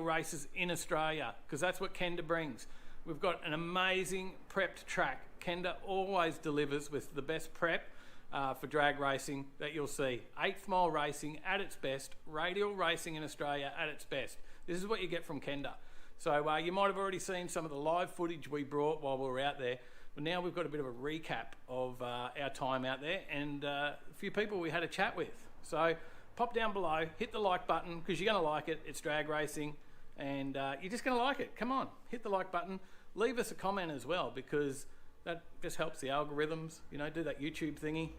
races in Australia, because that's what Kenda brings. We've got an amazing prepped track. Kenda always delivers with the best prep for drag racing that you'll see. 8th mile racing at its best, radial racing in Australia at its best. This is what you get from Kenda. So you might have already seen some of the live footage we brought while we were out there, but now we've got a bit of a recap of our time out there and a few people we had a chat with. So pop down below, hit the like button, because you're going to like it. It's drag racing and you're just going to like it. Come on, hit the like button. Leave us a comment as well, because that just helps the algorithms. You know, do that YouTube thingy.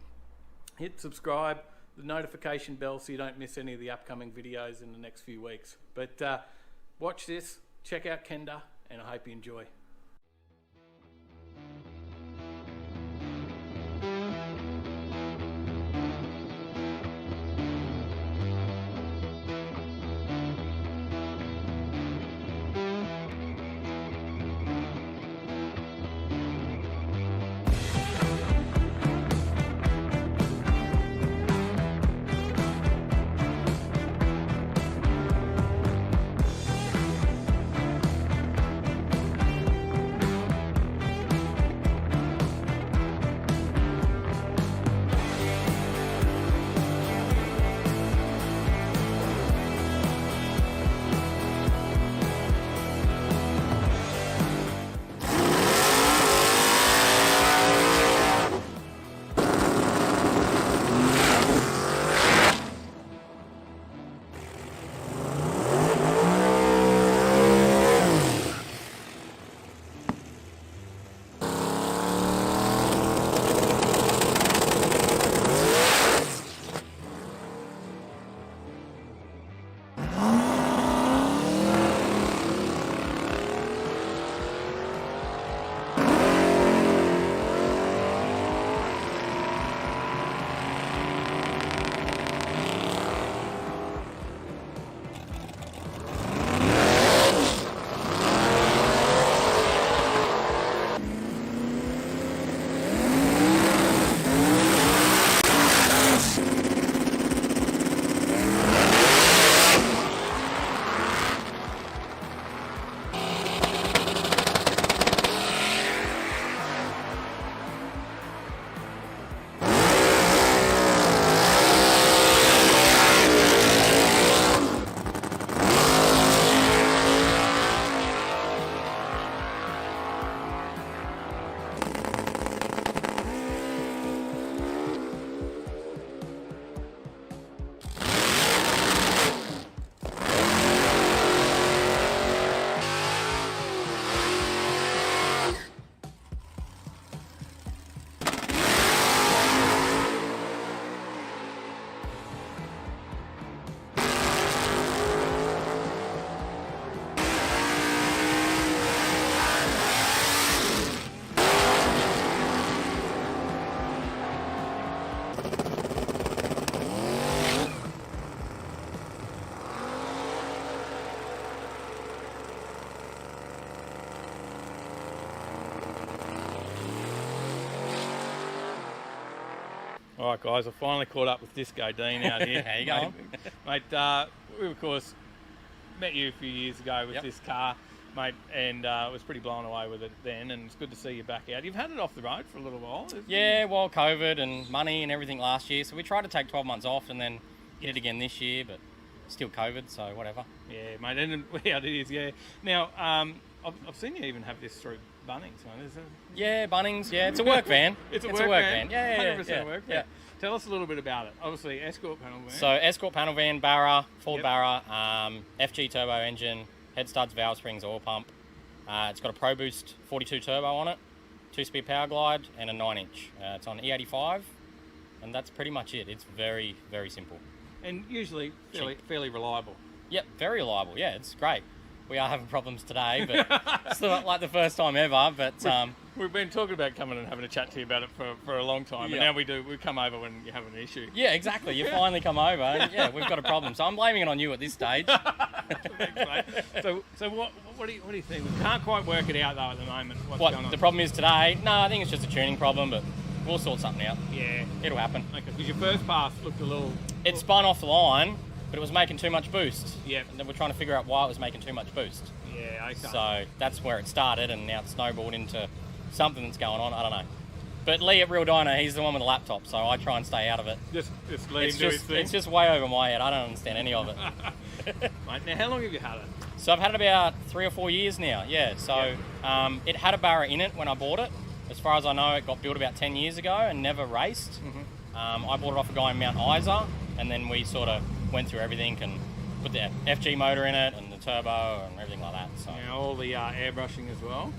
Hit subscribe, the notification bell, so you don't miss any of the upcoming videos in the next few weeks. But watch this, check out Kenda, and I hope you enjoy. All right, guys, I finally caught up with Disco Dean out here. How you going? Mate, we, of course, met you a few years ago with this car, mate, and was pretty blown away with it then, and it's good to see you back out. You've had it off the road for a little while, isn't it? Well, COVID and money and everything last year, so we tried to take 12 months off and then hit it again this year, but still COVID, so whatever. Yeah, mate, and yeah, it is, yeah. Now, I've seen you even have this through Bunnings, mate. Yeah, Bunnings. Yeah, it's a work van. It's a work van. Yeah, 100% work van. Tell us a little bit about it. Obviously, escort panel van. So, escort panel van, Barra, Ford Barra, FG turbo engine, head studs, valve springs, oil pump. It's got a Pro Boost 42 turbo on it, 2-speed power glide, and a 9-inch. It's on E85, and that's pretty much it. It's very, very simple. And usually fairly reliable. Yep, very reliable. Yeah, it's great. We are having problems today, but it's not like the first time ever. But we've been talking about coming and having a chat to you about it for a long time, and now we do. We come over when you have an issue. Yeah, exactly. You finally come over, and yeah, we've got a problem. So I'm blaming it on you at this stage. Thanks, mate. So what do you think? We can't quite work it out though at the moment. What's going on? The problem is today? No, I think it's just a tuning problem, but we'll sort something out. Yeah, it'll happen. Okay, because your first pass looked a little. It spun off the line. but it was making too much boost. Yep. And then we're trying to figure out why it was making too much boost. Yeah, okay. So that's where it started, and now it's snowballed into something that's going on. I don't know. But Lee at Real Dyno, he's the one with the laptop, so I try and stay out of it. Just let him do his thing. It's just way over my head. I don't understand any of it. Mate, now how long have you had it? So I've had it about 3 or 4 years now, yeah. So it had a barra in it when I bought it. As far as I know, it got built about 10 years ago and never raced. I bought it off a guy in Mount Isa, and then we sort of went through everything and put the FG motor in it and the turbo and everything like that. So Yeah, all the airbrushing as well.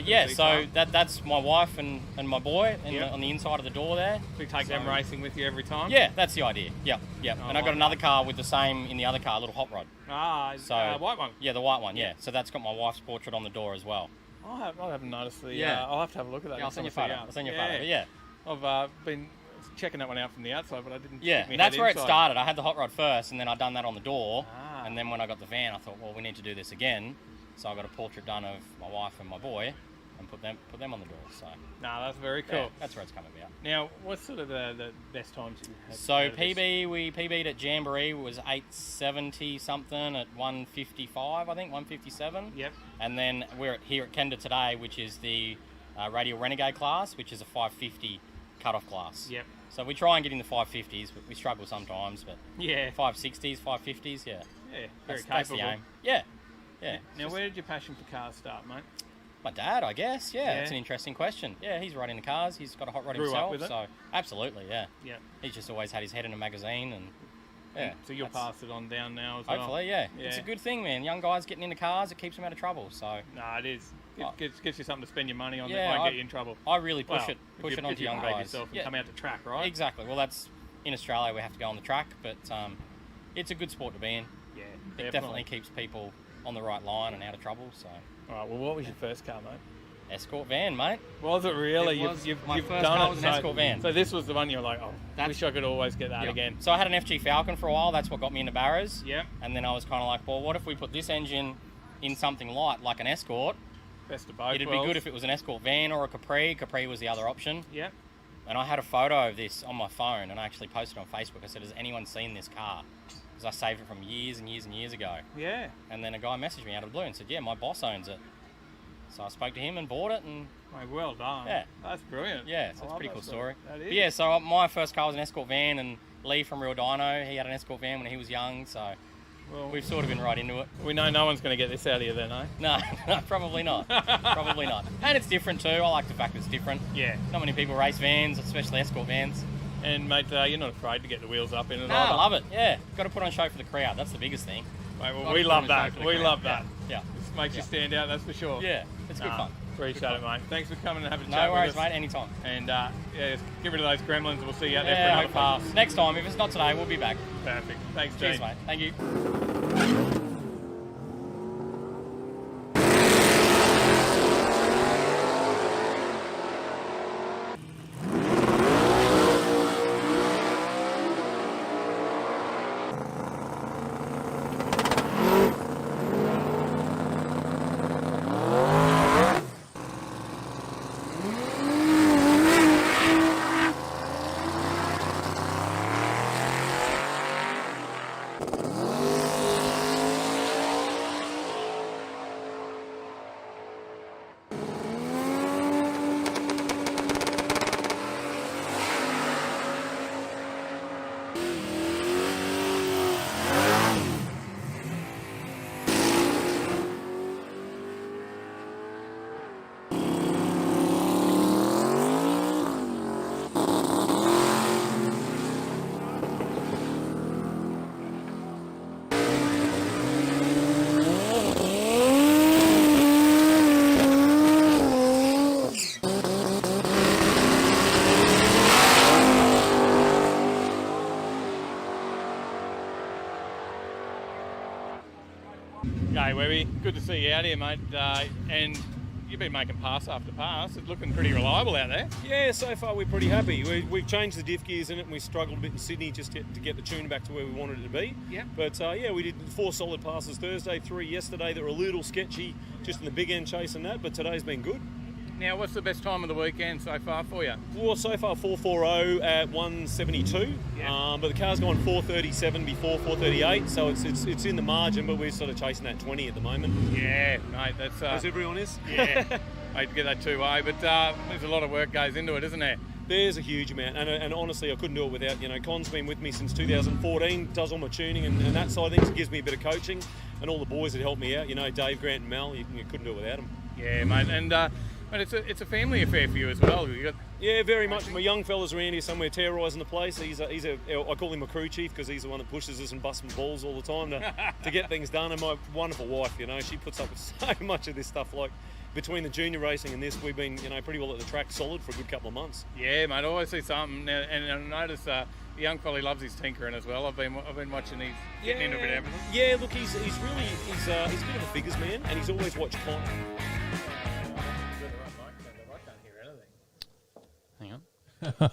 yeah, so that's my wife and my boy on the inside of the door there. So you take them racing with you every time? Yeah, that's the idea. Yep. And I got like another car with the same in the other car, a little hot rod. White one. Yeah, the white one. Yeah, so that's got my wife's portrait on the door as well. I haven't noticed the. Yeah. I'll have to have a look at that. Yeah, I'll send you a photo. I'll send you a photo. But yeah. I've been checking that one out from the outside, but I didn't. Yeah, stick my that's head where inside. it started. I had the hot rod first, and then I done that on the door. Ah. And then when I got the van, I thought, well, we need to do this again. So I got a portrait done of my wife and my boy, and put them on the door. So No, that's very cool. yeah, that's where it's coming about. Now, what's sort of the best times you had? So out of this? we PB'd at Jamboree was 870 something at 155, I think 157. Yep. And then we're here at Kenda today, which is the Radial Renegade class, which is a 550 cut-off class. Yep. So we try and get in the 550s, but we struggle sometimes. But Yeah. 560s, 550s, yeah. Yeah. Very That's capable. the aim. Yeah. Yeah. Now, where did your passion for cars start, mate? My dad, I guess. Yeah, Yeah. it's an interesting question. Yeah, he's right into cars. He's got a hot rod Grew up himself. with it? So absolutely, yeah. Yeah. He's just always had his head in a magazine, and yeah. So you'll that's- pass it on down now as well. Hopefully, yeah. Yeah. It's a good thing, man. Young guys getting into cars, it keeps them out of trouble. So No, it is. Oh. Gets you something to spend your money on Yeah, that won't get you in trouble. I really push Well, it if onto you young behave guys. yourself and Yeah, come out to track, right? exactly. Well, that's in Australia. We have to go on the track, but it's a good sport to be in. Yeah, It definitely keeps people on the right line and out of trouble. So All right. Well, what was your first car, mate? escort van, mate. Was it really? It was. You've My you've first done car it. was an so, escort van. So this was the one you're like, oh, I wish I could always get that Yeah. again. So I had an FG Falcon for a while. That's what got me into barras. Yep. And then I was kind of like, well, what if we put this engine in something light, like an escort? Best of both It'd worlds. be good if it was an escort van or a Capri. Capri was the other option. Yep. And I had a photo of this on my phone, and I actually posted it on Facebook. I said, has anyone seen this car? Because I saved it from years and years and years ago. Yeah. And then a guy messaged me out of the blue and said, yeah, my boss owns it. So I spoke to him and bought it, and Mate, well done. Yeah. That's brilliant. yeah, so I it's a love pretty that cool story. That is. But yeah, so my first car was an escort van, and Lee from Real Dyno, he had an escort van when he was young, so Well, we've sort of been right into it. we know no one's going to get this out of you then, eh? No, probably not. Probably not. And it's different too. I like the fact it's different. Yeah. Not many people race vans, especially escort vans. And mate, you're not afraid to get the wheels up in it No, either. I love it. Yeah, got to put on a show for the crowd. That's the biggest thing. Mate, well, Gotta we put love on a show that. for the We crowd. love that. Yeah, This makes you Yeah. stand out, that's for sure. yeah, it's good fun. Appreciate it, mate. Thanks for coming and having a No chat worries, with us. mate. Anytime. And yeah, just get rid of those gremlins and we'll see you out there Yeah, for another pass. hopefully. Next time, if it's not today, we'll be back. Perfect. Thanks, Cheers, Dean. mate. Thank you. G'day, Webby. Good to see you out here, mate. And you've been making pass after pass. It's looking pretty reliable out there. Yeah, so far we're pretty happy. We've changed the diff gears in it and we struggled a bit in Sydney just to get the tune back to where we wanted it to be. Yep. But yeah, we did 4 solid passes Thursday, 3 yesterday that were a little sketchy just in the big end chase and that, but today's been good. Now, what's the best time of the weekend so far for you? Well, so far 4:40 at 172. Yeah. But the car's gone 4:37 before 4:38, so it's in the margin, but we're sort of chasing that 20 at the moment. Yeah, mate, that's... As everyone is. Yeah, I hate to get that two-way, but there's a lot of work goes into it, isn't there? There's a huge amount, and honestly, I couldn't do it without, Con's been with me since 2014, does all my tuning and that side of things. It gives me a bit of coaching, and all the boys that help me out, Dave, Grant and Mel, you couldn't do it without them. Yeah, mate, and but it's a family affair for you as well. Yeah, very much. My young fella's around here somewhere terrorising the place. I call him a crew chief because he's the one that pushes us and busts my balls all the time to get things done. And my wonderful wife, she puts up with so much of this stuff. Like between the junior racing and this, we've been, pretty well at the track solid for a good couple of months. Yeah, mate. I always see something, and I notice the young fella loves his tinkering as well. I've been watching these getting into a bit of everything. Yeah, look, he's a bit of a figures man, and he's always watched Con.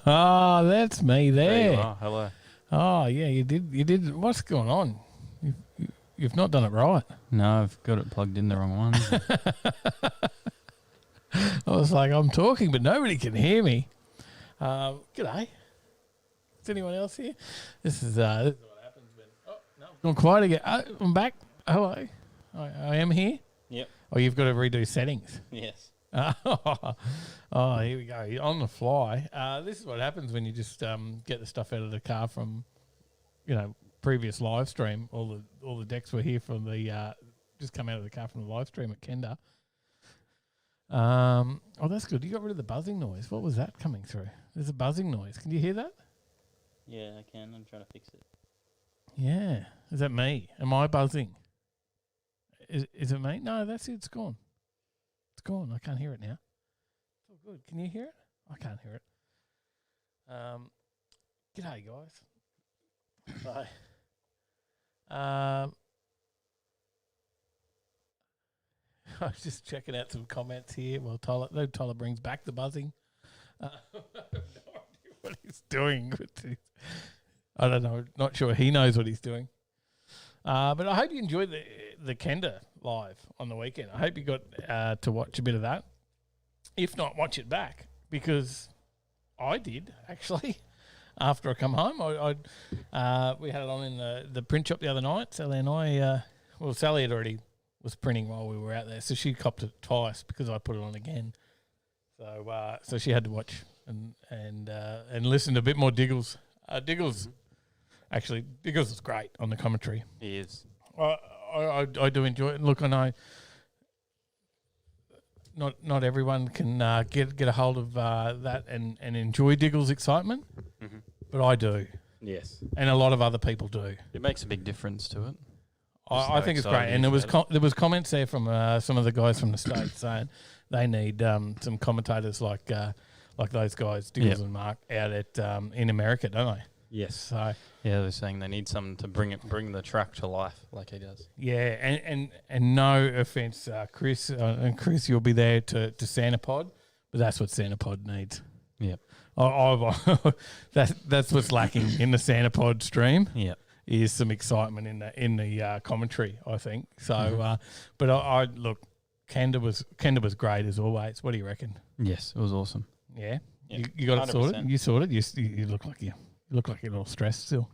Oh, that's me there. There you are. Hello. Oh, yeah, you did. What's going on? You've not done it right. No, I've got it plugged in the wrong one. I was like, I'm talking, but nobody can hear me. G'day. Is anyone else here? This is what happens when... Oh, no. Gone quiet again. I'm back. Hello. I am here. Yep. Oh, you've got to redo settings. Yes. Oh, here we go. On the fly. This is what happens when you just get the stuff out of the car from, previous live stream. All the decks were here from the just come out of the car from the live stream at Kenda. Oh, that's good. You got rid of the buzzing noise. What was that coming through? There's a buzzing noise. Can you hear that? Yeah, I can. I'm trying to fix it. Yeah. Is that me? Am I buzzing? Is it me? No, that's it. It's gone. It's gone. I can't hear it now. It's all good. Can you hear it? I can't hear it. G'day, guys. Bye. I was just checking out some comments here. Well, Tyler brings back the buzzing. I have no idea what he's doing. I don't know. Not sure he knows what he's doing. But I hope you enjoyed the Kenda live on the weekend. I hope you got to watch a bit of that. If not, watch it back, because I did, actually. After I come home, we had it on in the print shop the other night. Sally and I, Sally had already was printing while we were out there, so she copped it twice because I put it on again. So she had to watch and listen to a bit more Diggles. Diggles is great on the commentary. He is. I do enjoy it. Look, I know not everyone can get a hold of that and enjoy Diggle's excitement, but I do. Yes. And a lot of other people do. It makes a big difference to it. I think it's great. And there was comments there from some of the guys from the States saying they need some commentators like those guys, Diggles and Mark, out at in America, don't they? Yes. So yeah, they're saying they need someone to bring the track to life like he does. Yeah, and no offense, Chris, and Chris, you'll be there to Santa Pod, but that's what Santa Pod needs. Yep. That's what's lacking in the Santa Pod stream. Yep. Is some excitement in the commentary, I think. So, but I look, Kenda was great as always. What do you reckon? Yes, it was awesome. Yeah, yep. You got 100%. It sorted. You sorted. You look like you're a little stressed still.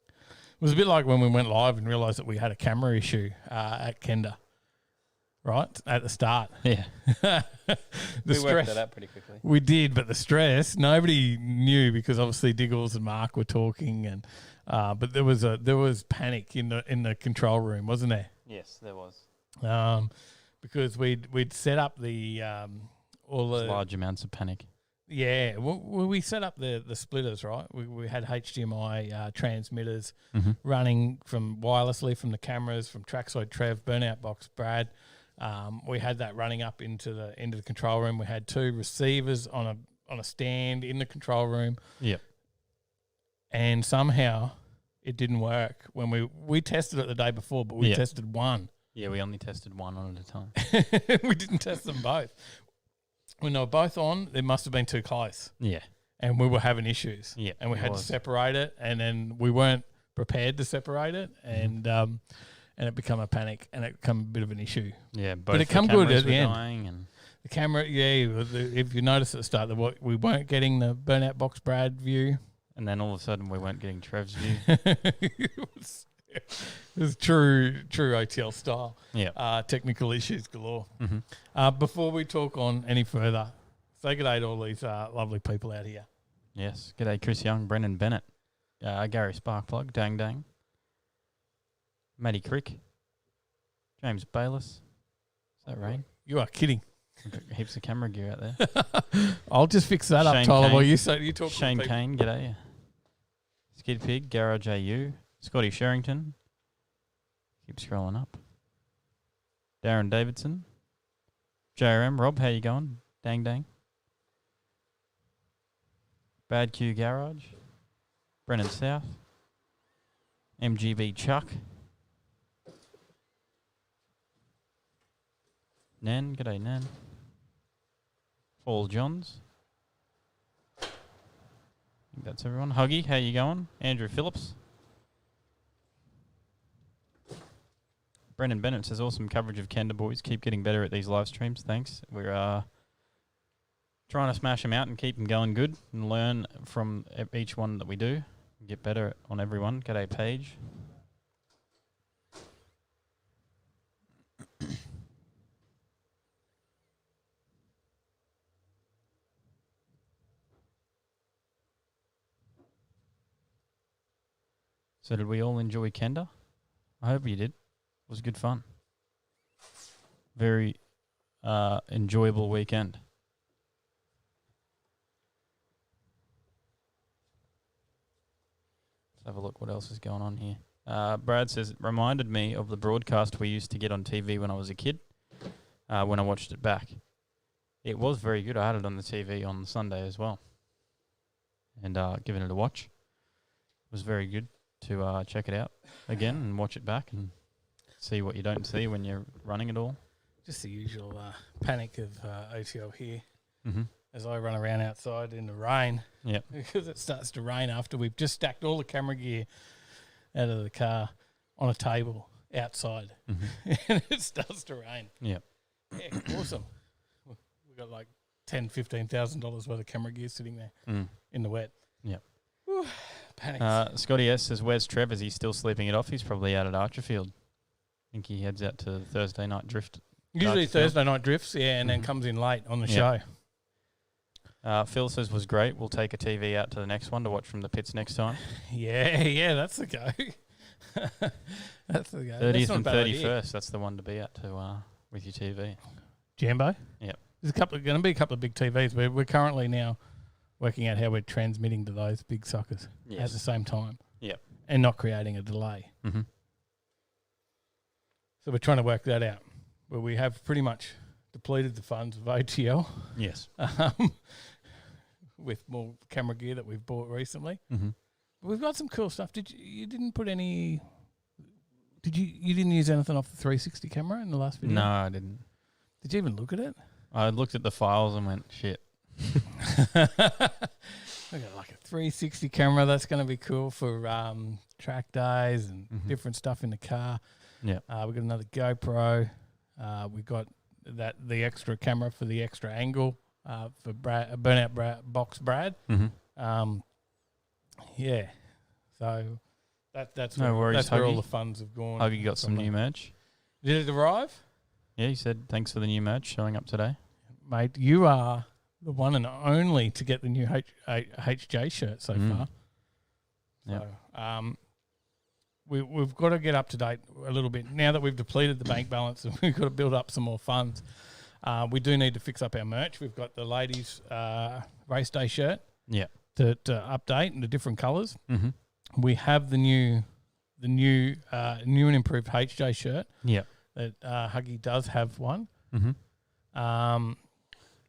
It was a bit like when we went live and realised that we had a camera issue at Kenda, right? At the start. Yeah. We worked that out pretty quickly. We did, but the stress, nobody knew because obviously Diggles and Mark were talking, and but there was panic in the control room, wasn't there? Yes, there was. Because we'd set up the all the large amounts of panic. Yeah, we set up the splitters, right? We had HDMI transmitters running from wirelessly from the cameras, from Trackside Trev, Burnout Box Brad. We had that running up into the control room. We had 2 receivers on a stand in the control room. Yep. And somehow it didn't work when we tested it the day before, but we tested one. Yeah, we only tested one on at a time. We didn't test them both. When they were both on, it must have been too close. Yeah. And we were having issues. Yeah. And we had to separate it, and then we weren't prepared to separate it, and it became a panic, and it became a bit of an issue. Yeah, but it come good at the end. The camera, if you notice at the start that we weren't getting the burnout box Brad view. And then all of a sudden we weren't getting Trev's view. It was true OTL style. Yeah. Technical issues galore. Mm-hmm. Before we talk on any further, say good day to all these lovely people out here. Yes. G'day, Chris Young, Brendan Bennett, Gary Sparkplug, Dang Dang, Matty Crick, James Bayliss. Is that rain? You are kidding. We've got heaps of camera gear out there. I'll just fix that up, Shane Tyler. Kane. While you talk. Shane to people. Kane, g'day. Skid Pig, Garage AU, Scotty Sherrington. Keep scrolling up. Darren Davidson. JRM, Rob, how you going? Dang Dang. Bad Q Garage. Brennan South. MGB Chuck. Nan, g'day Nan. Paul Johns. I think that's everyone. Huggy, how you going? Andrew Phillips. Brendan Bennett says, awesome coverage of Kenda, boys. Keep getting better at these live streams. Thanks. We're trying to smash them out and keep them going good and learn from each one that we do. Get better on everyone. G'day, Paige. So did we all enjoy Kenda? I hope you did. It was good fun. Very enjoyable weekend. Let's have a look what else is going on here. Brad says, it reminded me of the broadcast we used to get on TV when I was a kid, when I watched it back. It was very good. I had it on the TV on Sunday as well. And given it a watch. It was very good to check it out again and watch it back and see what you don't see when you're running it all. Just the usual panic of OTL here Mm-hmm. as I run around outside in the rain. Yep. Because it starts to rain after we've just stacked all the camera gear out of the car on a table outside. Mm-hmm. And it starts to rain. Yep. Yeah, awesome. We've got like $10,000-$15,000 worth of camera gear sitting there in the wet. Yep. Whew, panic. Scotty S says, where's Trev? Is he still sleeping it off? He's probably out at Archerfield. I think he heads out to Thursday night drift. Usually Archerfield. Thursday night drifts, and then comes in late on the show. Phil says, was great. We'll take a TV out to the next one to watch from the pits next time. Yeah, that's the go. That's the go. 30th and 31st, that's the one to be at to with your TV. Jambo? Yep. There's going to be a couple of big TVs. We're currently now working out how we're transmitting to those big suckers at the same time. Yep. And not creating a delay. Mm-hmm. So we're trying to work that out. But we have pretty much depleted the funds of OTL. Yes. With more camera gear that we've bought recently. Mm-hmm. But we've got some cool stuff. You didn't put any... You didn't use anything off the 360 camera in the last video? No, I didn't. Did you even look at it? I looked at the files and went, shit. We got like a 360 camera. That's going to be cool for track days and different stuff in the car. Yeah. We got another GoPro. We got the extra camera for the extra angle for burnout box Brad. Mm-hmm. Yeah. So that's no worries. That's where all the funds have gone. Huggy got some new merch. Did it arrive? Yeah, he said thanks for the new merch showing up today. Mate, you are the one and only to get the new HJ shirt so far. Yep. So, we've got to get up to date a little bit. Now that we've depleted the bank balance and we've got to build up some more funds, we do need to fix up our merch. We've got the ladies' race day shirt to update in the different colours. Mm-hmm. We have the new and improved HJ shirt. Yeah. That Huggy does have one. Mm-hmm.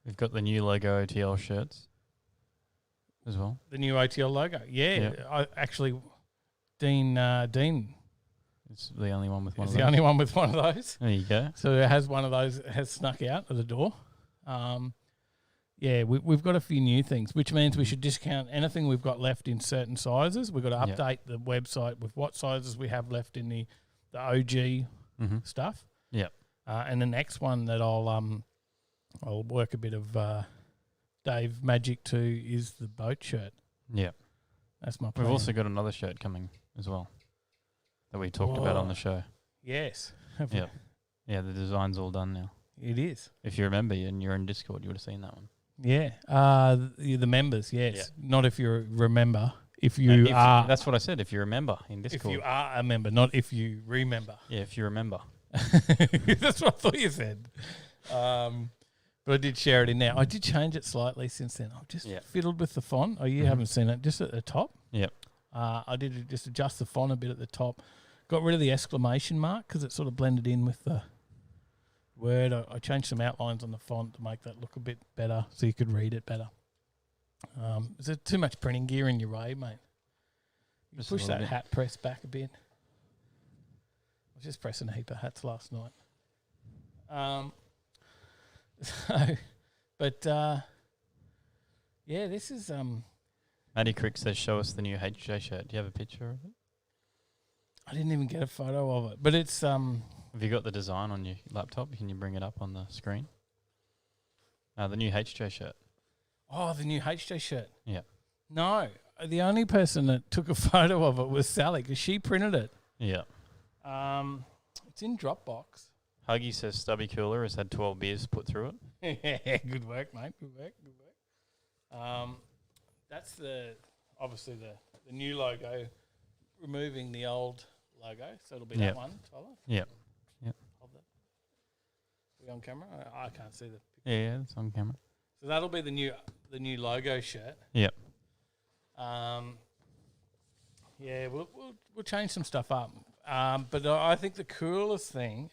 We've got the new logo OTL shirts as well. The new OTL logo. Yeah. Dean It's the only one with one is of the those. only one with one of those. There you go. So it has one of those has snuck out of the door. We've got a few new things, which means we should discount anything we've got left in certain sizes. We've got to update the website with what sizes we have left in the OG stuff. Yep. And the next one that I'll I'll work a bit of Dave magic too. Is the boat shirt? Yeah. That's my plan. We've also got another shirt coming as well that we talked about on the show. Yes. Yeah. Yeah, the design's all done now. It is. If you remember and you're in Discord, you would have seen that one. Yeah. The members, yes. Yeah. Not if you remember. If you are. That's what I said, if you remember in Discord. If you are a member, not if you remember. Yeah, if you remember. That's what I thought you said. But I did share it in there. I did change it slightly since then. I've just fiddled with the font. Oh, you haven't seen it. Just at the top. Yep. I did just adjust the font a bit at the top. Got rid of the exclamation mark because it sort of blended in with the word. I changed some outlines on the font to make that look a bit better so you could read it better. Is there too much printing gear in your way, mate? You push that hat press back a bit. I was just pressing a heap of hats last night. This is Matty Crick says, show us the new HJ shirt. Do you have a picture of it? I didn't even get a photo of it, but it's Have you got the design on your laptop? Can you bring it up on the screen? The new HJ shirt. Oh, the new HJ shirt. Yeah. No, the only person that took a photo of it was Sally because she printed it. Yeah. It's in Dropbox. Huggy says Stubby Cooler has had 12 beers put through it. Good work, mate. Good work. That's obviously the new logo, removing the old logo. So it'll be that one, Tyler. Yeah. Hold that. Are we on camera? I can't see the picture. Yeah, it's on camera. So that'll be the new logo shirt. Yep. We'll change some stuff up. But I think the coolest thing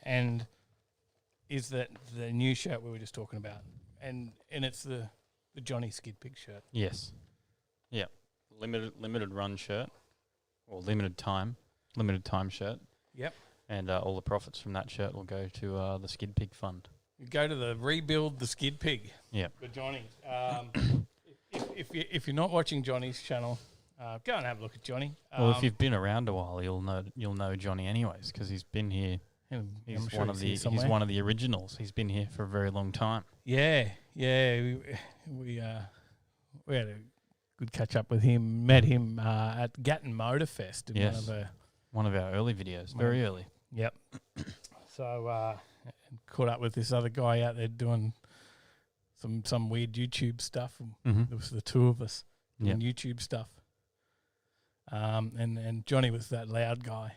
is that the new shirt we were just talking about, and it's the Johnny Skid Pig shirt. Yes. Yeah. Limited run shirt, or limited time shirt. Yep. And all the profits from that shirt will go to the Skid Pig Fund. You go to the Rebuild the Skid Pig. Yeah. For Johnny. If you're not watching Johnny's channel, go and have a look at Johnny. Well, if you've been around a while, you'll know Johnny anyways because he's been here. He's one of the originals. He's been here for a very long time. Yeah. We had a good catch up with him. Met him at Gatton Motor Fest. One of our early videos, very early. Yep. So caught up with this other guy out there doing some weird YouTube stuff. It was the two of us doing YouTube stuff. And Johnny was that loud guy.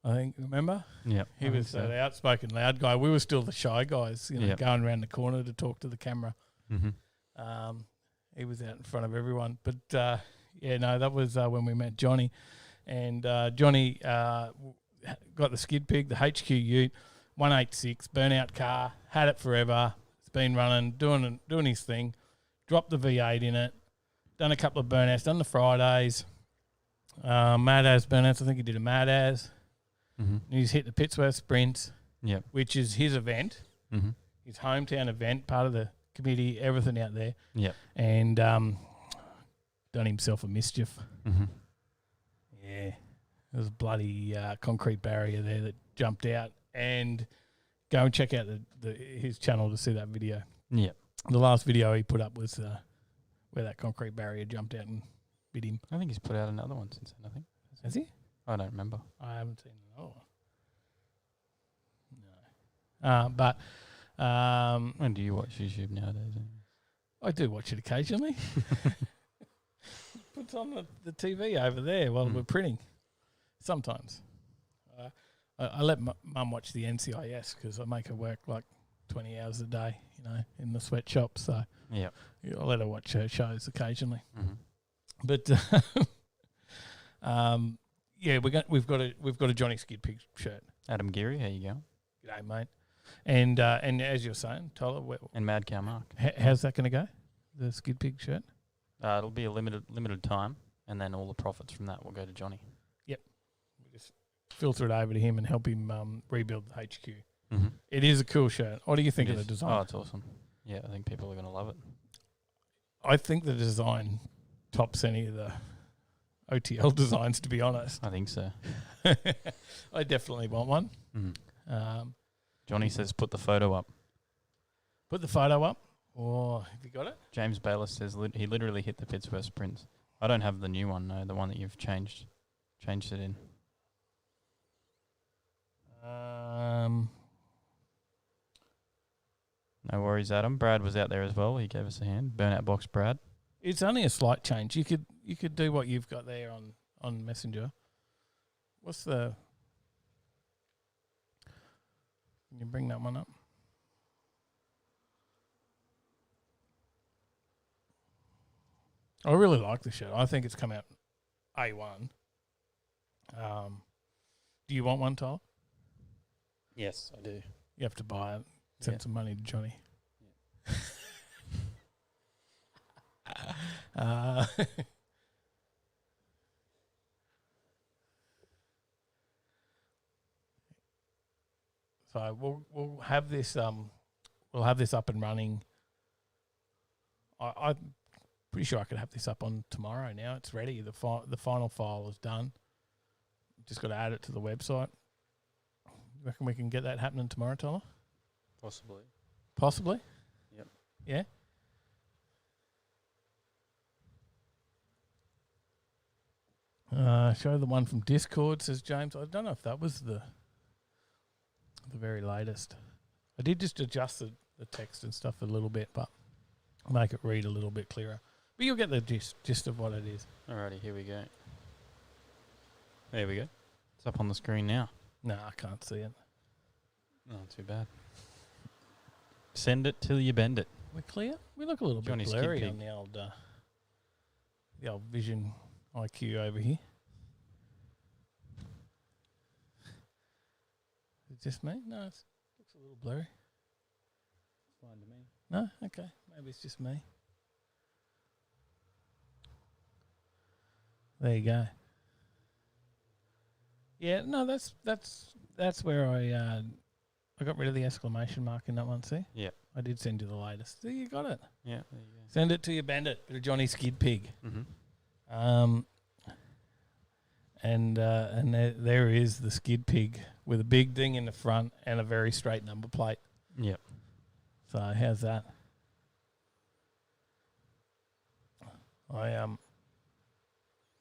I think, remember? Yeah. He was that outspoken loud guy. We were still the shy guys, going around the corner to talk to the camera. Mm-hmm. He was out in front of everyone. But, that was when we met Johnny. And Johnny got the Skid Pig, the HQ Ute, 186, burnout car, had it forever. It's been running, doing his thing. Dropped the V8 in it. Done a couple of burnouts, done the Fridays. Mad As burnouts. I think he did a Mad As. Mm-hmm. He's hit the Pittsworth Sprint, which is his event, his hometown event, part of the committee, everything out there. Yep. And done himself a mischief. Mm-hmm. Yeah. There was a bloody concrete barrier there that jumped out. And go and check out his channel to see that video. Yeah. The last video he put up was where that concrete barrier jumped out and bit him. I think he's put out another one since then, I think. Has he? I don't remember. I haven't seen another one. No. When do you watch YouTube nowadays? I do watch it occasionally. Puts on the TV over there while we're printing. Sometimes. I let Mum watch the NCIS because I make her work like 20 hours a day, in the sweatshop. So I'll let her watch her shows occasionally. Mm-hmm. But we've got a Johnny Skid Pig shirt. Adam Geary, how you going? G'day, mate. And as you're saying, Tyler, and Mad Cow Mark. How's that going to go? The Skid Pig shirt? It'll be a limited time, and then all the profits from that will go to Johnny. Yep. We just filter it over to him and help him rebuild the HQ. Mm-hmm. It is a cool shirt. What do you think of the design? Oh, it's awesome. Yeah, I think people are going to love it. I think the design tops any of the OTL designs, to be honest. I think so. I definitely want one. Mm-hmm. Johnny says put the photo up. Put the photo up. Oh, have you got it? James Bayless says he literally hit the Fitzworth sprints. I don't have the new one, no, the one that you've changed it in. No worries, Adam. Brad was out there as well. He gave us a hand. Burnout box, Brad. It's only a slight change. You could do what you've got there on Messenger. What's the? Can you bring that one up? I really like the shirt. I think it's come out A1. Do you want one, Tyler? Yes, I do. You have to buy it. Send some money to Johnny. Yeah. So we'll have this up and running. I'm pretty sure I could have this up on tomorrow. Now it's ready. The final file is done. Just got to add it to the website. You reckon we can get that happening tomorrow, Tyler? Possibly. Yep. Yeah. Show the one from Discord, says James. I don't know if that was the very latest. I did just adjust the text and stuff a little bit, but make it read a little bit clearer. But you'll get the gist of what it is. Alrighty, here we go. There we go. It's up on the screen now. No, I can't see it. Not too bad. Send it till you bend it. We're clear? We look a little Johnny's bit blurry kid on the old Vision IQ over here. Is it just me? No, it looks a little blurry. Fine to me. No? Okay. Maybe it's just me. There you go. Yeah, no, that's where I got rid of the exclamation mark in that one, see? Yeah. I did send you the latest. See, you got it. Yeah, there you go. Send it to your bandit, bit of Johnny Skid Pig. Mm-hmm. And there is the Skid Pig with a big ding in the front and a very straight number plate. Yep. So how's that?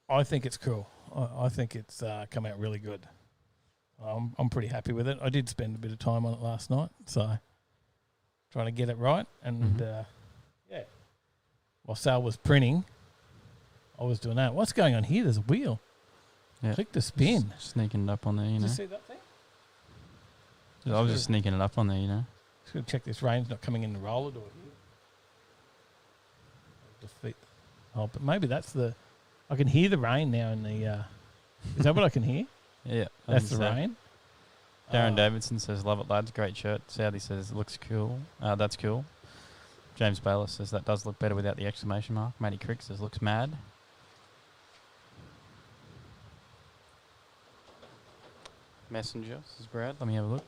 I think it's cool. I think it's come out really good. I'm pretty happy with it. I did spend a bit of time on it last night, so trying to get it right. And yeah, while Sal was printing, I was doing that. What's going on here? There's a wheel. Yeah. Click to spin. Sneaking it up on there, you Did know. you see that thing? I was just sneaking it up on there, you know. Just going to check this rain's not coming in the roller door here. Defeat. Oh, but maybe that's the... I can hear the rain now in the... is that what I can hear? Yeah. That's the rain? Darren Davidson says, love it, lads. Great shirt. Southey says, looks cool. That's cool. James Bayless says, that does look better without the exclamation mark. Matty Crick says, looks mad. Messenger says, Brad. Let me have a look.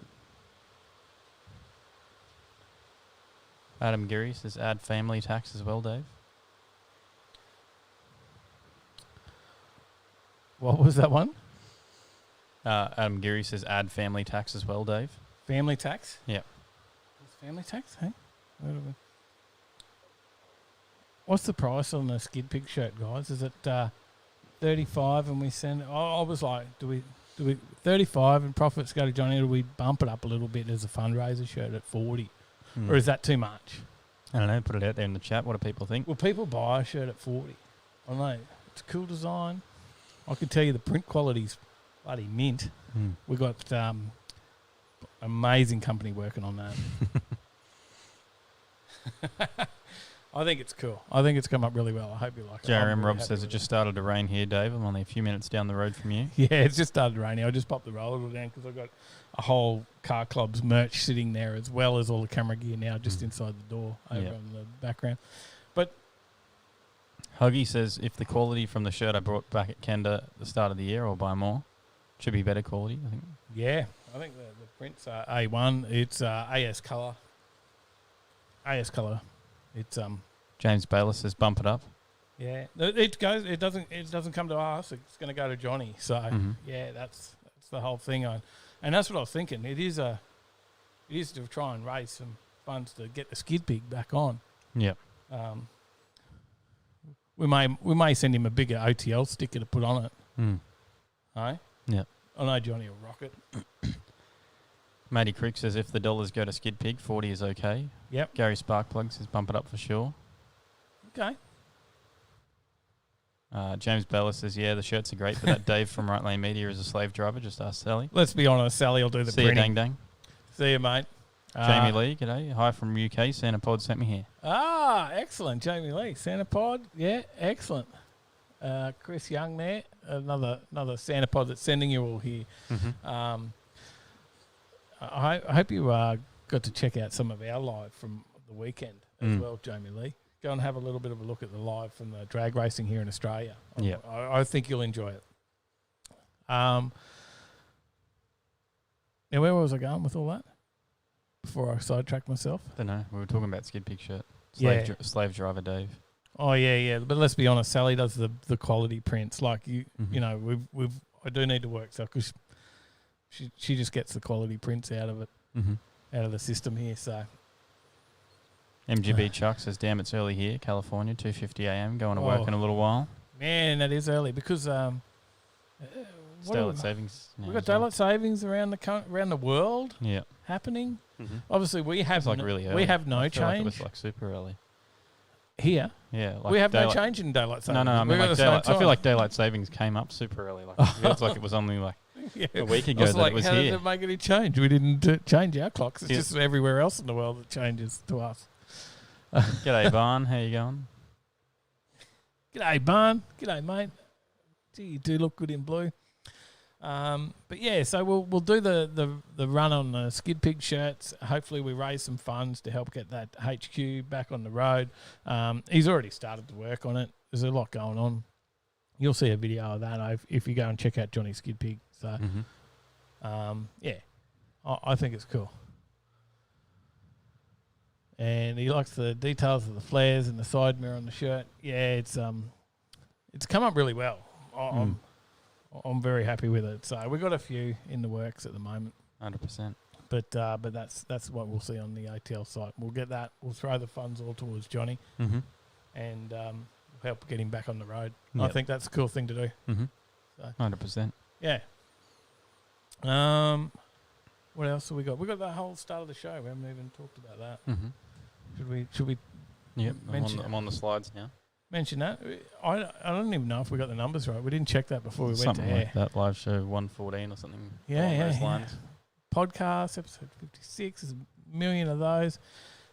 Adam Geary says, add family tax as well, Dave. What was that one? Adam Geary says, add family tax as well, Dave. Family tax? Yeah. Family tax, hey? What's the price on the Skid Pig shirt, guys? Is it 35 and we send... I was like, do we 35 and profits go to Johnny, or do we bump it up a little bit as a fundraiser shirt at 40? Or is that too much? I don't know. Put it out there in the chat. What do people think? Will people buy a shirt at 40? I don't know. It's a cool design. I can tell you the print quality's bloody mint. We've got amazing company working on that. I think it's cool. I think it's come up really well. I hope you like it. JRM Rob says it just started to rain here, Dave. I'm only a few minutes down the road from you. Yeah, it's just started raining. I just popped the roller down because I've got a whole Car Club's merch sitting there, as well as all the camera gear now just inside the door over in the background. But Huggy says, if the quality from the shirt I brought back at Kenda at the start of the year, or buy more, should be better quality, I think. Yeah, I think the prints are A1. It's AS colour. AS colour. It's James Bayless says, bump it up. Yeah, it goes. It doesn't come to us. It's going to go to Johnny. So yeah, that's the whole thing. And that's what I was thinking. It is to try and raise funds to get the skid pig back on. Yep. We may send him a bigger OTL sticker to put on it. Hey? Yep. I know Johnny will rock it. Matty Crick says if the dollars go to skid pig, 40 is okay. Yep. Gary Sparkplug says bump it up for sure. Okay. James Bella says, yeah, the shirts are great, but that Dave from Right Lane Media is a slave driver. Just ask Sally. Let's be honest, Sally will do the See you, printing. dang dang. See you, mate. Jamie Lee, g'day. Hi from UK. Santa Pod sent me here. Excellent. Jamie Lee. Santa Pod. Yeah, excellent. Chris Young there. Another Santa Pod that's sending you all here. I hope you got to check out some of our live from the weekend as well, Jamie Lee. Go and have a little bit of a look at the live from the drag racing here in Australia. Yeah. I think you'll enjoy it. Now, where was I going with all that? Before I sidetracked myself? Don't know. We were talking about skid pig shirt. Yeah. Slave driver Dave. Oh yeah. But let's be honest, Sally does the quality prints. Like you know, I do need to work so because she just gets the quality prints out of it, out of the system here. So MGB Chuck says, damn, it's early here, California, 2:50 a.m. Going to work in a little while. Man, that is early because It's daylight savings. We've got daylight savings around the world. Yeah. Happening. Obviously, we have really early. we have no I feel change like it was like super early. here. Yeah, like we have no change in daylight savings. No, I mean We're like daylight, I feel like daylight savings came up super early. Like it feels like it was only like a week ago that it was how here. did it make any change? We didn't change our clocks. It's just everywhere else in the world that changes to us. G'day, Barn. How you going? G'day, Barn. G'day, mate. Gee, you do look good in blue. But yeah, so we'll do the run on the skid pig shirts. Hopefully we raise some funds to help get that HQ back on the road. He's already started to work on it. There's a lot going on. You'll see a video of that if you go and check out Johnny Skid Pig. So, yeah, I think it's cool. And he likes the details of the flares and the side mirror on the shirt. Yeah, it's come up really well. I'm very happy with it. So we've got a few in the works at the moment. 100%. But that's what we'll see on the ATL site. We'll get that. We'll throw the funds all towards Johnny, and help get him back on the road. I think that's a cool thing to do. So, 100%. Yeah. What else have we got? We got the whole start of the show. We haven't even talked about that. Should we? Yep. I'm on the slides now. Mention that. I don't even know if we got the numbers right. We didn't check that before we went to air. Like that live show 114 or something. Yeah. Lines. Podcast episode 56. There's a million of those.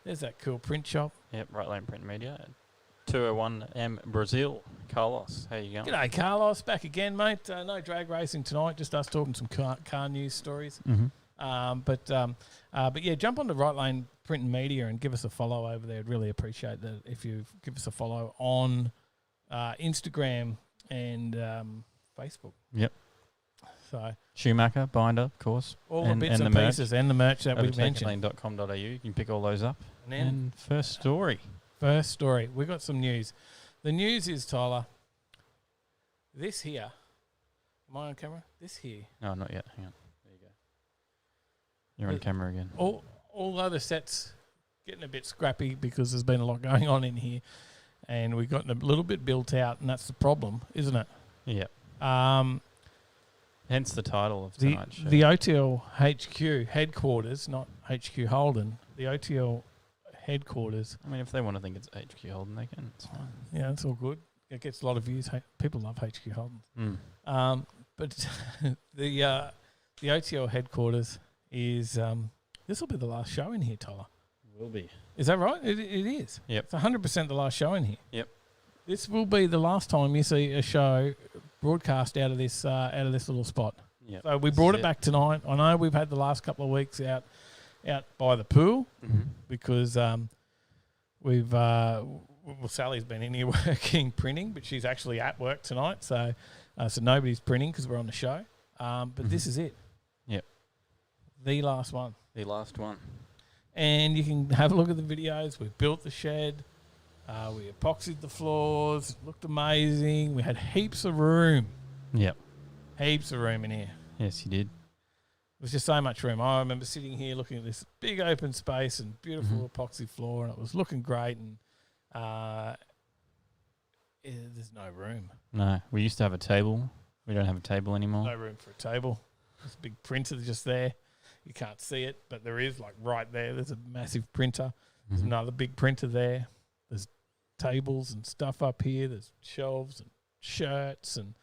There's that cool print shop. Yep. Right Lane Print Media. 201M Brazil. Carlos, how you going? G'day, Carlos. Back again, mate. No drag racing tonight. Just us talking some car news stories. But yeah, jump on to Right Lane Print and Media and give us a follow over there. I'd really appreciate that if you give us a follow on Instagram and Facebook. Yep. So Schumacher, Binder, of course. All the bits and pieces and the merch that we mentioned. Overtakinglane.com.au. You can pick all those up. And then and first story. We've got some news. The news is, Tyler, this here. Am I on camera? This here. No, not yet. Hang on. There you go. You're on camera again. Although the set's getting a bit scrappy because there's been a lot going on in here, and we've gotten a little bit built out, and that's the problem, isn't it? Yeah. Hence the title of tonight's show. The OTL HQ headquarters, not HQ Holden, the OTL headquarters. I mean, if they want to think it's HQ Holden, they can. It's fine. Yeah, it's all good. It gets a lot of views. People love HQ Holden. But the OTL headquarters is... this will be the last show in here, Tyler. Will be. Is that right? It is. Yep. It's 100% the last show in here. Yep. This will be the last time you see a show broadcast out of this little spot. Yep. So we brought it back tonight. I know we've had the last couple of weeks out by the pool because Sally's been in here working printing, but she's actually at work tonight. So nobody's printing because we're on the show. But this is it. Yep. The last one. The last one. And you can have a look at the videos. We built the shed. We epoxied the floors. It looked amazing. We had heaps of room. Yep. Heaps of room in here. Yes, you did. was just so much room. I remember sitting here looking at this big open space and beautiful epoxy floor, and it was looking great. And there's no room. No, we used to have a table. We don't have a table anymore. No room for a table. There's a big printer just there. You can't see it, but there is, like, right there. There's a massive printer. There's another big printer there. There's tables and stuff up here. There's shelves and shirts and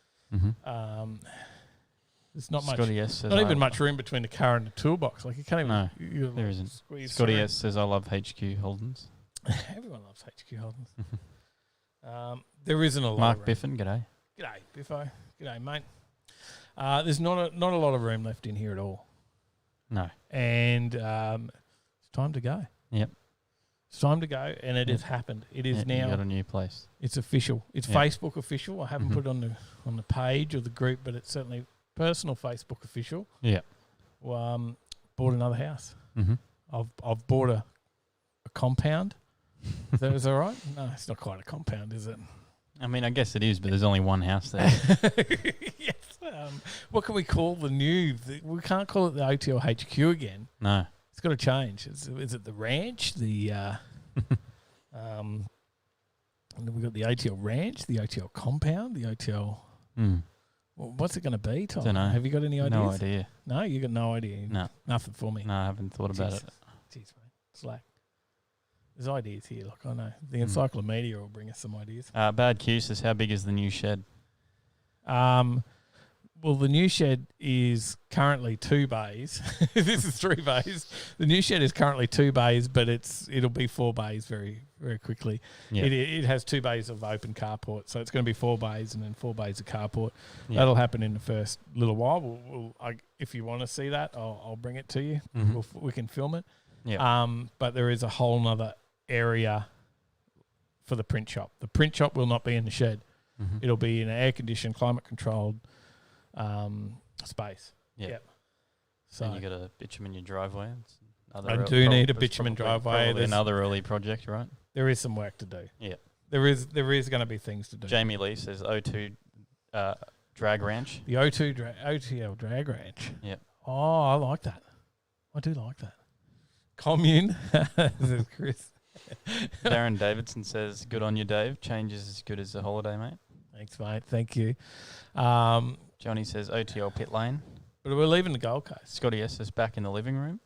there's not Scotty much. S says Not even much room between the car and the toolbox. Like, you can't even. No, you there isn't. squeeze Scotty through. S says I love HQ Holdens. Everyone loves HQ Holdens. There isn't a lot. Mark of room. Biffin, g'day. G'day, Biffo. G'day, mate. There's not a lot of room left in here at all. No. And it's time to go. Yep. It's time to go, and it has happened. It is You now. got a new place. It's official. It's Yep. Facebook official. I haven't put it on the page or the group, but it's certainly personal Facebook official. Yeah. Bought another house. Mm-hmm. I've bought a compound. Is that right? No, it's not quite a compound, is it? I mean, I guess it is, but there's only one house there. Yes. What can we call the new? We can't call it the OTL HQ again. No. It's got to change. Is it the ranch? The we've got the OTL ranch, the OTL compound, the OTL. Well, what's it going to be, Tom? Dunno. Have you got any ideas? No idea. No, you got no idea. No. Nothing for me. No, I haven't thought about it. Jeez, mate. Slack. There's ideas here. Look, I know. The encyclopedia will bring us some ideas. Bad Q says, how big is the new shed? Well, the new shed is currently 2 bays. This is 3 bays. The new shed is currently 2 bays, but it'll be 4 bays very, very quickly. Yeah. It has 2 bays of open carport, so it's going to be 4 bays and then 4 bays of carport. Yeah. That'll happen in the first little while. If you want to see that, I'll bring it to you. We can film it. Yeah. But there is a whole nother area for the print shop. The print shop will not be in the shed. It'll be in an air-conditioned, climate-controlled space. Yeah. Yep. So And you got a bitumen in your driveway. It's I do need a bitumen driveway. Probably There's- another early project, right? there is some work to do. Yeah. There is going to be things to do. Jamie Lee says O2 Drag Ranch. The OTL drag ranch. Yep. Oh, I like that. I do like that. Commune. This is Chris. Darren Davidson says, good on you, Dave. Change is as good as a holiday, mate. Thanks, mate. Thank you. Johnny says OTL Pit Lane. But we're leaving the Gold Coast. Scotty S is back in the living room.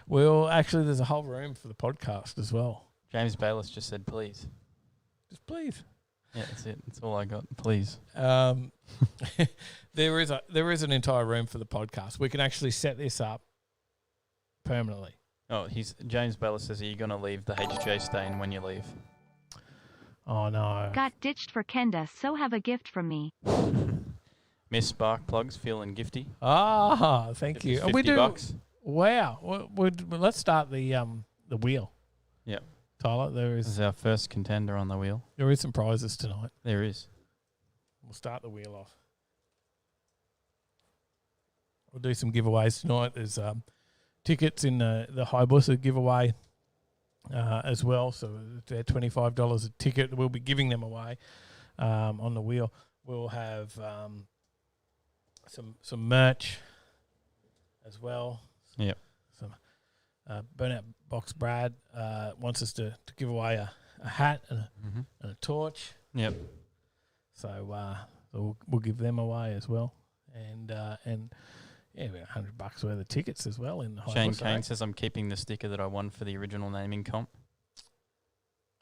Well, actually, there's a whole room for the podcast as well. James Bayless just said, please. Just please. Yeah, that's it. That's all I got. Please. There is an entire room for the podcast. We can actually set this up permanently. Oh, James Bayless says, are you going to leave the HJ stain when you leave? Oh no! Got ditched for Kenda, so have a gift from me. Miss Spark Plugs feeling gifty. Ah, thank you. $50. We do. Wow. Let's start the wheel. Yep. Tyler, This is our first contender on the wheel. there is some prizes tonight. There is. We'll start the wheel off. We'll do some giveaways tonight. There's tickets in the Hayabusa giveaway as well. So they're $25 a ticket. We'll be giving them away on the wheel. We'll have some merch as well. Yep. Some Burnout Box Brad wants us to give away a hat and a torch. Yep. So we'll give them away as well, and yeah, about $100 worth of tickets as well in the Shane Hayabusa. Kane says, I'm keeping the sticker that I won for the original naming comp.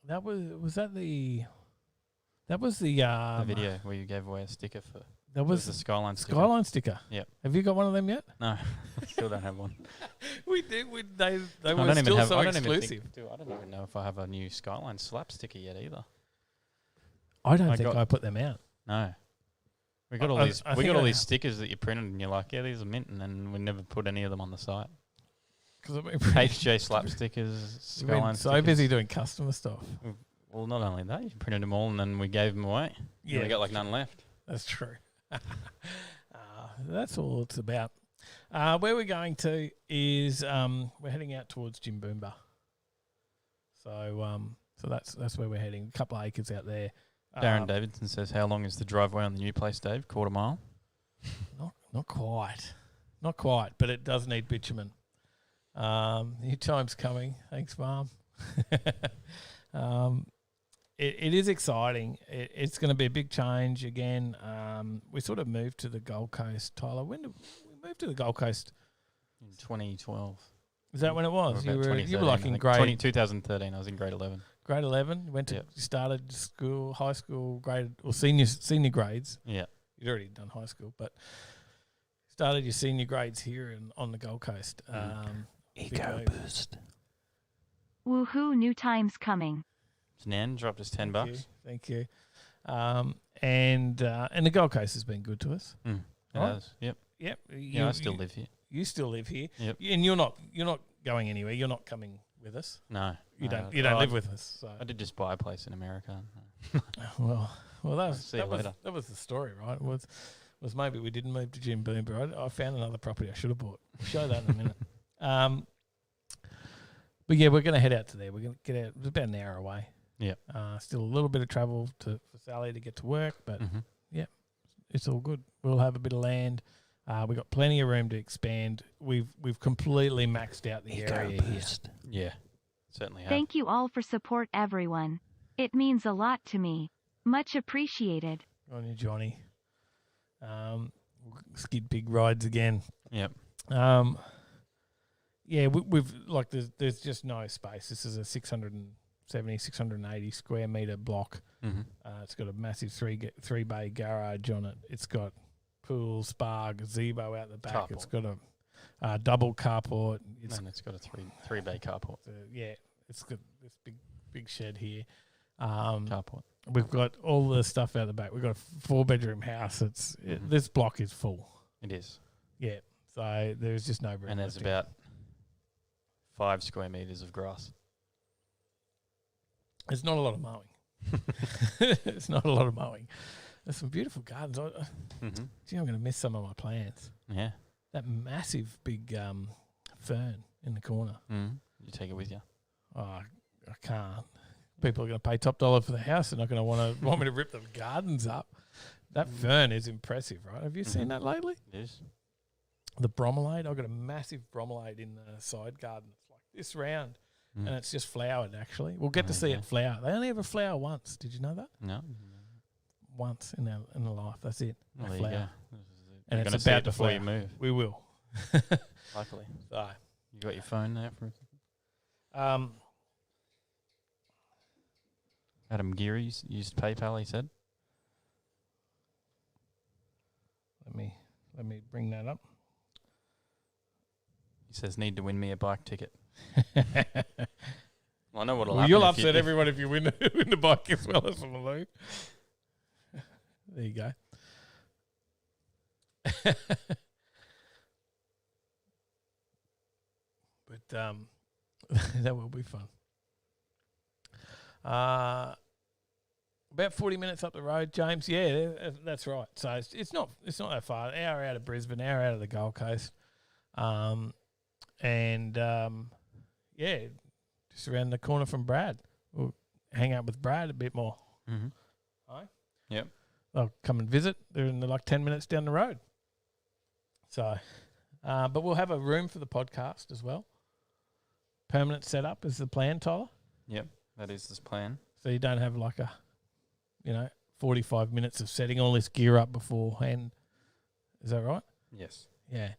That was the Video where you gave away a sticker for. That It was was the Skyline sticker. Skyline sticker. Yep. Have you got one of them yet? No, I still don't have one. We did. They I were don't even still have. so I don't exclusive. even think. Dude, I don't even know if I have a new Skyline slap sticker yet either. I don't I think got- I put them out. No. We got all I- these. I We think got all I these have. stickers that you printed, and you're like, yeah, these are mint, and then we never put any of them on the site. Because I've HJ slap stickers, been Skyline so stickers. busy doing customer stuff. Well, not only that, you printed them all, and then we gave them away. Yeah, we got like none left. That's true. That's all it's about. Where we're going to is we're heading out towards Jimboomba. So that's where we're heading. A couple of acres out there. Darren Davidson says, "How long is the driveway on the new place, Dave? Quarter mile." Not quite. Not quite, but it does need bitumen. New time's coming. Thanks, Mum. It is exciting. It's going to be a big change again. We sort of moved to the Gold Coast, Tyler. When did we move to the Gold Coast? In 2012. Is that when it was? Or about You were like 2013, I in think. grade 2013. I was in grade 11. grade 11. Went to Yep. started school, high school, senior grades. Yeah. You'd already done high school, but started your senior grades here on the Gold Coast. Ego big move. boost. Woohoo, new time's coming. Nan dropped us $10. Thank you. And the Gold Coast has been good to us. It Right. has. Yep. Yep. Yeah, I still live here. You still live here. Yep. And you're not going anywhere. You're not coming with us. No. You no, don't live with us. So I did just buy a place in America. well See you later. that was the story, right? It was maybe we didn't move to Jim Boom, but I found another property I should have bought. We'll show that in a minute. But yeah, we're going to head out to there. We're going to get out. It's about an hour away. Yep. Still a little bit of travel for Sally to get to work, but Mm-hmm. it's all good. We'll have a bit of land. We've got plenty of room to expand. We've completely maxed out the area here. Yeah. Certainly have. Thank you all for support, everyone. It means a lot to me. Much appreciated. On you, Johnny. Skid pig rides again. Yep. Yeah, we've like there's just no space. This is a 680 square meter block. Mm-hmm. It's got a massive three bay garage on it. It's got pool, spa, gazebo out the back. Carport. It's got a double carport. And it's got a three bay carport. It's got this big shed here. Carport. We've got all the stuff out the back. We've got a 4-bedroom house. This block is full. It is. Yeah, so there's just no room. And there's left here. about 5 square meters of grass. It's not a lot of mowing. It's not a lot of mowing. There's some beautiful gardens. Mm-hmm. Gee, I'm going to miss some of my plants. Yeah. That massive big fern in the corner. Mm. You take it with you. Oh, I can't. People are going to pay top dollar for the house. They're not going to want me to rip the gardens up. That fern is impressive, right? Have you seen that lately? It is. The bromelade. I've got a massive bromelade in the side garden. It's like this round, and it's just flowered, actually. We'll get to see it flower. They only ever flower once. Did you know that? No. Once in their life. That's it. Well, They there you flower. go. And You're it's gonna see about it to before flower. you move. We will. Luckily. So, You got your phone there for Adam Geary's used PayPal, he said. let me bring that up. He says, need to win me a bike ticket. Well, I know what'll Well, happen. you'll if upset everyone if you win the bike as well as Malou. There you go. But that will be fun. About 40 minutes up the road, James. Yeah, that's right. So it's not that far. An hour out of Brisbane, an hour out of the Gold Coast, yeah, just around the corner from Brad. We'll hang out with Brad a bit more. Mm-hmm. Aye. Yep. They'll come and visit. They're in like 10 minutes down the road. So, but we'll have a room for the podcast as well. Permanent setup is the plan, Tyler. Yep, that is this plan. So you don't have like 45 minutes of setting all this gear up beforehand. Is that right? Yes. Yeah.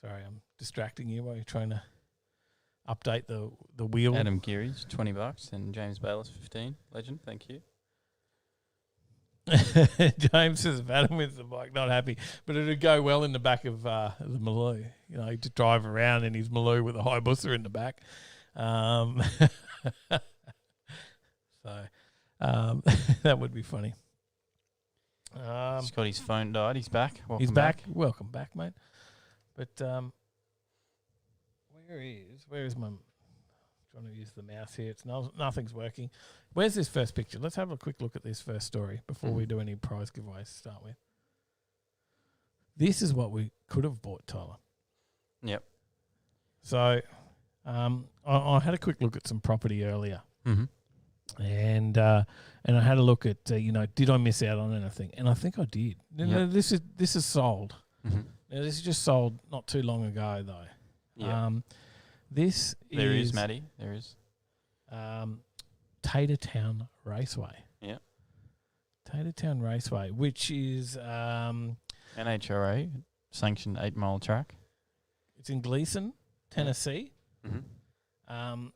Sorry, I'm distracting you while you're trying to update the wheel. Adam Geary's $20 and James Bayless 15. Legend, thank you. James says if Adam wins the bike, not happy, but it'd go well in the back of the Maloo. You know, to drive around in his Maloo with a Hayabusa in the back. That would be funny. Scotty's phone died. He's back. Welcome He's back. Welcome back, mate. But where is my? Trying to use the mouse here. Nothing's working. Where's this first picture? Let's have a quick look at this first story before we do any prize giveaways to start with. This is what we could have bought, Tyler. Yep. So, I had a quick look at some property earlier, and I had a look at did I miss out on anything? And I think I did. Yep. This is sold. Now, this is just sold not too long ago, though. Yeah. This There is is, Maddie. There is. Tatertown Raceway. Yeah. Tatertown Raceway, which is NHRA sanctioned 8 mile track. it's in Gleason, Tennessee. Mm-hmm.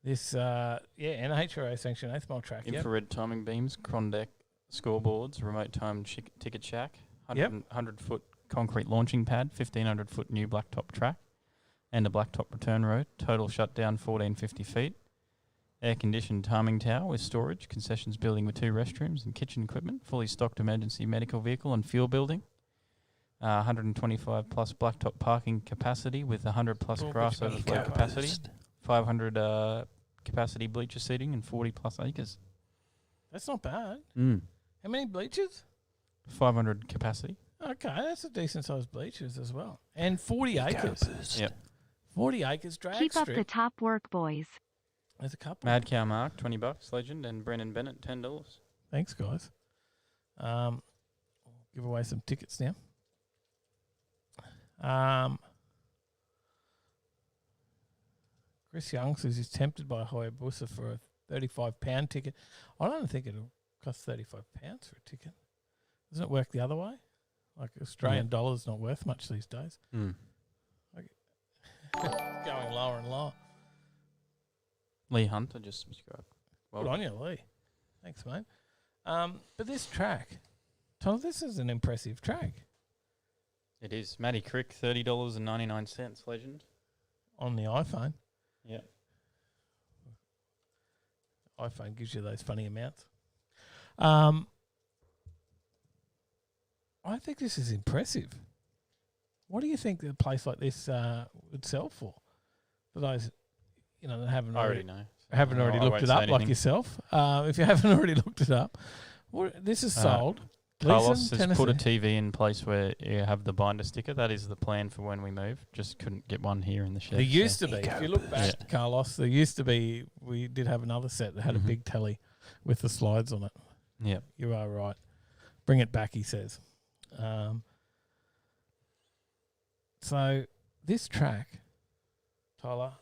This NHRA sanctioned 8th mile track. Yep. Infrared timing beams, Crondeck scoreboards, remote time ticket shack, 100 foot concrete launching pad, 1,500 foot new blacktop track, and a blacktop return road. Total shutdown 1,450 feet. Air conditioned timing tower with storage, concessions building with 2 restrooms and kitchen equipment, fully stocked emergency medical vehicle and fuel building. 125 plus blacktop parking capacity with 100 plus grass overflow capacity. 500 capacity bleacher seating and 40 plus acres. That's not bad. Mm. How many bleachers? 500 capacity. Okay, that's a decent sized bleachers as well. And 40 acres. Yep. 40 acres drag Keep strip. up the top work, boys. There's a couple. Mad Cow Mark, $20. Legend and Brennan Bennett, $10. Thanks, guys. I'll give away some tickets now. Chris Young says he's tempted by Hayabusa for a £35 ticket. I don't think it'll cost £35 for a ticket. Doesn't it work the other way? Like Australian dollars not worth much these days. Mm. Going lower and lower. Lee Hunter just subscribed. Good on you, Lee. Thanks, mate. But this track, Tom, this is an impressive track. It is. Matty Crick, $30.99, Legend. On the iPhone. Yeah. iPhone gives you those funny amounts. I think this is impressive. What do you think a place like this would sell for? For those, that haven't I already already know. haven't already looked it up, like yourself. If you haven't already looked it up, this is sold. Carlos Gleason, has put a Tennessee. TV in place where you have the binder sticker. That is the plan for when we move. Just couldn't get one here in the shed. There used to be. If you look back, Yeah. Carlos, there used to be. We did have another set that had a big telly with the slides on it. Yeah. You are right. Bring it back, he says. So this track, Tyler.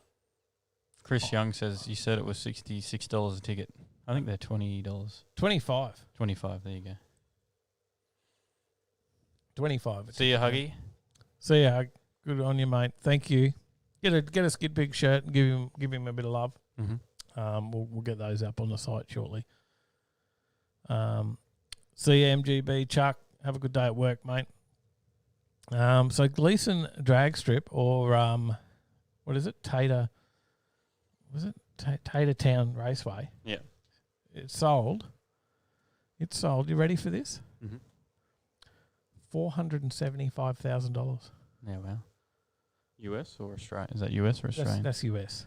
Chris Young says you said it was $66 a ticket. I think they're $20. 25. 25. There you go. 25. See you, Huggy. See ya. Good on you, mate. Thank you. Get a Skid Pig shirt and give him a bit of love. Mm-hmm. We'll get those up on the site shortly. See ya, MGB. Chuck, have a good day at work, mate. So Gleason drag strip or what is it? Tatertown Raceway. Yeah. It's sold. You ready for this? Mm-hmm. $475,000. Yeah, wow. US or Australian? Is that US or Australian? That's US.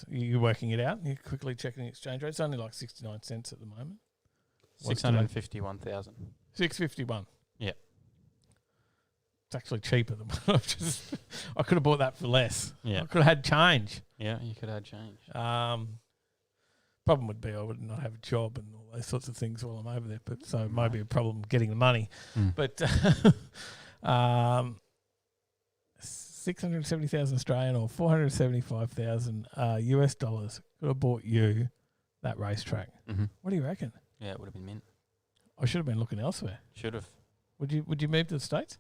You working it out? You're quickly checking the exchange rate. It's only like 69 cents at the moment. 651,000. 651. Yeah. It's actually cheaper than what I could have bought that for less. Yeah. I could have had change. Yeah, you could add change. Problem would be I would not have a job and all those sorts of things while I'm over there. But so it might be a problem getting the money. Mm. But 670,000 Australian or 475,000 US dollars could have bought you that racetrack. Mm-hmm. What do you reckon? Yeah, it would have been mint. I should have been looking elsewhere. Should have. Would you move to the States?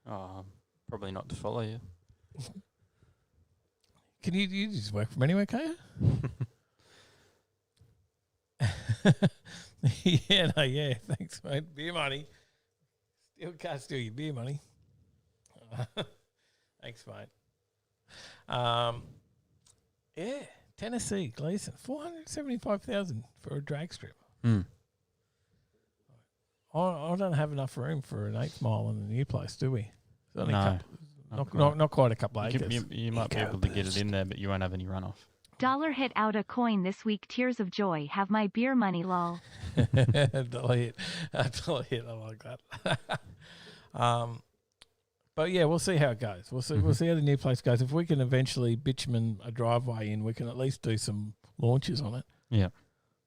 Oh, probably not to follow you. Can you just work from anywhere, can you? Yeah, thanks, mate. Beer money. Still can't steal your beer money. Thanks, mate. Yeah, Tennessee, Gleason, 475,000 for a drag strip. Mm. I don't have enough room for an 8th mile in the new place, do we? It's only No, not quite a couple of acres. You might be able to get it in there, but you won't have any runoff. Dollar hit out a coin this week. Tears of joy. Have my beer money, lol. Dollar hit. I like that. But yeah, we'll see how it goes. We'll see how the new place goes. If we can eventually bitumen a driveway in, we can at least do some launches on it. Yeah.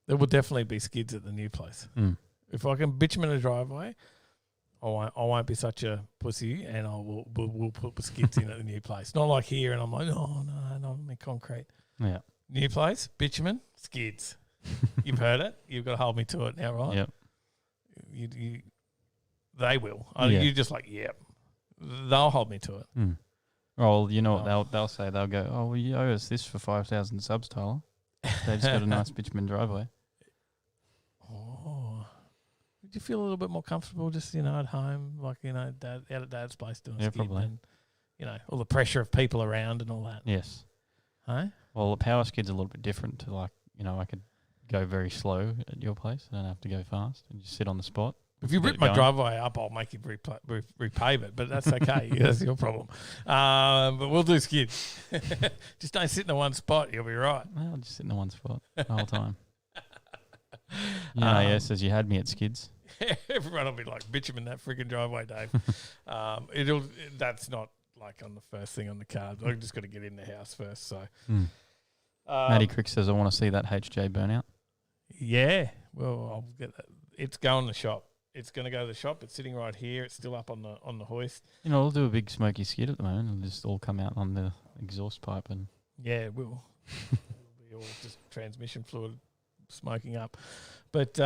There will definitely be skids at the new place. Mm. If I can bitumen a driveway, I won't be such a pussy, and we'll put the skids in at the new place. Not like here, and I'm like, oh no, I'm in concrete. Yeah. New place, bitumen, skids. You've heard it. You've got to hold me to it now, right? Yep. They will. Yeah. You're just like, yep. They'll hold me to it. Mm. Well, you know what they'll say? They'll go, oh, well, you owe us this for 5,000 subs, Tyler. They just got a nice bitumen driveway. Oh. Would you feel a little bit more comfortable just, at home, like, out at Dad's place doing skid probably. and, all the pressure of people around and all that? Yes. Hey? Well, the power skid's a little bit different to, like, I could go very slow at your place. I don't have to go fast and just sit on the spot. If you Get rip it my going. driveway up, I'll make you repave it, but that's okay. That's your problem. But we'll do skids. Just don't sit in the one spot. You'll be right. Well, I'll just sit in the one spot the whole time. Yes, as you had me at skids. Everyone will be like, bitumen that freaking driveway, Dave. That's not like on the first thing on the card. I've just got to get in the house first. So, Matty Crick says, I want to see that HJ burnout. Yeah, well, I'll get that. It's going to the shop. It's going to go to the shop. It's sitting right here. It's still up on the hoist. We'll do a big smoky skid at the moment. It'll just all come out on the exhaust pipe and Yeah, it will. It'll be all just transmission fluid smoking up. But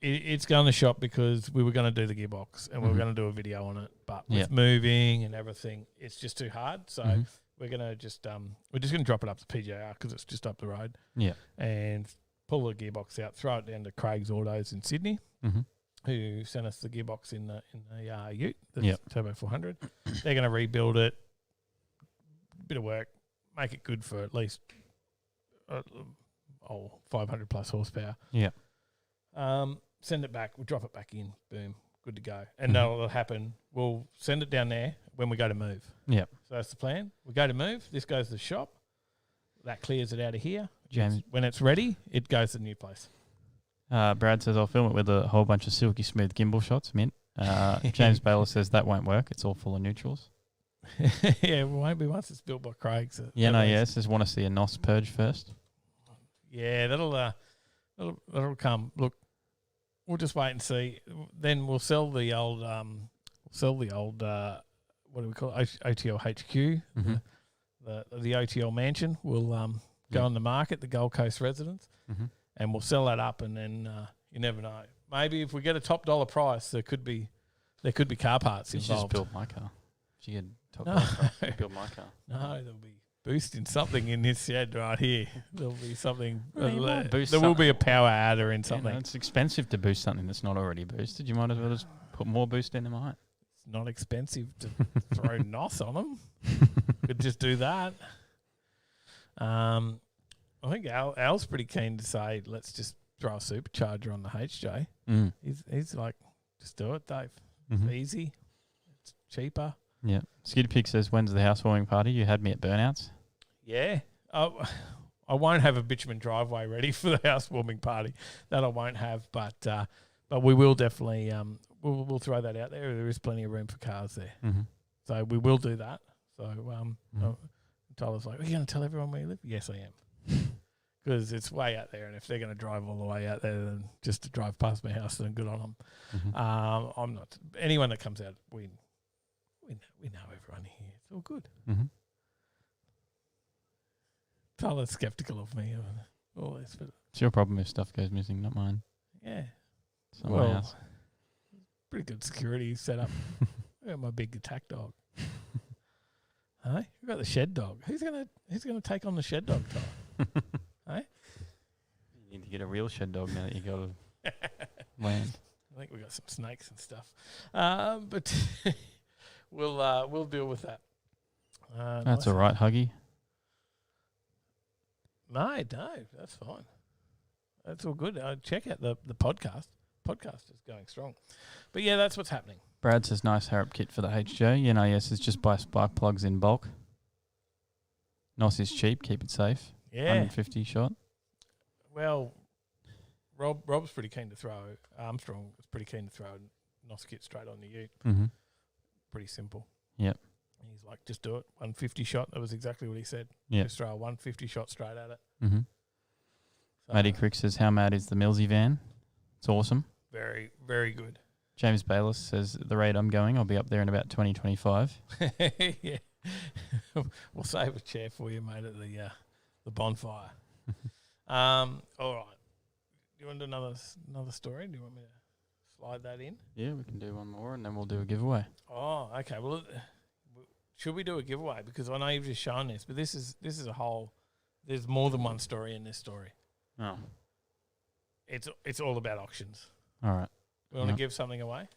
it's going to the shop because we were going to do the gearbox and we were going to do a video on it. But with moving and everything, it's just too hard. So we're going to just we're just going to drop it up to PJR because it's just up the road. Yeah, and pull the gearbox out, throw it down to Craig's Autos in Sydney, who sent us the gearbox in the Ute, the Turbo 400. They're going to rebuild it, bit of work, make it good for at least 500 plus horsepower. Yeah. Send it back. We'll drop it back in. Boom. Good to go. And that'll happen. We'll send it down there when we go to move. Yeah. So that's the plan. We go to move. This goes to the shop. That clears it out of here. James, when it's ready, it goes to the new place. Brad says, I'll film it with a whole bunch of silky smooth gimbal shots. Mint. James Baylor says that won't work. It's all full of neutrals. Yeah, it won't be once it's built by Craig. So Just want to see a NOS purge first. Yeah, that'll come. Look, we'll just wait and see. Then we'll sell the old what do we call it? OTL HQ, the OTL mansion. We'll go on the market, the Gold Coast residence, and we'll sell that up. And then you never know. Maybe if we get a top dollar price, there could be car parts involved. You just build my car. You get top dollar price, build my car. No, there'll be boosting something in this shed right here. There'll be something. There will be a power adder in something. It's expensive to boost something that's not already boosted. You might as well just put more boost in them, mate. It's not expensive to throw NOS on them. Could just do that. I think Al's pretty keen to say, let's just throw a supercharger on the HJ. He's like, just do it, Dave. It's easy. It's cheaper. Yeah. Skid Pig says, when's the housewarming party? You had me at burnouts. Yeah. I won't have a bitumen driveway ready for the housewarming party. That I won't have, but we will definitely we'll throw that out there. There is plenty of room for cars there. So we will do that. So Tyler's like, are you going to tell everyone where you live? Yes, I am. Because it's way out there, and if they're going to drive all the way out there, then just to drive past my house, then good on them. I'm not. Anyone that comes out, we know everyone here. It's all good. Tyler's skeptical of me. Always, but it's your problem if stuff goes missing, not mine. Yeah. Someone else. Pretty good security setup. I got my big attack dog. Hey, we got the shed dog. Who's gonna take on the shed dog, Tyler? Hey? You need to get a real shed dog now that you got to land. I think we got some snakes and stuff. But we'll deal with that. That's all right, Huggy. No, that's fine. That's all good. Check out the podcast. Podcast is going strong. But yeah, that's what's happening. Brad says nice Harrop kit for the HJ. Yes, it's just buy spark plugs in bulk. NOS is cheap, keep it safe. Yeah. 150 shot. Well, Rob's pretty keen to throw. Armstrong was pretty keen to throw a NOS kit straight on the ute. Pretty simple. Yep. He's like, just do it. 150 shot. That was exactly what he said. Yeah. Just throw a 150 shot straight at it. So, Matty Crick says, how mad is the Millsy van? It's awesome. Very, very good. James Bayless says, at the rate I'm going, I'll be up there in about 2025. Yeah. We'll save a chair for you, mate, at the bonfire. All right. Do you want to do another story? Do you want me to slide that in? Yeah, we can do one more and then we'll do a giveaway. Oh, okay. Well, should we do a giveaway? Because I know you've just shown this, but this is a whole. There's more than one story in this story. Oh. It's all about auctions. All right. We want to give something away.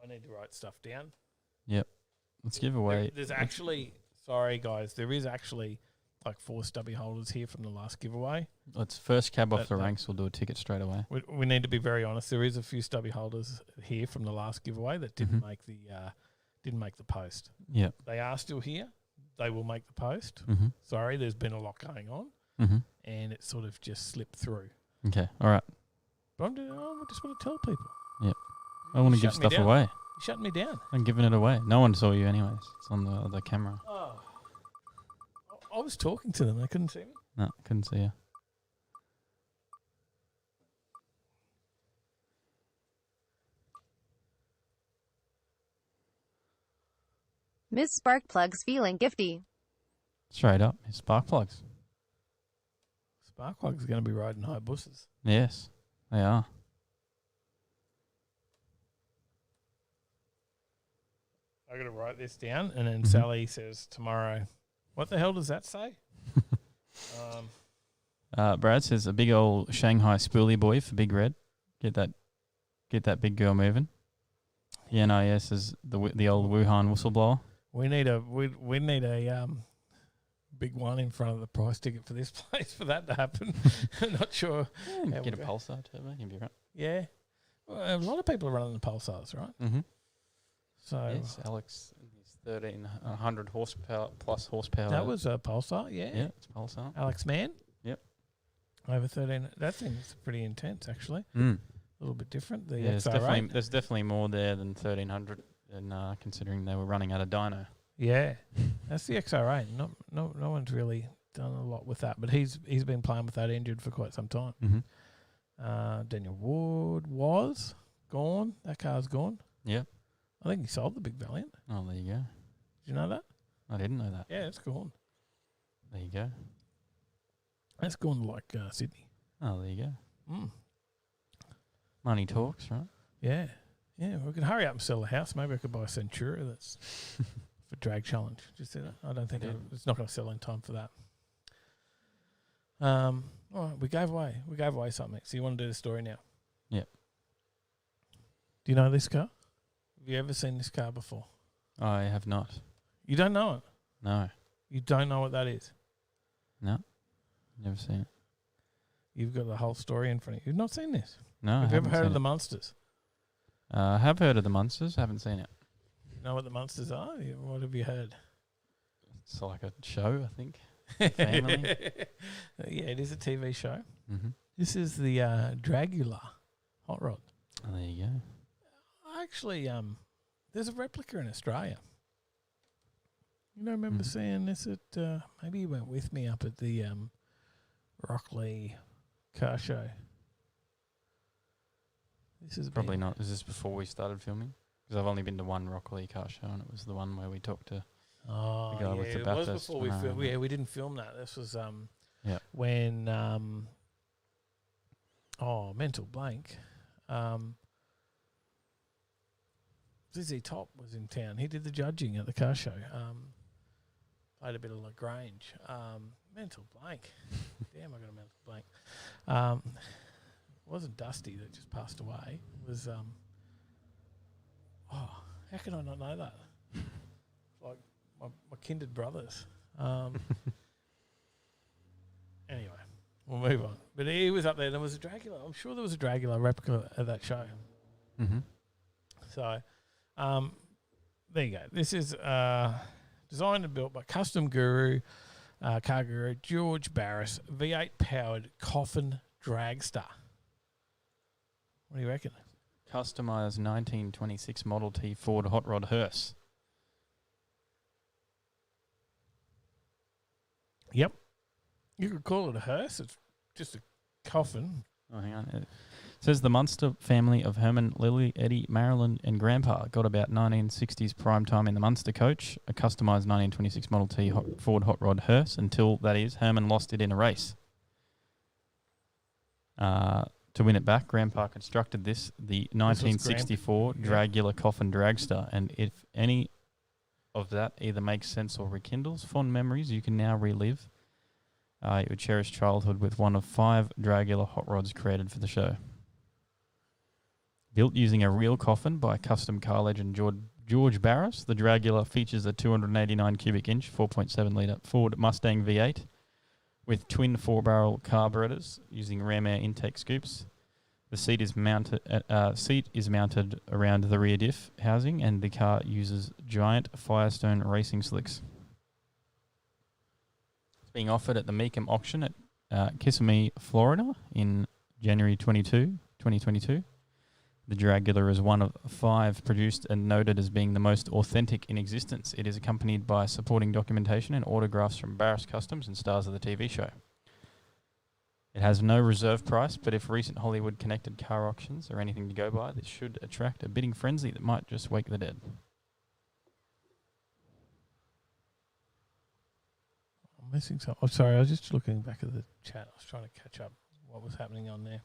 I need to write stuff down. Yep. Let's give away. There's actually, sorry guys, there is actually like 4 stubby holders here from the last giveaway. Let's first cab off the ranks. We'll do a ticket straight away. We need to be very honest. There is a few stubby holders here from the last giveaway that didn't make the post. Yep. They are still here. They will make the post. Mm-hmm. Sorry, there's been a lot going on, and it sort of just slipped through. Okay. All right. But I just want to tell people. Yep. I want to give stuff away. You're shutting me down. I'm giving it away. No one saw you anyways. It's on the other camera. Oh. I was talking to them. They couldn't see me. No, couldn't see you. Miss Sparkplug's feeling gifty. Straight up. It's spark plugs. Sparkplug's going to be riding high buses. Yes, they are. I got to write this down, and then Sally says tomorrow. What the hell does that say? Brad says a big old Shanghai spoolie boy for Big Red. Get that big girl moving. The NIS is the old Wuhan whistleblower. We need a big one in front of the price ticket for this place for that to happen. I'm not sure. Yeah, get a Pulsar turbo. You'll be right. Yeah, well, a lot of people are running the Pulsars, right? Mm-hmm. So yes, Alex, his 1,300 horsepower plus horsepower. that was a Pulsar, yeah. Yeah, it's Pulsar. Alex Mann. Yep. Over 13. That seems pretty intense, actually. Mm. A little bit different. The Yeah, XR8. there's definitely more there than 1,300, and considering they were running out of dyno. Yeah, that's the XR8. No one's really done a lot with that, but he's been playing with that engine for quite some time. Mm-hmm. Daniel Ward was gone. That car's gone. Yep. I think he sold the Big Valiant. Oh, there you go. Did you know that? I didn't know that. Yeah, it's gone. There you go. That's gone like Sydney. Oh, there you go. Mm. Money talks, right? Yeah. Yeah, we could hurry up and sell the house. Maybe I could buy a Centura that's for drag challenge. Just that. I don't think it's not going to sell in time for that. All right, we gave away something. So you want to do the story now? Yep. Do you know this car? Have you ever seen this car before? I have not. You don't know it? No. You don't know what that is? No. Never seen it. You've got the whole story in front of you. You've not seen this? No. Have you ever heard of the Monsters? I have heard of the Monsters. Haven't seen it. Know what the Monsters are? What have you heard? It's like a show, I think. Family. Yeah, it is a TV show. Mm-hmm. This is the Dragula hot rod. Oh, there you go. Actually, there's a replica in Australia. You don't remember seeing this at, maybe you went with me up at the Rockley car show. This is Probably not. Is this before we started filming? Because I've only been to one Rockley car show, and it was the one where we talked to the guy with the it was Bathurst before we filmed. Yeah, we didn't film that. This was when mental blank. ZZ Top was in town. He did the judging at the car show. Played a bit of Lagrange. Mental blank. Damn, I got a mental blank. It wasn't Dusty that just passed away. It was how can I not know that? Like my kindred brothers. Anyway, we'll move on. But he was up there. There was a Dragula. I'm sure there was a Dragula replica at that show. Mm-hmm. So, there you go. This is designed and built by Custom Guru, Car Guru George Barris, V8 powered coffin dragster. What do you reckon? Customized 1926 Model T Ford hot rod hearse. Yep. You could call it a hearse. It's just a coffin. Oh, hang on. Says the Munster family of Herman, Lily, Eddie, Marilyn, and Grandpa got about 1960s prime time in the Munster coach, a customised 1926 Model T Ford hot rod hearse, until, that is, Herman lost it in a race. To win it back, Grandpa constructed the 1964 Dragula Coffin Dragster, and if any of that either makes sense or rekindles fond memories you can now relive, you would cherish childhood with one of 5 Dragula hot rods created for the show. Built using a real coffin by custom car legend George Barris, the Dragula features a 289 cubic inch, 4.7 litre Ford Mustang V8 with twin 4-barrel carburetors using ram air intake scoops. The seat is mounted around the rear diff housing, and the car uses giant Firestone racing slicks. It's being offered at the Meekum auction at Kissimmee, Florida in January 2022. The Dragula is one of 5 produced and noted as being the most authentic in existence. It is accompanied by supporting documentation and autographs from Barris Customs and stars of the TV show. It has no reserve price, but if recent Hollywood-connected car auctions are anything to go by, this should attract a bidding frenzy that might just wake the dead. I'm missing something. Oh, sorry, I was just looking back at the chat. I was trying to catch up what was happening on there.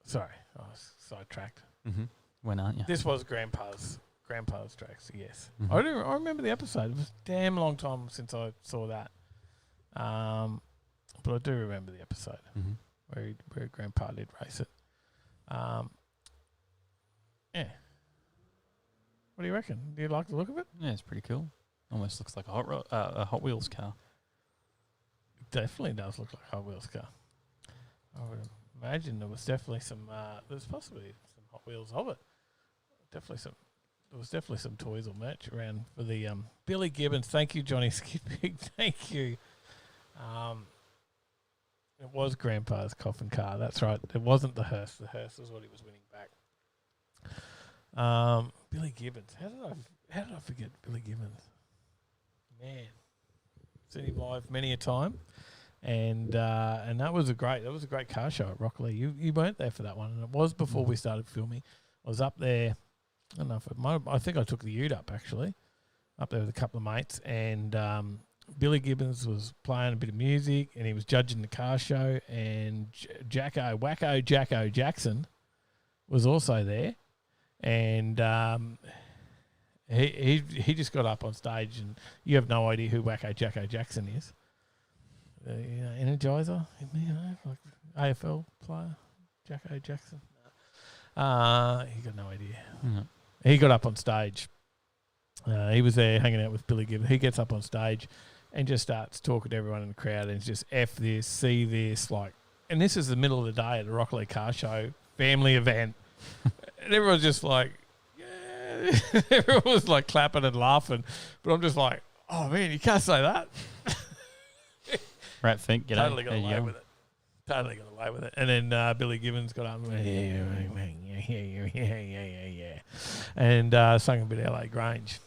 Sorry, I was sidetracked. Mm-hmm. When aren't you? This was Grandpa's tracks, yes. Mm-hmm. I remember the episode. It was a damn long time since I saw that. But I do remember the episode where Grandpa did race it. Yeah. What do you reckon? Do you like the look of it? Yeah, it's pretty cool. Almost looks like a Hot Wheels car. It definitely does look like a Hot Wheels car. I would imagine there was definitely some. There's possibly some Hot Wheels of it. There was definitely some toys or merch around for the Billy Gibbons. Thank you, Johnny Skipig. Thank you. It was Grandpa's coffin car. That's right. It wasn't the hearse. The hearse was what he was winning back. Billy Gibbons. How did I forget Billy Gibbons? Man, seen him live many a time, and that was a great car show at Rockley. You weren't there for that one, and it was before we started filming. I was up there. I don't know I think I took the ute up actually, up there with a couple of mates, and Billy Gibbons was playing a bit of music, and he was judging the car show, and Wacko Jacko Jackson was also there, and he just got up on stage, and you have no idea who Wacko Jacko Jackson is. Energizer, like AFL player, Jacko Jackson. He got no idea. Mm-hmm. He got up on stage. He was there hanging out with Billy Gibbons. He gets up on stage and just starts talking to everyone in the crowd, and it's just F this, see this, like. And this is the middle of the day at the Rockley Car Show family event, and everyone's just like, yeah. Everyone was like clapping and laughing, but I'm just like, oh man, you can't say that. Rat Fink, Totally got away with it. Totally got away with it. And then Billy Gibbons got up and went, yeah. And sung a bit of LA Grange.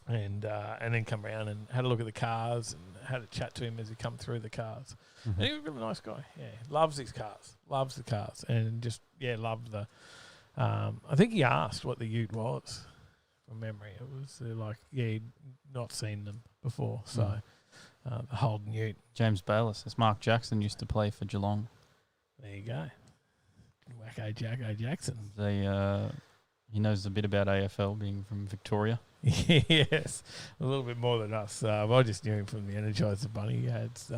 And then come around and had a look at the cars and had a chat to him as he come through the cars. Mm-hmm. And he was a really nice guy. Yeah, loves his cars. Loves the cars. And just, loved the... I think he asked what the ute was from memory. It was he'd not seen them before. So... the Holden ute. James Bayliss, as Mark Jackson used to play for Geelong. There you go. Wacko Jacko Jackson. He knows a bit about AFL, being from Victoria. Yes, a little bit more than us. I just knew him from the Energizer Bunny ads,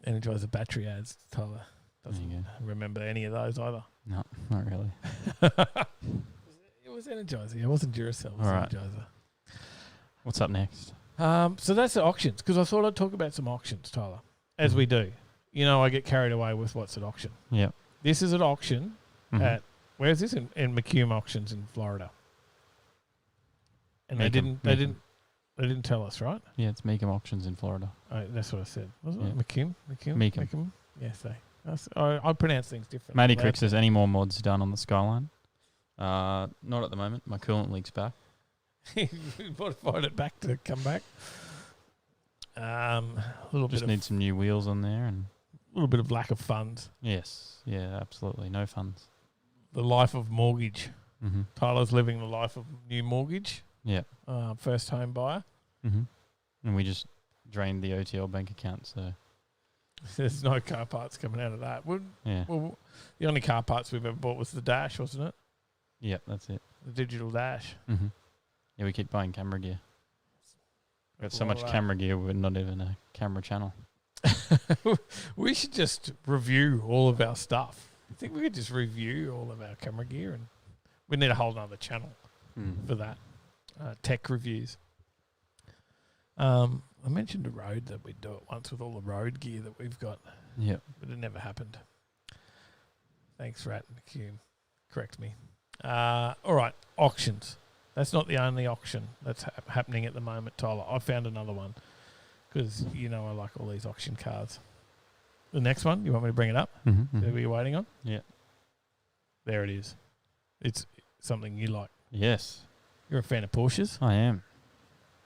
Energizer battery ads. Tyler doesn't remember any of those either. No, not really. It was Energizer. It wasn't Duracell. It was Energizer. What's up next? So that's the auctions, because I thought I'd talk about some auctions, Tyler, as we do. I get carried away with what's at auction. Yeah. This is an auction at, where's this? In McComb Auctions in Florida. And they didn't tell us, right? Yeah, it's Meekum Auctions in Florida. Oh, that's what I said. Wasn't it? Meekum. Meekum. Yes, I pronounce things differently. Matty Crick says, any more mods done on the Skyline? Not at the moment. My coolant leak's back. He modified it back to come back. A little Just bit need of some new wheels on there, and lack of funds. yes, yeah, absolutely, no funds. The life of mortgage. Mm-hmm. Tyler's living the life of new mortgage. Yeah. First home buyer. Mm-hmm. And we just drained the OTL bank account, so There's no car parts coming out of that. yeah. Well, the only car parts we've ever bought was the dash, wasn't it? Yep, that's it. The digital dash. Mm-hmm. Yeah, we keep buying camera gear. We've got so All much right. camera gear, we're not even a camera channel. We should just review all of our stuff. I think we could just review all of our camera gear, and we need a whole nother channel for that. Tech reviews. I mentioned a road that we'd do it once with all the road gear that we've got, Yep. but it never happened. Thanks, Rat and Cume. Correct me. All right, auctions. That's not the only auction that's happening at the moment, Tyler. I found another one because, you know, I like all these auction cars. The next one, you want me to bring it up? Mm-hmm. Is that what you're waiting on? Yeah. There it is. It's something you like. Yes, You're a fan of Porsches? I am.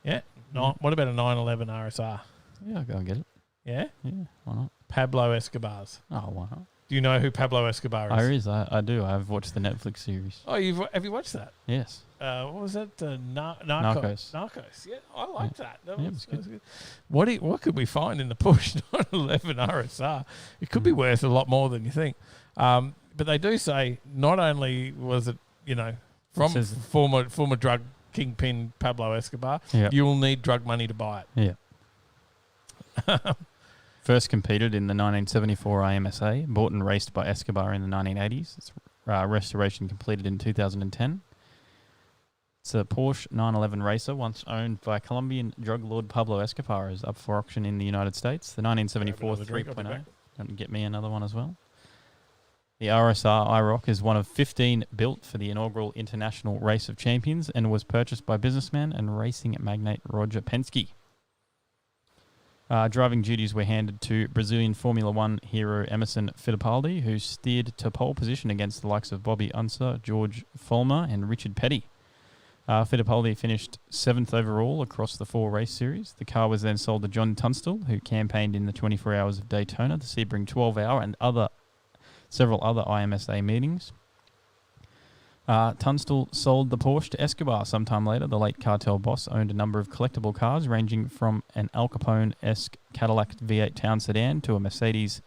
Yeah. No, what about a 911 RSR? Yeah, I'll go and get it. Yeah? Yeah, why not? Pablo Escobar's. Oh, why not? Do you know who Pablo Escobar is? I do. I've watched the Netflix series. Oh, have you watched that? Yes. What was that? Narcos. Narcos. Yeah, I like that. That Yeah, was, it's that was good. What could we find in the Porsche 911 RSR? It could be worth a lot more than you think. But they do say not only was it, you know, from says- former drug kingpin Pablo Escobar, Yeah. you will need drug money to buy it. Yeah. First competed in the 1974 IMSA, bought and raced by Escobar in the 1980s. Its restoration completed in 2010. It's a Porsche 911 racer, once owned by Colombian drug lord Pablo Escobar, is up for auction in the United States. The 1974 Grab another drink, I'll be 3.0. back. Don't get me another one as well. The RSR IROC is one of 15 built for the inaugural International Race of Champions and was purchased by businessman and racing magnate Roger Penske. Driving duties were handed to Brazilian Formula One hero Emerson Fittipaldi, who steered to pole position against the likes of Bobby Unser, George Follmer and Richard Petty. Fittipaldi finished 7th overall across the 4 race series. The car was then sold to John Tunstall, who campaigned in the 24 Hours of Daytona, the Sebring 12-hour and several other IMSA meetings. Tunstall sold the Porsche to Escobar sometime later. The late cartel boss owned a number of collectible cars, ranging from an Al Capone-esque Cadillac V8 town sedan to a Mercedes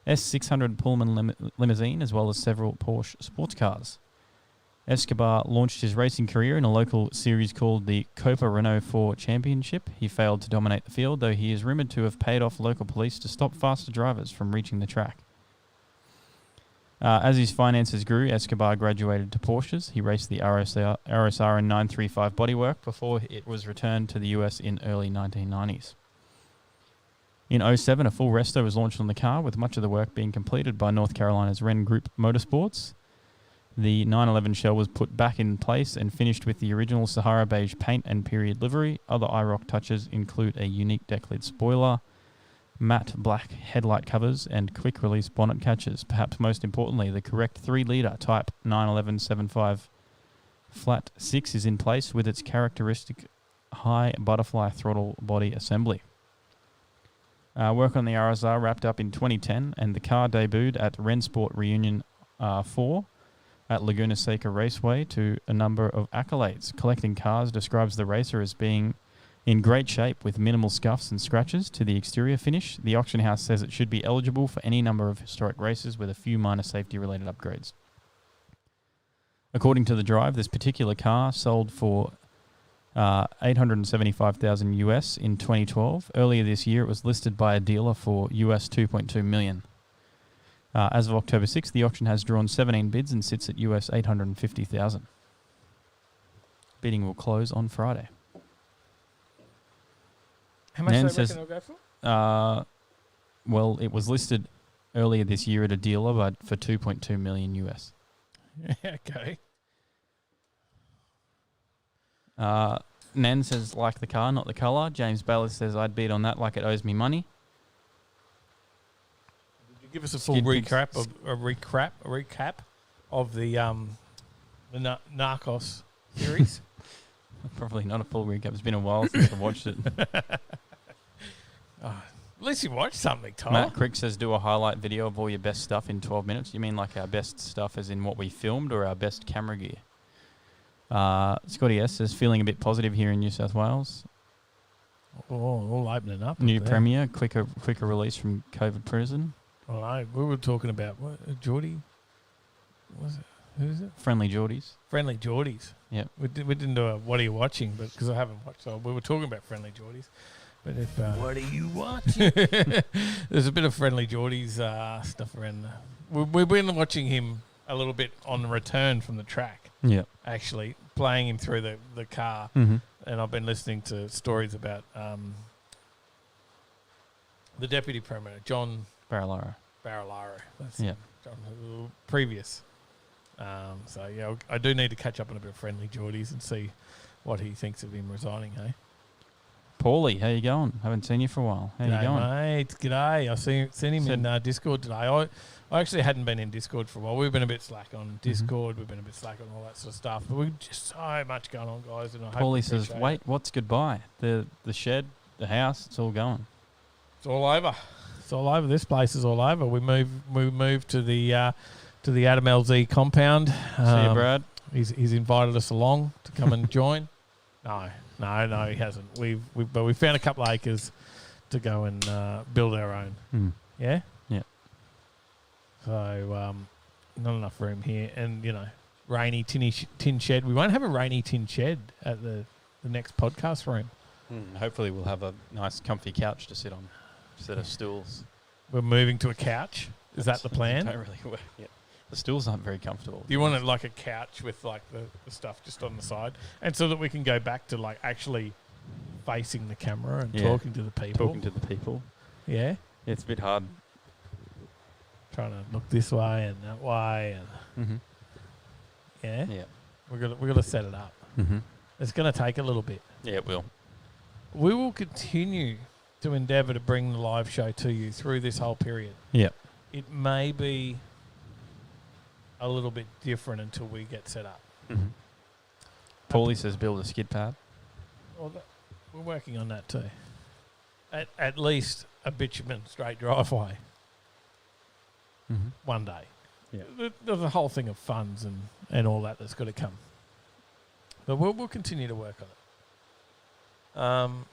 S600 Pullman limousine, as well as several Porsche sports cars. Escobar launched his racing career in a local series called the Copa Renault 4 Championship. He failed to dominate the field, though he is rumoured to have paid off local police to stop faster drivers from reaching the track. As his finances grew, Escobar graduated to Porsches. He raced the RSR in 935 bodywork before it was returned to the US in early 1990s. In 2007, a full resto was launched on the car, with much of the work being completed by North Carolina's Wren Group Motorsports. The 911 shell was put back in place and finished with the original Sahara beige paint and period livery. Other IROC touches include a unique deck lid spoiler, matte black headlight covers, and quick-release bonnet catches. Perhaps most importantly, the correct 3-litre Type 911-75 flat 6 is in place with its characteristic high butterfly throttle body assembly. Work on the RSR wrapped up in 2010, and the car debuted at Rennsport Reunion 4 at Laguna Seca Raceway to a number of accolades. Collecting Cars describes the racer as being in great shape with minimal scuffs and scratches to the exterior finish. The auction house says it should be eligible for any number of historic races with a few minor safety-related upgrades. According to The Drive, this particular car sold for $875,000 US in 2012. Earlier this year, it was listed by a dealer for US $2.2 million. As of October 6th, the auction has drawn 17 bids and sits at US $850,000. Bidding will close on Friday. How much Nan do they says- reckon it'll go for? Well, it was listed earlier this year at a dealer, but for $2.2 million US. Okay. Nan says, like the car, not the colour. James Bayless says, I'd bid on that like it owes me money. Did you give us a full Skid pigs. recap of the Narcos series? Probably not a full recap. It's been a while since I watched it. At least you watched something, Tom. Matt Crick says, do a highlight video of all your best stuff in 12 minutes. You mean like our best stuff as in what we filmed or our best camera gear? Scotty S says, feeling a bit positive here in New South Wales. All opening up. New there. Premier, quicker release from COVID prison. Well, we were talking about Geordie. What was it? Who is it? Friendly Geordies. Friendly Geordies. Yep. We didn't do a what are you watching, but because I haven't watched, so we were talking about Friendly Geordies. But if what are you watching? There's a bit of Friendly Geordies stuff around. We've been watching him a little bit on the return from the track. Yeah. Actually, playing him through the car, Mm-hmm. and I've been listening to stories about the Deputy Premier, John Barilaro. That's Yeah. John, previous. So, yeah, I do need to catch up on a bit of Friendly Geordies and see what he thinks of him resigning, hey? Paulie, how you going? Haven't seen you for a while. How you G'day, going? mate. G'day. I seen him Said- in Discord today. I actually hadn't been in Discord for a while. We've been a bit slack on Discord. We've been a bit slack on all that sort of stuff. But we've just so much going on, guys. And I hope Paulie you says, appreciate wait, it. what's goodbye? The shed, the house, it's all going. It's all over. It's all over. This place is all over. We moved to the Adam LZ compound. See you, Brad. He's invited us along to come and join. No, he hasn't. But we found a couple of acres to go and build our own. Yeah? Yeah. So, not enough room here. And, rainy tin shed. We won't have a rainy tin shed at the next podcast room. Hopefully we'll have a nice comfy couch to sit on instead of stools. We're moving to a couch. Is that the plan? Don't really work yet. The stools aren't very comfortable. Do you want it like a couch with like the stuff just on the side? And so that we can go back to like actually facing the camera and talking to the people. Talking to the people. Yeah. It's a bit hard. Trying to look this way and that way and yeah. Yeah. We're gonna set it up. Mm-hmm. It's gonna take a little bit. Yeah, it will. We will continue to endeavour to bring the live show to you through this whole period. Yeah. It may be a little bit different until we get set up. Mm-hmm. Paulie says build a skid pad. Well, we're working on that too. At least a bitumen straight driveway Mm-hmm. one day. Yeah. There's a whole thing of funds and all that's got to come. But we'll continue to work on it.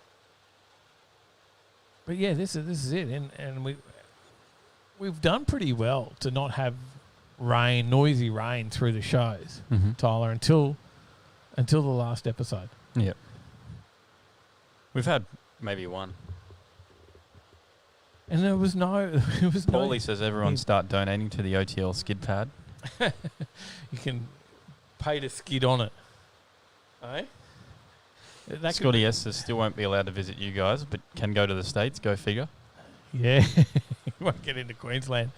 But yeah, this is it, and we've done pretty well to not have noisy rain through the shows, Tyler, until the last episode. Yeah. We've had maybe one. And there was no. Paulie says everyone start donating to the OTL skid pad. You can pay to skid on it. Eh? Scotty S says still won't be allowed to visit you guys, but can go to the States. Go figure. Yeah, you won't get into Queensland.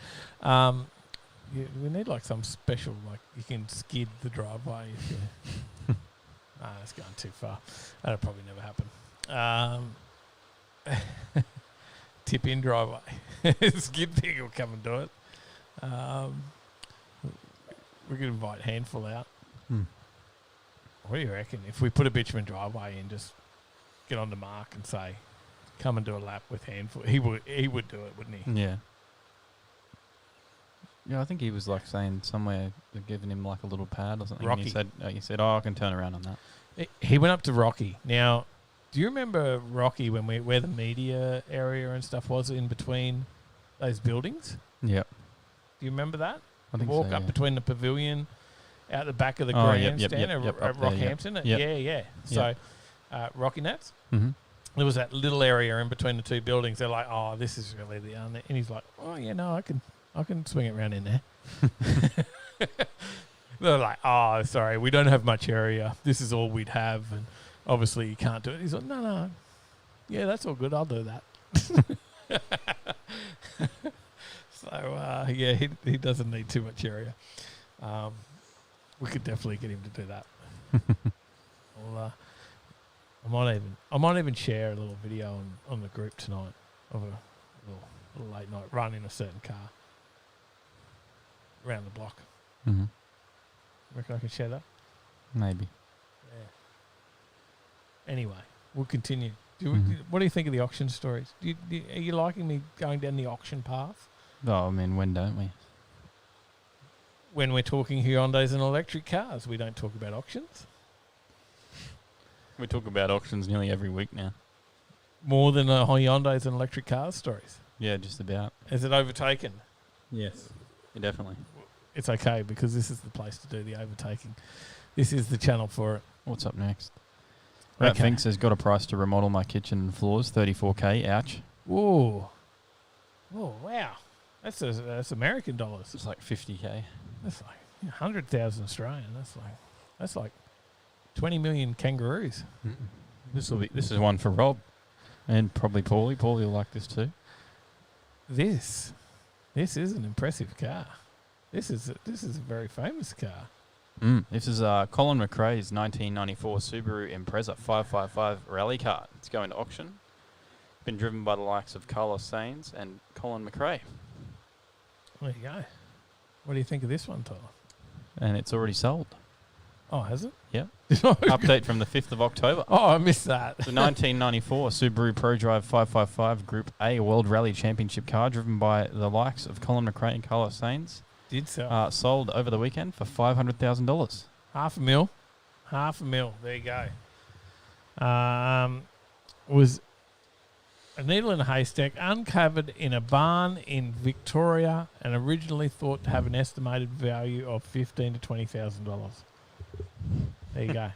We need like some special, like you can skid the driveway. If you it's going too far. That'll probably never happen. Tip in driveway. Skid pig will come and do it. We could invite Handful out. What do you reckon? If we put a bitumen driveway in, just get on to Mark and say, come and do a lap with Handful. He would do it, wouldn't he? Yeah. Yeah, I think he was like saying somewhere they're giving him like a little pad or something. Rocky. And he said, oh, I can turn around on that. He went up to Rocky. Now, do you remember Rocky where the media area and stuff was in between those buildings? Yep. Do you remember that? I think Walk so, up yeah. between the pavilion, out the back of the Oh, yep, grandstand yep, at up there, Rockhampton. yep. Yeah. So, Rocky Nats. Mm-hmm. There was that little area in between the two buildings. They're like, oh, this is really the and he's like, oh yeah, no, I can swing it around in there. They're like, oh, sorry, we don't have much area. This is all we'd have, and obviously you can't do it. He's like, no, yeah, that's all good. I'll do that. So yeah, he doesn't need too much area. We could definitely get him to do that. I might even share a little video on the group tonight of a little late night run in a certain car around the block. Mm-hmm. Reckon I can share that? Maybe. Yeah. Anyway, we'll continue What do you think of the auction stories? Are you liking me going down the auction path? Oh, I mean, when don't we? When we're talking Hyundais and electric cars, we don't talk about auctions. We talk about auctions nearly every week now. More than Hyundais and electric cars stories. Yeah, just about. Is it overtaken? Yes. Yeah, definitely. It's okay because this is the place to do the overtaking. This is the channel for it. What's up next? Rat Finks has got a price to remodel my kitchen and floors, $34K. Ouch. Whoa. Oh, wow. That's American dollars. It's like $50K. That's like 100,000 Australian. That's like 20 million kangaroos. This is one for Rob, and probably Paulie. Paulie will like this too. This is an impressive car. This is a very famous car. This is Colin McRae's 1994 Subaru Impreza 555 rally car. It's going to auction. Been driven by the likes of Carlos Sainz and Colin McRae. There you go. What do you think of this one, Tyler? And it's already sold. Oh, has it? Yep. Update from the 5th of October. Oh, I missed that. The 1994 Subaru ProDrive 555 Group A World Rally Championship car driven by the likes of Colin McRae and Carlos Sainz. Did sell. Sold over the weekend for $500,000. $500,000. There you go. Was a needle in a haystack uncovered in a barn in Victoria and originally thought to have an estimated value of $15,000 to $20,000. There you go.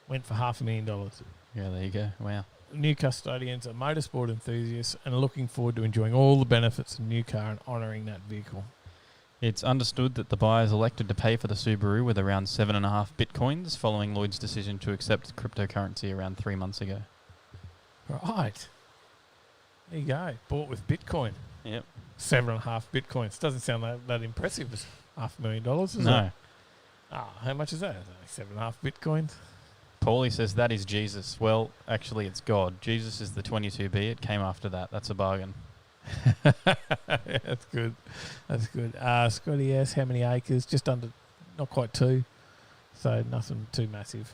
Went for $500,000. Yeah, there you go. Wow. New custodians are motorsport enthusiasts and are looking forward to enjoying all the benefits of a new car and honouring that vehicle. It's understood that the buyers elected to pay for the Subaru with around 7.5 Bitcoins following Lloyd's decision to accept cryptocurrency around 3 months ago. Right. There you go. Bought with Bitcoin. Yep. 7.5 Bitcoins. Doesn't sound that impressive as $500,000, is it? No. How much is that? 7.5 Bitcoins? Paulie says that is Jesus. Well, actually, it's God. Jesus is the 22B. It came after that. That's a bargain. That's good. That's good. Scotty S, how many acres? Just under, not quite 2. So nothing too massive.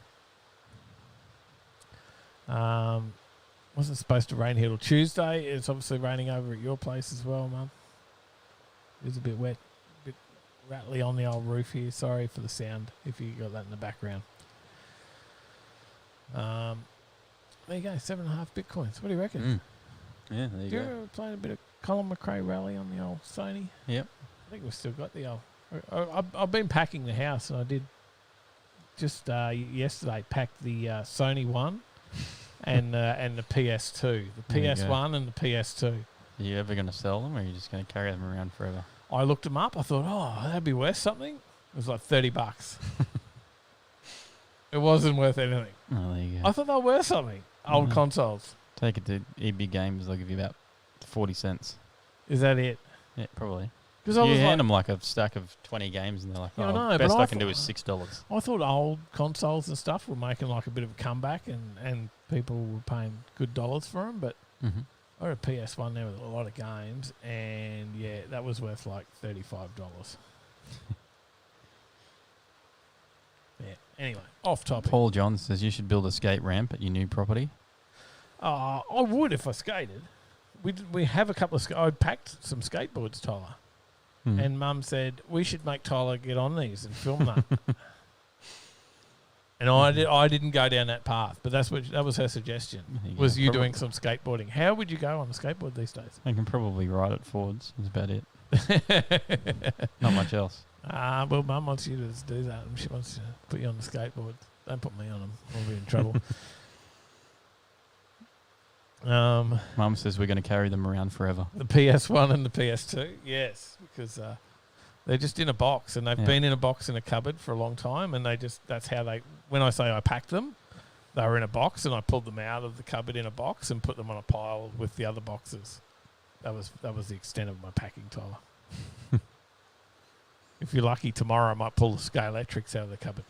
Wasn't supposed to rain here till Tuesday. It's obviously raining over at your place as well, Mum. It was a bit wet, a bit rattly on the old roof here. Sorry for the sound if you got that in the background. There you go, 7.5 Bitcoins. What do you reckon? Yeah, there you Do you go. ever play a bit of Colin McRae rally on the old Sony? Yep. I think we've still got the old. I've been packing the house, and I did just yesterday packed the Sony one and the PS2, the PS1 and the PS2. Are you ever going to sell them, or are you just going to carry them around forever? I looked them up. I thought, that'd be worth something. It was like $30. It wasn't worth anything. Oh, there you go. I thought they were worth something. Old consoles. Take it to EB Games. They'll give you about 40 cents. Is that it? Yeah, probably. Because You hand them like a stack of 20 games, and they're like, Yeah, I know, best but I I can do is thought- $6. I thought old consoles and stuff were making like a bit of a comeback, and people were paying good dollars for them. But I had a PS1 there with a lot of games, and yeah, that was worth like $35. Yeah. Anyway, off topic. Paul John says you should build a skate ramp at your new property. I would if I skated. We have a couple of. I packed some skateboards, Tyler, and Mum said we should make Tyler get on these and film them. And I didn't go down that path, but that was her suggestion. Was you doing some skateboarding? How would you go on a skateboard these days? I can probably ride it forwards. That's about it. Not much else. Well, Mum wants you to do that, and she wants to put you on the skateboard. Don't put me on them; I'll be in trouble. Mum says we're going to carry them around forever. The PS1 and the PS2, yes, because they're just in a box, and they've been in a box in a cupboard for a long time, and that's how they. When I say I packed them, they were in a box, and I pulled them out of the cupboard in a box and put them on a pile with the other boxes. That was the extent of my packing, Tyler. If you're lucky, tomorrow I might pull the Scale Electrics out of the cupboard.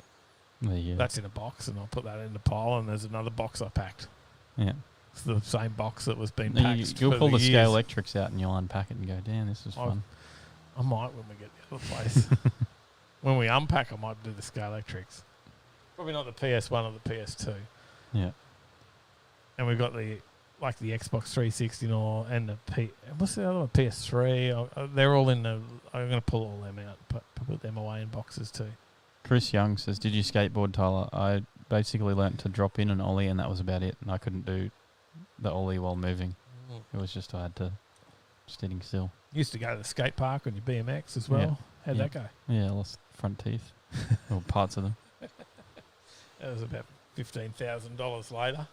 There you go. That's in a box, and I'll put that in the pile, and there's another box I packed. Yeah. It's the same box that was being No, packed. you'll for pull the years. Scale Electrics out and you'll unpack it and go, damn, this is fun. I might when we get to the other place. When we unpack, I might do the Scale Electrics. Probably not the PS1 or the PS2. Yeah. And we've got the Xbox 360 and the what's the other one? PS3. They're all in the. I'm going to pull all them out, put them away in boxes too. Chris Young says, "Did you skateboard, Tyler?" I basically learnt to drop in an ollie, and that was about it. And I couldn't do the ollie while moving. It was just I had to sitting still. Used to go to the skate park on your BMX as well. Yeah. How'd that go? Yeah, I lost front teeth or parts of them. That was about $15,000 later.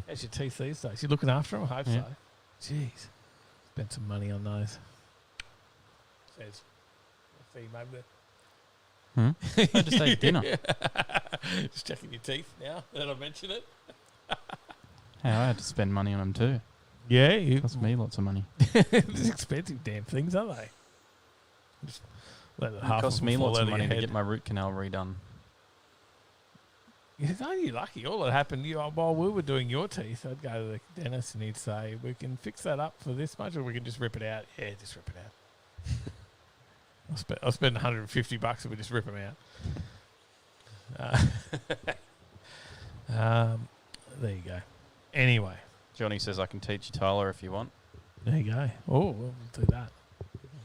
How's your teeth these days? You looking after them? I hope Yeah. so. Jeez, spent some money on those. Says, I see you maybe. I just ate dinner. Just checking your teeth now that I mention it. Hey, I had to spend money on them too. Yeah, you Cost me lots of money. It's expensive damn things, aren't they? Just let It half cost of me them fall lots out of money to your get head. my root canal redone. Aren't you lucky? All that happened, while we were doing your teeth, I'd go to the dentist and he'd say, we can fix that up for this much or we can just rip it out. Yeah, just rip it out. I'll spend $150 if we just rip them out. There you go. Anyway, Johnny says, "I can teach you, Tyler, if you want." there you go. Oh, we'll do that.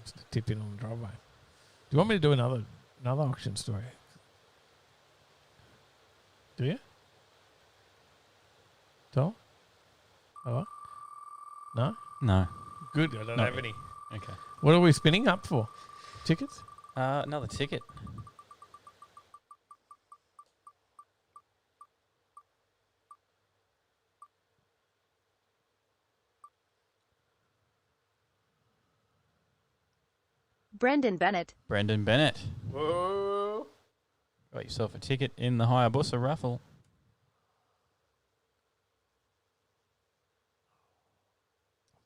Just a tip in on the driveway. Do you want me to do another auction story? Do you? Tom? Oh, no? No. Good. I don't Not have yet. any. Okay. What are we spinning up for? Tickets? Another ticket. Brendan Bennett. Brendan Bennett. Whoa. Got yourself a ticket in the Hayabusa raffle.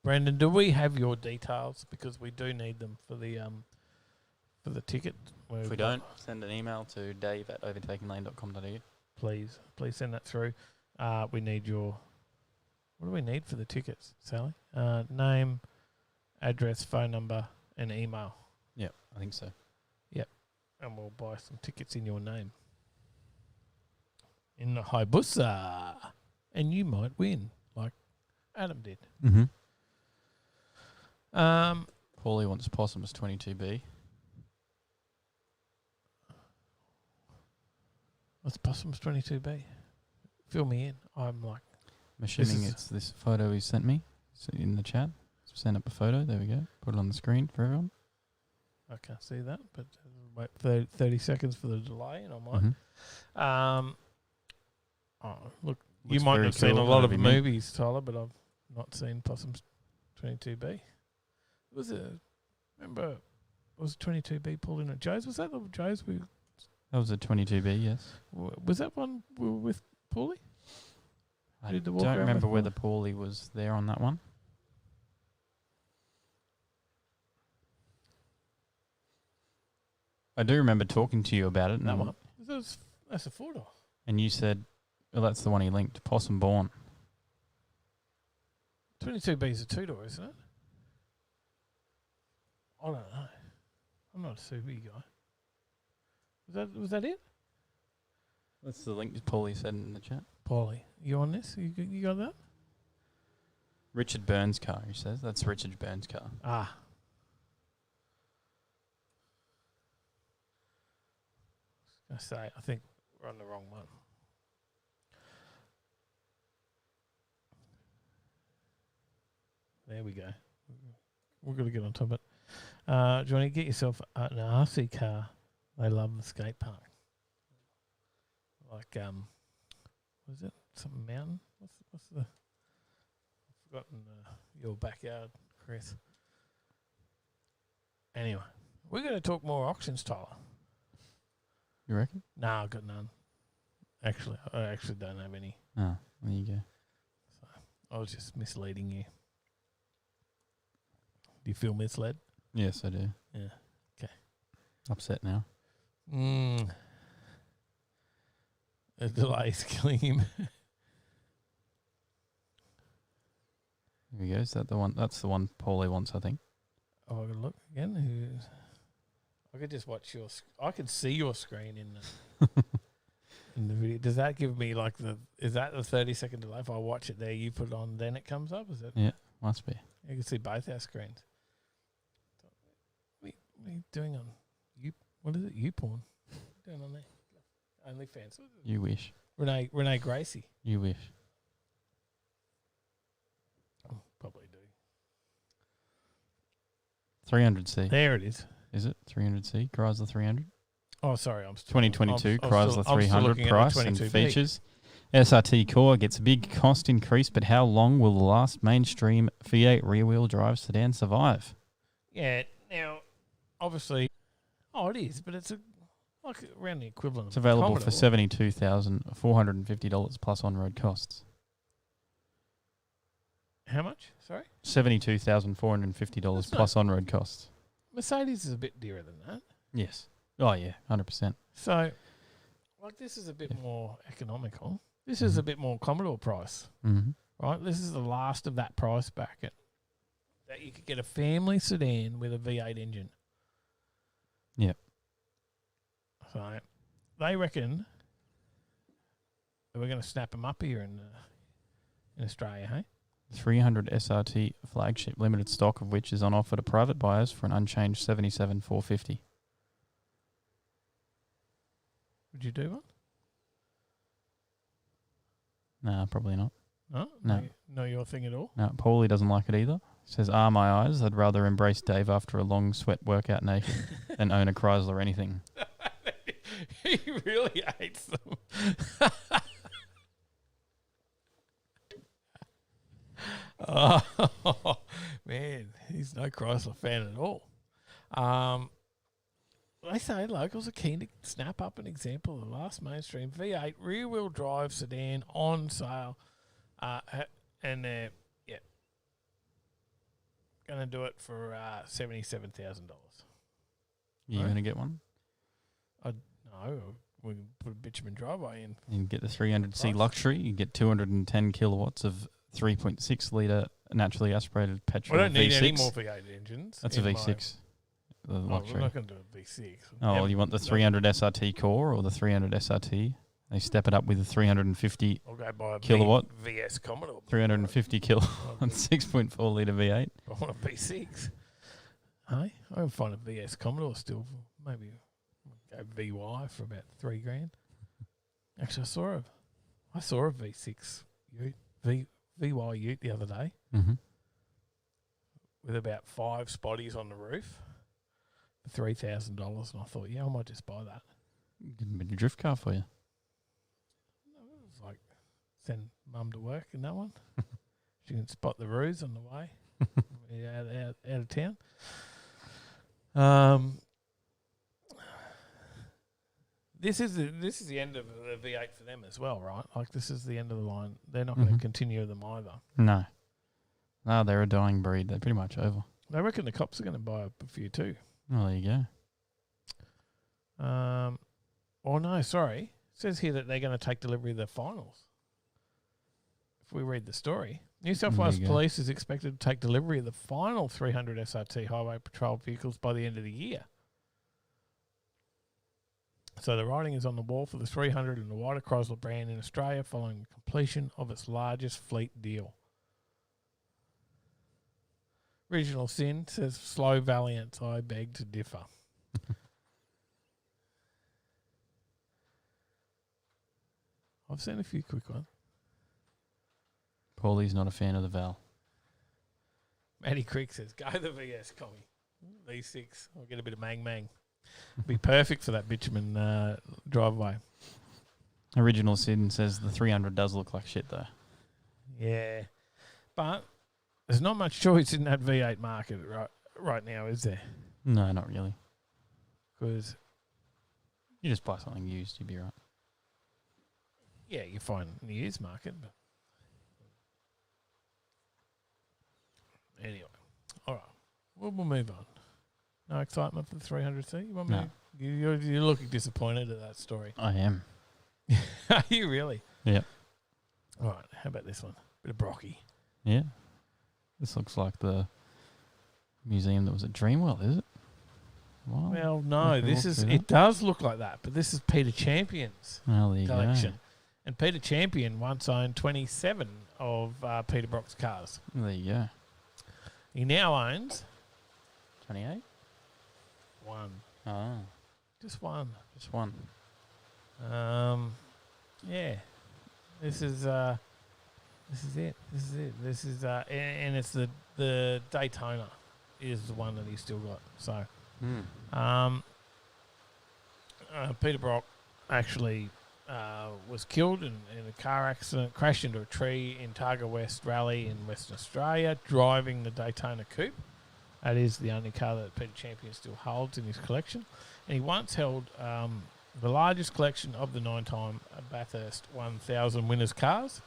Brendan, do we have your details? Because we do need them for the ticket. If we don't, send an email to dave@overtakinglane.com.au. Please send that through. We need your... What do we need for the tickets, Sally? Name, address, phone number, and email. Yep, I think so. And we'll buy some tickets in your name. In the Hayabusa. And you might win, like Adam did. Mm-hmm. Paulie wants Possums 22B. What's Possums 22B? Fill me in. I'm like... I'm assuming is- it's this photo he sent me. It's in the chat. Send up a photo. There we go. Put it on the screen for everyone. I can't see that, but wait 30 seconds for the delay, and I might. Look, you Looks might very have seen a cool. lot That'd of be me. movies, Tyler, but I've not seen Possums 22B. Was it 22B pulled in at Joe's? Was that the Joe's? That was a 22B, yes. Was that one we were with Paulie? I Did the don't walk around remember with whether Paulie was there on that one. I do remember talking to you about it. That and, one. That's a $4. And you said, well, that's the one he linked, Possum Born. 22B is a $2, isn't it? I don't know. I'm not a Subi guy. Was that it? That's the link Paulie said in the chat. Paulie, you on this? You got that? Richard Burns' car, he says. That's Richard Burns' car. Ah. I say, I think we're on the wrong one. There we go. We've got to get on top of it. Johnny, get yourself an RC car. They love the skate park. Like, what is it? Some mountain? What's the... I've forgotten your backyard, Chris. Anyway, we're going to talk more auctions, Tyler. You reckon? No, I've got none. Actually, I actually don't have any. Oh, there you go. So I was just misleading you. Do you feel misled? Yes, I do. Yeah. Okay. Upset now. A delay's killing him. Here we go. Is that the one? That's the one Paulie wants, I think. Oh, I got to look again. I could just watch I could see your screen in in the video. Does that give me like is that the 30-second delay? If I watch it there, you put it on, then it comes up? Is it? Yeah, must be. You can see both our screens. What are you doing on you? What is it? You porn? What are you doing on there? OnlyFans. You wish. Renee Gracie. You wish. Probably do. 300C. There it is. Is it 300C? Chrysler 300. Oh, sorry, I'm still 2022 I'm Chrysler still 300 looking at the price and 22B. features. SRT core gets a big cost increase, but how long will the last mainstream V8 rear-wheel drive sedan survive? Yeah. Now, obviously, it is, but it's like around the equivalent. It's available of for $72,450 plus on-road costs. How much? Sorry. $72,450 plus on-road costs. Mercedes is a bit dearer than that. Yes. Oh yeah, 100%. So, like, this is a bit more economical. This is a bit more Commodore price, Mm-hmm. right? This is the last of that price bracket that you could get a family sedan with a V8 engine. Yep. So, they reckon that we're going to snap them up here in Australia, hey? 300 SRT flagship limited stock of which is on offer to private buyers for an unchanged $77,450. Would you do one? Nah, probably not. No? No. No, your thing at all? No, Paulie doesn't like it either. Says, my eyes, I'd rather embrace Dave after a long sweat workout naked than own a Chrysler or anything. He really hates them. Oh, man, he's no Chrysler fan at all. They say locals are keen to snap up an example of the last mainstream V8 rear-wheel drive sedan on sale, and they're going to do it for $77,000. You Right. going to get one? No, we can put a bitumen driveway in. You can get the 300C Price. luxury. You get 210 kilowatts of 3.6 litre naturally aspirated We petrol don't need V6. any more V8 engines. That's a in my- V6. The Oh, luxury. we're not going to do a V6. Oh, well, you want the No. 300 SRT core or the 300 SRT? They step it up with the 350 I'll go buy a kilowatt. VS Commodore. 350 kilowatt 6.4 litre V8. I want a V6. Hey, I can find a VS Commodore still. Maybe go VY for about $3,000. Actually, I saw a V6 Ute, VY Ute the other day Mm-hmm. with about 5 spotties on the roof for $3,000, and I thought, I might just buy that. Get a bit of drift car for you. It was like send mum to work in that one. She can spot the roos on the way out of town. This is the end of the V8 for them as well, right? Like, this is the end of the line. They're not going to Mhm. continue them either. No. No, they're a dying breed. They're pretty much over. They reckon the cops are going to buy up a few too. Well, there you go. Oh no, sorry. It says here that they're going to take delivery of the finals. If we read the story, New South There Wales you go. Police is expected to take delivery of the final 300 SRT highway patrol vehicles by the end of the year. So the writing is on the wall for the 300 and the wider Chrysler brand in Australia following the completion of its largest fleet deal. Regional Sin says, slow valiant, I beg to differ. I've seen a few quick ones. Paulie's not a fan of the Val. Matty Creek says, go the VS Commie. V6. I'll get a bit of mang. Be perfect for that bitumen driveway. Original Sin says the 300 does look like shit, though. Yeah. But there's not much choice in that V8 market right now, is there? No, not really. Because, You just buy something used, you'd be right. yeah, you find in the used market. But anyway. All right. We'll move on. No excitement for the 300C? You want me No. You're looking disappointed at that story. I am. Are you really? Yep. All right. How about this one? Bit of brocky. Yeah. This looks like the museum that was at Dreamworld, is it? Well, no, Okay, this walk is. through It does look like that, but this is Peter Champion's Oh, there you collection. And Peter Champion once owned 27 of Peter Brock's cars. go. There you go. He now owns 28? one. Oh, Just one. just one. Yeah. This is it. This is and it's the Daytona is the one that he's still got. So Peter Brock actually was killed in a car accident, crashed into a tree in Targa West Rally in Western Australia, driving the Daytona Coupe. That is the only car that Peter Champion still holds in his collection. And he once held the largest collection of the 9-time Bathurst 1000 winners' cars.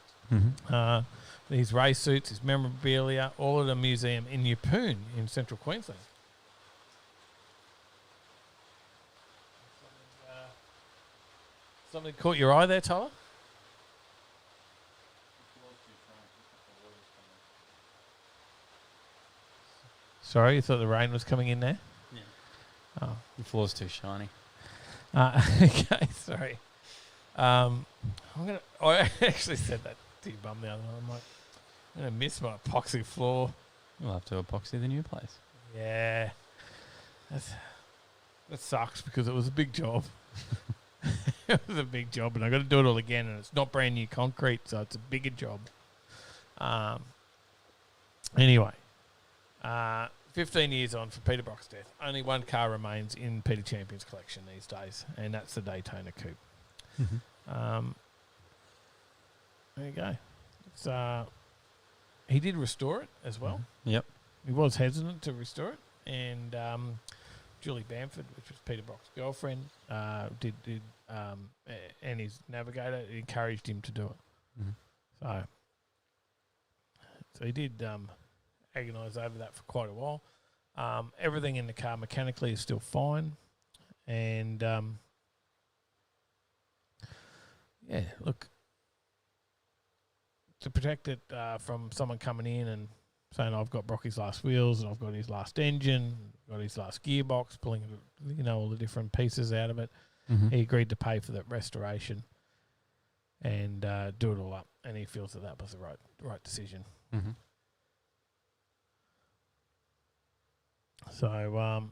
His race suits, his memorabilia, all at a museum in Yeppoon in central Queensland. Something caught your eye there, Tyler? Sorry, you thought the rain was coming in there? Yeah. Oh. The floor's too shiny. Okay, sorry. I actually said that to your bum the other night. I'm like, I'm going to miss my epoxy floor. We'll have to epoxy the new place. Yeah. That sucks because it was a big job. It was a big job, and I got to do it all again, and it's not brand new concrete, so it's a bigger job. Anyway, 15 years on for Peter Brock's death. Only one car remains in Peter Champion's collection these days, and that's the Daytona Coupe. There you go. It's, he did restore it as well. Yep. He was hesitant to restore it, and Julie Bamford, which was Peter Brock's girlfriend, and his navigator encouraged him to do it. So he did agonise over that for quite a while. Everything in the car mechanically is still fine, and yeah, look, to protect it from someone coming in and saying, I've got Brocky's last wheels and I've got his last engine, got his last gearbox, pulling, all the different pieces out of it. He agreed to pay for that restoration and do it all up, and he feels that was the right decision. So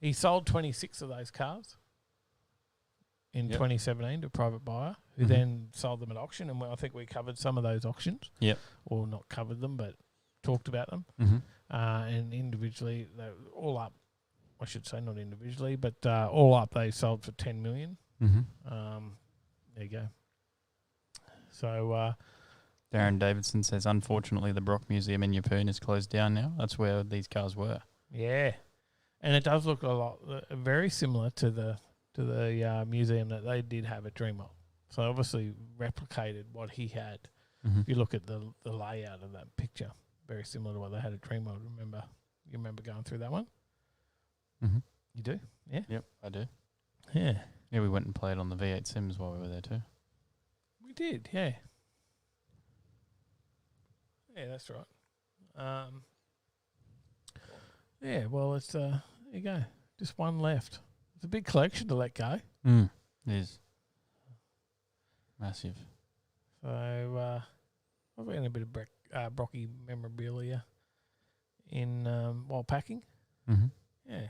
he sold 26 of those cars in 2017 to a private buyer who then sold them at auction, and I think we covered some of those auctions. Yep. Or not covered them, but talked about them. And individually, they all up, I should say, not individually, but all up they sold for 10 million. There you go. So Darren Davidson says, unfortunately, the Brock Museum in Yeppoon is closed down now. That's where these cars were. yeah, and it does look a lot very similar to the museum that they did have at Dreamworld. So obviously replicated what he had. If you look at the layout of that picture, very similar to what they had at Dreamworld. You remember going through that one? You do? Yeah. Yep, I do. Yeah. Yeah, we went and played on the V8 Sims while we were there too. We did, yeah. Yeah, that's right. Yeah, well, it's there you go. Just one left. It's a big collection to let go. It is. Massive. So I've got a bit of Brocky memorabilia in while packing. Yeah.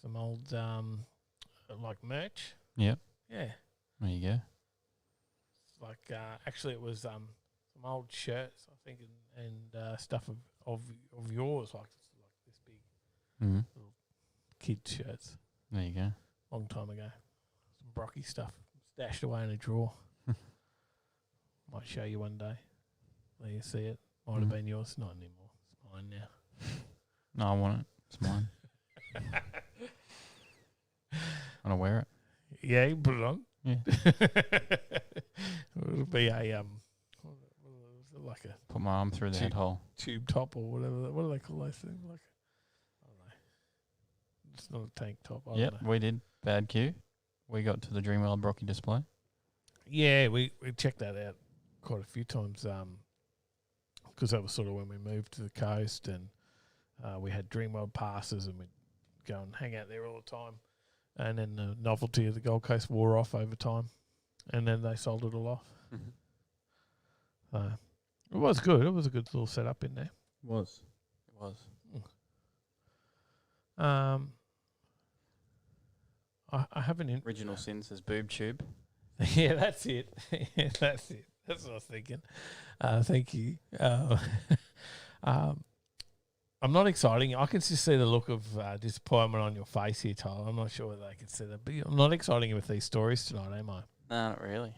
Some old like merch. Yep. Yeah. There you go. Like actually it was some old shirts, I think, and stuff of yours, like this big little kid shirts. There you go. Long time ago. Some Brocky stuff stashed away in a drawer. Might show you one day. There you see it. Might have been yours, not anymore. It's mine now. No, I want it. It's mine. Want to wear it? Yeah, you can put it on. Yeah. It'll be a like a Put my arm through that hole. tube top or whatever. What do they call those things? Like I don't know. It's not a tank top. I Yep, don't know. we did. Bad cue. We got to the Dreamworld Brocky display. Yeah, we checked that out quite a few times because that was sort of when we moved to the coast, and we had Dreamworld passes and we'd go and hang out there all the time. And then the novelty of the Gold Coast wore off over time, and then they sold it all off. So it was good. It was a good little setup in there. It was. I haven't Original Sin says boob tube. Yeah, that's it. Yeah, that's it. That's what I was thinking. Thank you. I'm not exciting. I can just see the look of disappointment on your face here, Tyler. I'm not sure whether they can see that, but I'm not exciting you with these stories tonight, am I? No, not really.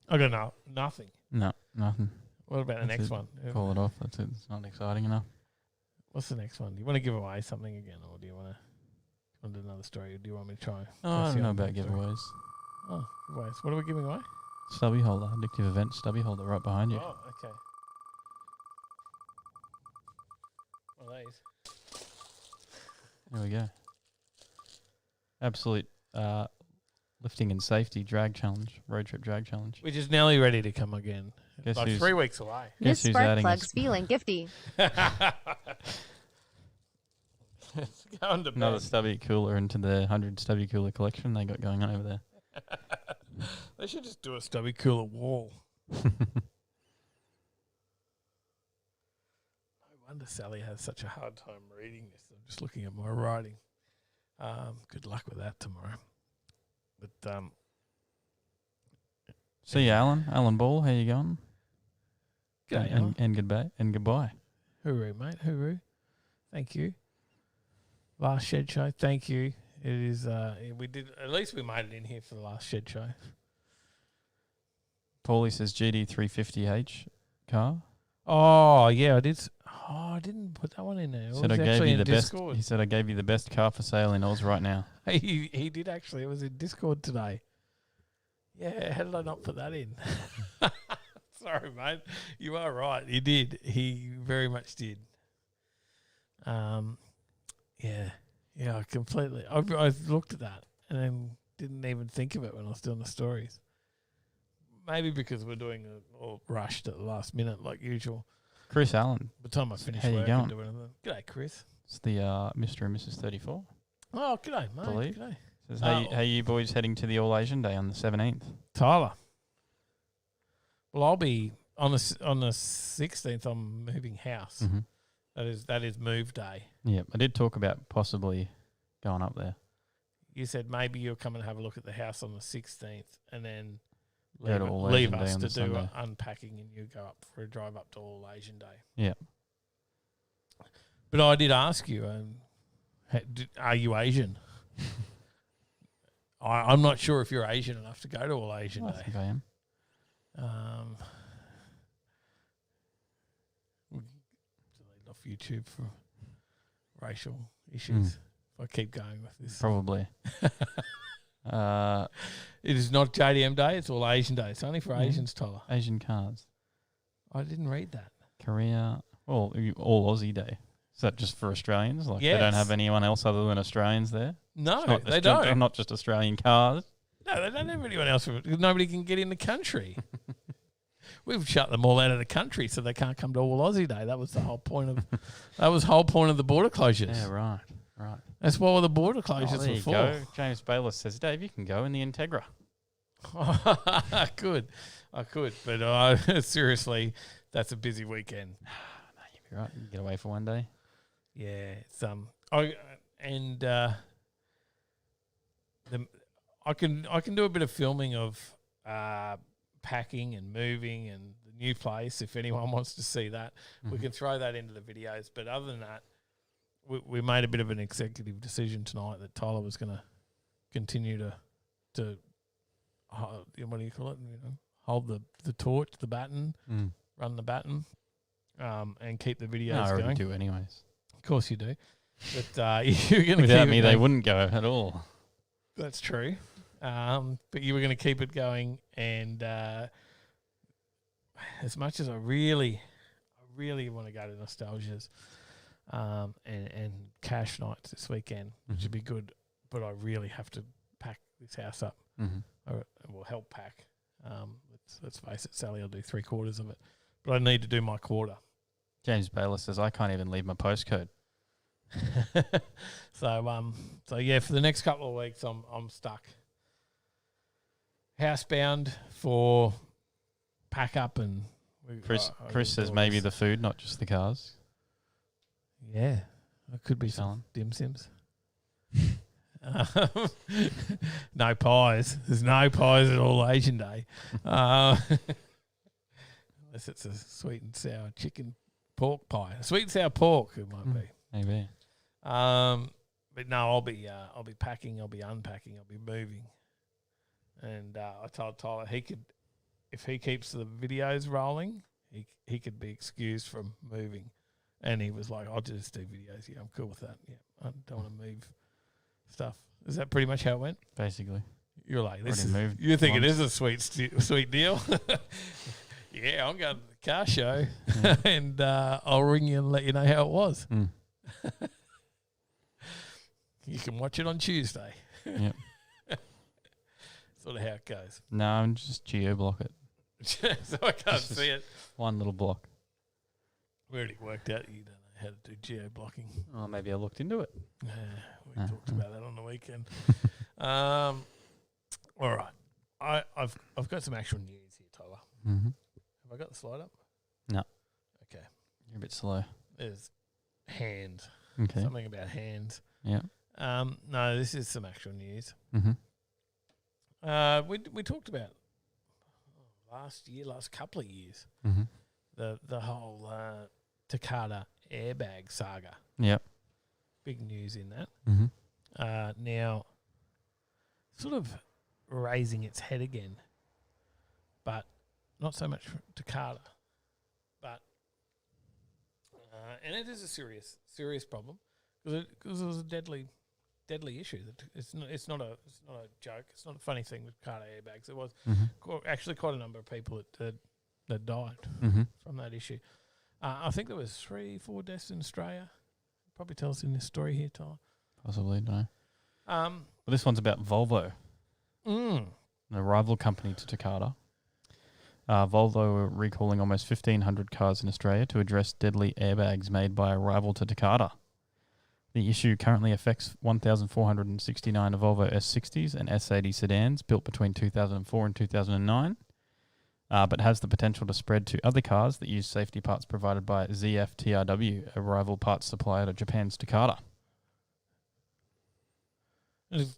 I don't know. Nothing. No, nothing. What about the next one? Call it off. That's it. It's not exciting enough. What's the next one? Do you want to give away something again, or do you want to do another story, or do you want me to try? I don't know about giveaways. Oh, giveaways. What are we giving away? Stubby holder, addictive event stubby holder right behind you. Oh, okay. What are these? There we go. Absolute lifting and safety drag challenge, road trip drag challenge. Which is nearly ready to come again. Guess Like 3 weeks away. This Guess who's spark adding plug's us? feeling gifty. It's going to Another bed. stubby cooler into the 100 stubby cooler collection they got going on over there. They should just do a stubby cooler wall. No wonder Sally has such a hard time reading this. I'm just looking at my writing. Good luck with that tomorrow. But See you, Alan. Alan Ball, how you going? g'day, Alan. And goodbye. And goodbye. Hooroo, mate. Hooroo. Thank you. Last shed show. Thank you. It is. We did. At least we made it in here for the last shed show. Paulie says GD350H car. Oh yeah, I did. I didn't put that one in there. It Said I was gave actually you in the Discord. best. He said I gave you the best car for sale in Oz right now. He did actually. It was in Discord today. Yeah, how did I not put that in? Sorry, mate. You are right. He did. He very much did. Yeah, I completely. I looked at that and then didn't even think of it when I was doing the stories. Maybe because we're doing it all rushed at the last minute like usual. Chris Allen. By the time I finish How you work going? and do anything. G'day, Chris. It's the Mr. and Mrs. 34. Oh, g'day, mate. Believe. G'day. Says, how you boys heading to the All Asian Day on the 17th? Tyler. Well, I'll be on the 16th. I'm moving house. Mm-hmm. That is move day. Yeah, I did talk about possibly going up there. You said maybe you'll come and have a look at the house on the 16th, and then Go to All leave Asian Day us on to the do Sunday. unpacking, and you go up for a drive up to All Asian Day. Yeah. But I did ask you, are you Asian? I'm not sure if you're Asian enough to go to All Asian I Day. think I am. Delete off YouTube for racial issues. If I keep going with this, Probably. it is not JDM Day. It's All Asian Day. It's only for Asians, Tyler. Asian cars. I didn't read that. Korea. Well, All Aussie Day. Is that just for Australians? Like they don't Yes. have anyone else other than Australians there? No, It's not they just- don't. Not just Australian cars. No, they don't have anyone else. Nobody can get in the country. We've shut them all out of the country, so they can't come to All Aussie Day. That was the whole point of. That was the whole point of the border closures. Yeah, right. Right. That's what the border closures There were you for. go. James Bayless says, Dave, you can go in the Integra. I could, but seriously, that's a busy weekend. No, you'll be right. You get away for one day. Yeah, it's I can do a bit of filming of packing and moving and the new place. If anyone wants to see that, we can throw that into the videos. But other than that, we made a bit of an executive decision tonight that Tyler was going to continue to what do you call it? Hold the torch, the baton, run the baton, and keep the videos No, I already going. do anyways. Of course you do. But you're going to Without keep me, it they going. wouldn't go at all. That's true. But you were going to keep it going, and as much as I really want to go to Nostalgia's and Cash Nights this weekend, which would be good, but I really have to pack this house up. Or will help pack. Let's face it, Sally will do 3/4 of it, but I need to do my quarter. James Bayless says, I can't even leave my postcode. So yeah, for the next couple of weeks, I'm stuck. Housebound for pack up and. Chris says maybe the food, not just the cars. Yeah, it could be Selling. some dim sims. No pies. There's no pies at all Asian Day. Unless it's a sweet and sour chicken pork pie. Sweet and sour pork it might be. Maybe. But no, I'll be packing, I'll be unpacking, I'll be moving. And I told Tyler if he keeps the videos rolling, he could be excused from moving. And he was like, I'll just do videos. Yeah, I'm cool with that. Yeah, I don't want to move stuff. Is that pretty much how it went? Basically. You're like, Moved you think once. it is a sweet deal? Yeah, I'm going to the car show, and I'll ring you and let you know how it was. Mm. You can watch it on Tuesday. Yep. Sort of how it goes. No, I'm just geo-block it. So I can't Just see it. One little block. We already worked out you don't know how to do geo-blocking. Oh, maybe I looked into it. We talked about that on the weekend. All right. I've got some actual news here, Tyler. Mm-hmm. Have I got the slide up? No. Okay. You're a bit slow. There's hands. Okay. Something about hands. Yeah. No, this is some actual news. Mm-hmm. We talked about last couple of years, Mm-hmm. the whole Takata airbag saga. Yep. Big news in that. Mm-hmm. Now, sort of raising its head again, but not so much for Takata. But and it is a serious problem because it was a deadly issue. It's not a joke. It's not a funny thing with Takata airbags. It was actually quite a number of people that died from that issue. I think there was 3-4 deaths in Australia. Probably tell us in this story here, Tyler. Possibly, no. Um, Well, this one's about Volvo, mm, a rival company to Takata. Volvo are recalling almost 1,500 cars in Australia to address deadly airbags made by a rival to Takata. The issue currently affects 1,469 Volvo S60s and S80 sedans built between 2004 and 2009, but has the potential to spread to other cars that use safety parts provided by ZF-TRW, a rival parts supplier to Japan's Takata.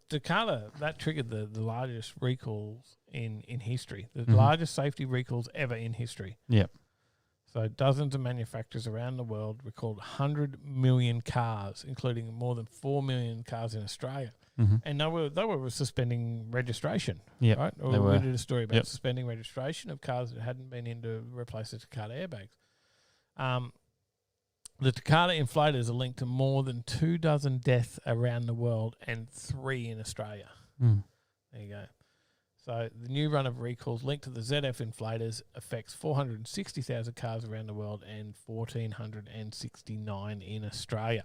Takata, that triggered the largest recalls in history. The largest safety recalls ever in history. Yep. So dozens of manufacturers around the world recalled 100 million cars, including more than 4 million cars in Australia. Mm-hmm. And they were suspending registration. Yep, Right? they were. We did a story about Yep. suspending registration of cars that hadn't been in to replace the Takata airbags. The Takata inflators are linked to more than 24 deaths around the world and 3 in Australia. Mm. There you go. So the new run of recalls linked to the ZF inflators affects 460,000 cars around the world and 1,469 in Australia.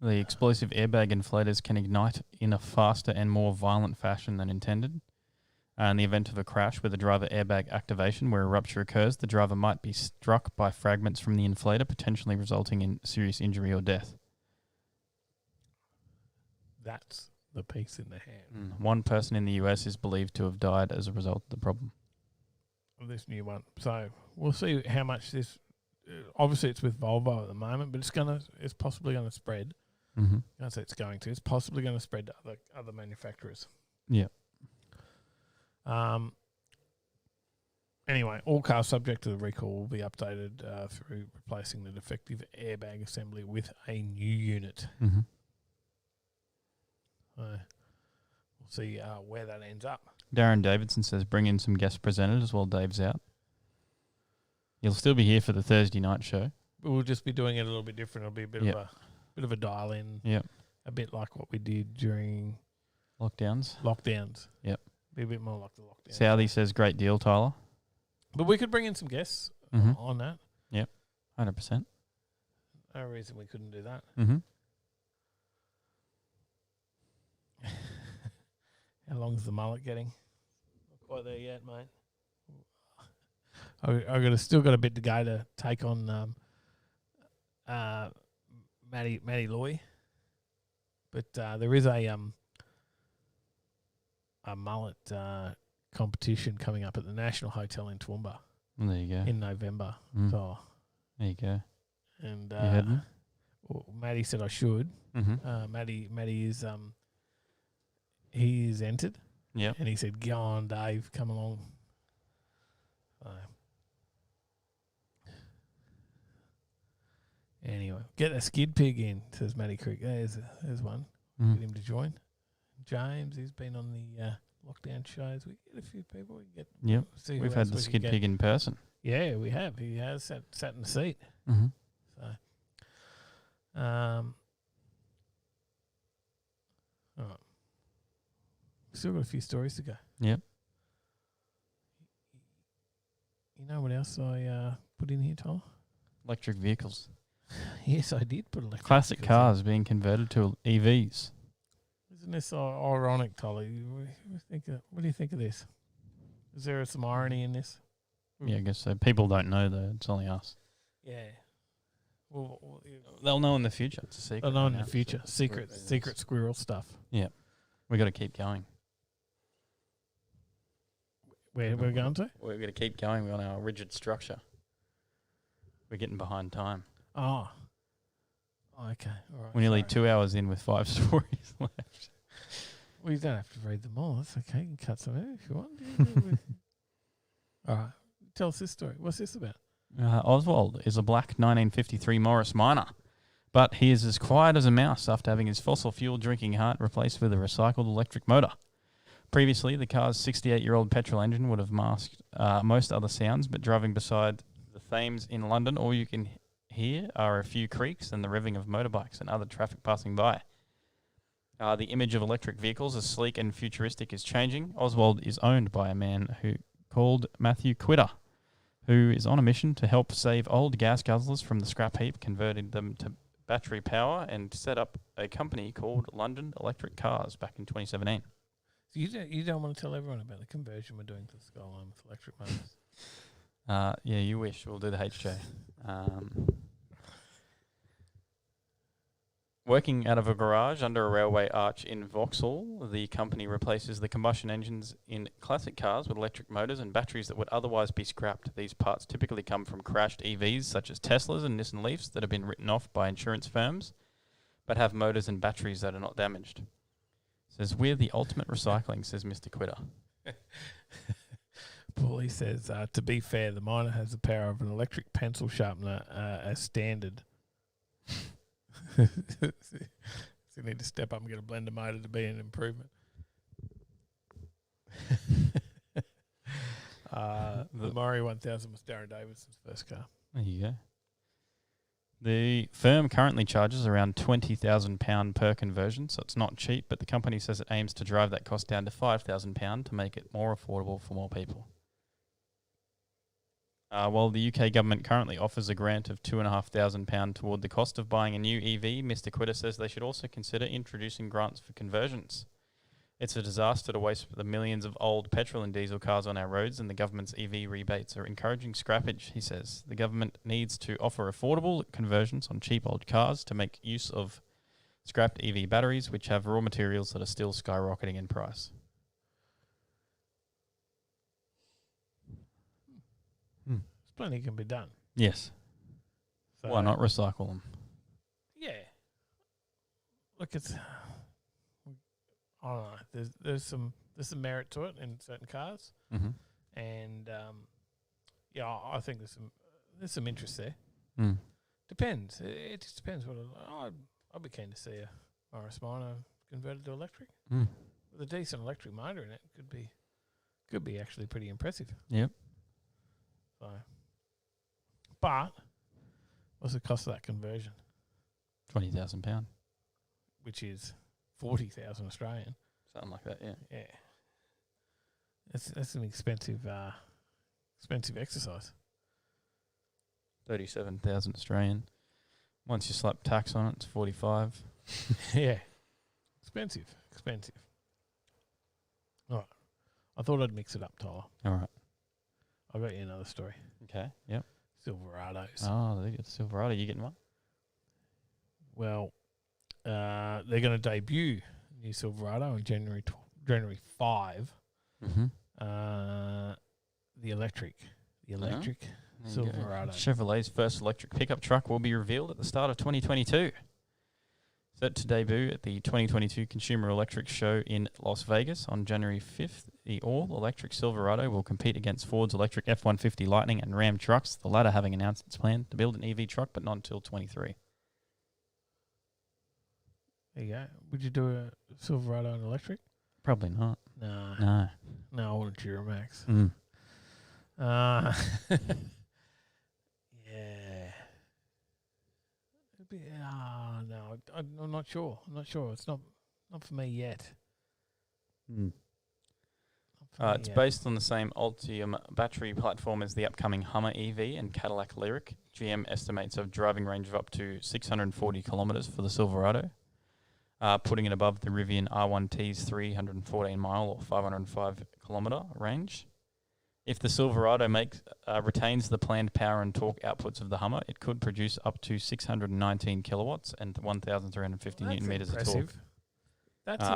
The explosive airbag inflators can ignite in a faster and more violent fashion than intended. In the event of a crash with a driver airbag activation where a rupture occurs, the driver might be struck by fragments from the inflator, potentially resulting in serious injury or death. That's the piece in the hand One person in the US is believed to have died as a result of the problem. of this new one. So we'll see how much this. Obviously, it's with Volvo at the moment, but it's possibly going to spread. Mm-hmm. I don't say it's going to. It's possibly going to spread to other manufacturers. Yeah. Anyway, all cars subject to the recall will be updated through replacing the defective airbag assembly with a new unit. Mm-hmm. We'll see where that ends up. Darren Davidson says bring in some guest presenters while Dave's out. You'll still be here for the Thursday night show. We'll just be doing it a little bit different. It'll be a bit of a dial in. Yep. A bit like what we did during Lockdowns. Yep. Be a bit more like the lockdown. Southey says great deal, Tyler. But we could bring in some guests Mhm. on that. 100%. No reason we couldn't do that. Mm-hmm. How long's the mullet getting? Not quite there yet, mate. Still got a bit to go to take on Matty Loy. But there is a mullet competition coming up at the National Hotel in Toowoomba Well, there you go. in November. Mm. So, There you go. and You heading? well, Matty said I should. Mm-hmm. Matty is he is entered, Yep. and he said, "Go on, Dave, come along." Anyway, get a skid pig in, says Matty Creek. There's one. Get Mm. him to join. James, he's been on the lockdown shows. We get a few people. We get Yep. see who We've else had the we can skid get. pig in person. Yeah, we have. He has sat in the seat. Mm-hmm. So, all right. Still got a few stories to go. Yep. You know what else I put in here, Tyler? Electric vehicles. Yes, I did put electric Classic vehicles in. cars being converted to EVs. Isn't this ironic, Tyler? What do you think of this? Is there some irony in this? Yeah, I guess so. People don't know though. It's only us. Yeah. Well, They'll know in the future. It's a secret. I'll know in now, the future. so Secret squirrel stuff. We got to keep going. Where we're going to? We're going to keep going on our rigid structure. We're getting behind time. Oh. Okay. All right. We're nearly sorry. 2 hours in with 5 stories left. Well, you don't have to read them all. That's okay. You can cut some out if you want. All right. Tell us this story. What's this about? Oswald is a black 1953 Morris Minor, but he is as quiet as a mouse after having his fossil fuel drinking heart replaced with a recycled electric motor. Previously, the car's 68-year-old petrol engine would have masked most other sounds, but driving beside the Thames in London, all you can hear are a few creaks and the revving of motorbikes and other traffic passing by. The image of electric vehicles as sleek and futuristic is changing. Oswald is owned by a man called Matthew Quitter, who is on a mission to help save old gas guzzlers from the scrap heap, converting them to battery power, and set up a company called London Electric Cars back in 2017. So you don't want to tell everyone about the conversion we're doing to the Skyline with electric motors? Yeah, you wish. We'll do the HJ. Working out of a garage under a railway arch in Vauxhall, the company replaces the combustion engines in classic cars with electric motors and batteries that would otherwise be scrapped. These parts typically come from crashed EVs such as Teslas and Nissan Leafs that have been written off by insurance firms, but have motors and batteries that are not damaged. Says, we're the ultimate recycling, says Mr. Quitter. Paulie says, to be fair, the Minor has the power of an electric pencil sharpener as standard. So you need to step up and get a blender motor to be an improvement. The Murray 1000 was Darren Davidson's first car. There you go. The firm currently charges around £20,000 per conversion, so it's not cheap, but the company says it aims to drive that cost down to £5,000 to make it more affordable for more people. While the UK government currently offers a grant of £2,500 toward the cost of buying a new EV, Mr. Quitter says they should also consider introducing grants for conversions. It's a disaster to waste the millions of old petrol and diesel cars on our roads, and the government's EV rebates are encouraging scrappage, he says. The government needs to offer affordable conversions on cheap old cars to make use of scrapped EV batteries, which have raw materials that are still skyrocketing in price. Plenty can be done. Yes. So, Why not recycle them? Yeah. Look, it's I don't know. There's some merit to it in certain cars, Mm-hmm. and yeah, I think there's some interest there. Mm. Depends. It just depends what I'd be keen to see a Morris Minor converted to electric Mm. with a decent electric motor in it. Could be actually pretty impressive. Yep. So, but what's the cost of that conversion? £20,000. Which is 40,000 Australian. Something like that, yeah. Yeah, that's an expensive exercise. 37,000 Australian. Once you slap tax on it, it's 45. Yeah, expensive. All right, I thought I'd mix it up, Tyler. All right. I got you another story. Okay. Yep. Silverados. Oh, there you go. Silverado. You getting one? Well, they're going to debut new Silverado on January 5. Mm-hmm. The electric There you go. Silverado. Chevrolet's first electric pickup truck will be revealed at the start of 2022. Set to debut at the 2022 Consumer Electric Show in Las Vegas on January 5th, the all-electric Silverado will compete against Ford's electric F-150 Lightning and Ram trucks, the latter having announced its plan to build an EV truck, but not until 23. There you go. Would you do a Silverado and electric? Probably not. No, No. I want a Duramax. Mm. Yeah. No, I'm not sure. It's not for me yet. Mm. Not for me It's yet. based on the same Ultium battery platform as the upcoming Hummer EV and Cadillac Lyriq. GM estimates a driving range of up to 640 kilometres for the Silverado, putting it above the Rivian R1T's 314 mile or 505 kilometre range. If the Silverado retains the planned power and torque outputs of the Hummer, it could produce up to 619 kilowatts and 1,350 newton meters of torque,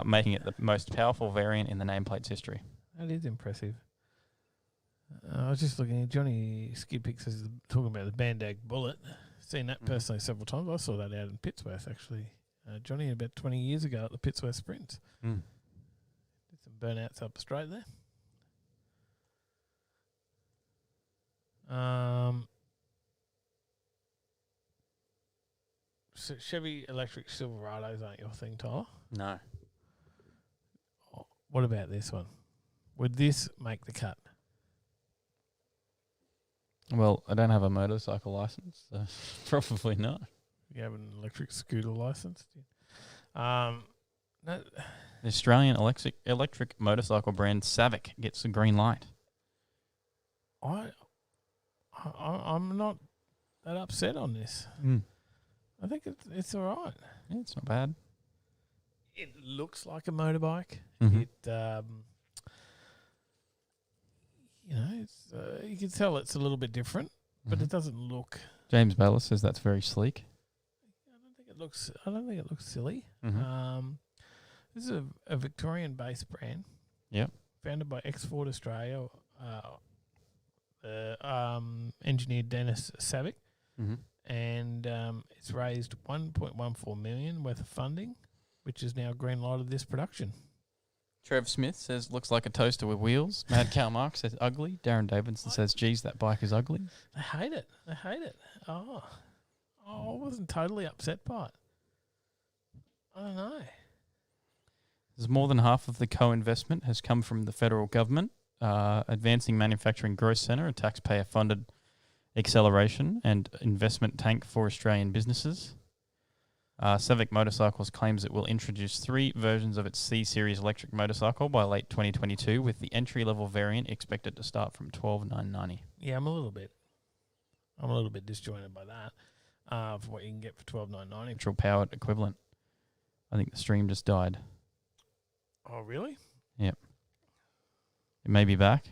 making it the most powerful variant in the nameplate's history. That is impressive. I was just looking at Johnny Skid Picks is talking about the Bandag Bullet. Seen that personally several times. I saw that out in Pittsworth actually. Johnny about 20 years ago at the Pittsworth Sprints. Mm. Did some burnouts up straight there. So Chevy electric Silverados aren't your thing, Tyler. No. What about this one? Would this make the cut? Well, I don't have a motorcycle license, so probably not. You have an electric scooter license? No, The Australian electric motorcycle brand Savic gets the green light. I'm not that upset on this. Mm. I think it's all right. Yeah, it's not bad. It looks like a motorbike. Mhm. It, it's you can tell it's a little bit different, but it doesn't look. James Bayless says that's very sleek. I don't think it looks silly. Mhm. This is a Victorian-based brand. Yep. Founded by Ford Australia. Engineer Dennis Savic. Mm-hmm. And it's raised $1.14 million worth of funding, which is now green lighted this production. Trev Smith says looks like a toaster with wheels. Mad Cow Mark says ugly. Darren Davidson says, geez, that bike is ugly. They hate it. Oh, I wasn't totally upset by it. I don't know. There's more than half of the co-investment has come from the federal government, Advancing Manufacturing Growth Centre, a taxpayer-funded acceleration and investment tank for Australian businesses. Savic Motorcycles claims it will introduce 3 versions of its C-Series electric motorcycle by late 2022, with the entry-level variant expected to start from $12,990. Yeah, I'm a little bit disjointed by that. For what you can get for $12,990. Petrol powered equivalent. I think the stream just died. Oh, really? Yep. It may be back.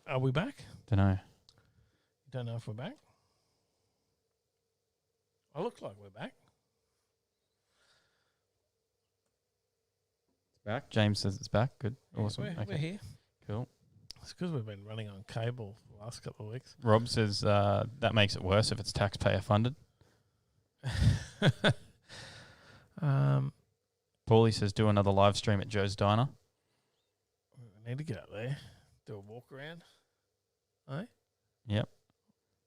Are we back? Don't know. You don't know if we're back? I look like we're back. It's back. James says it's back. Good. Yeah, Awesome. We're here. Cool. It's because we've been running on cable for the last couple of weeks. Rob says that makes it worse if it's taxpayer funded. Paulie says do another live stream at Joe's Diner. We need to get up there, do a walk around. Eh? Yep.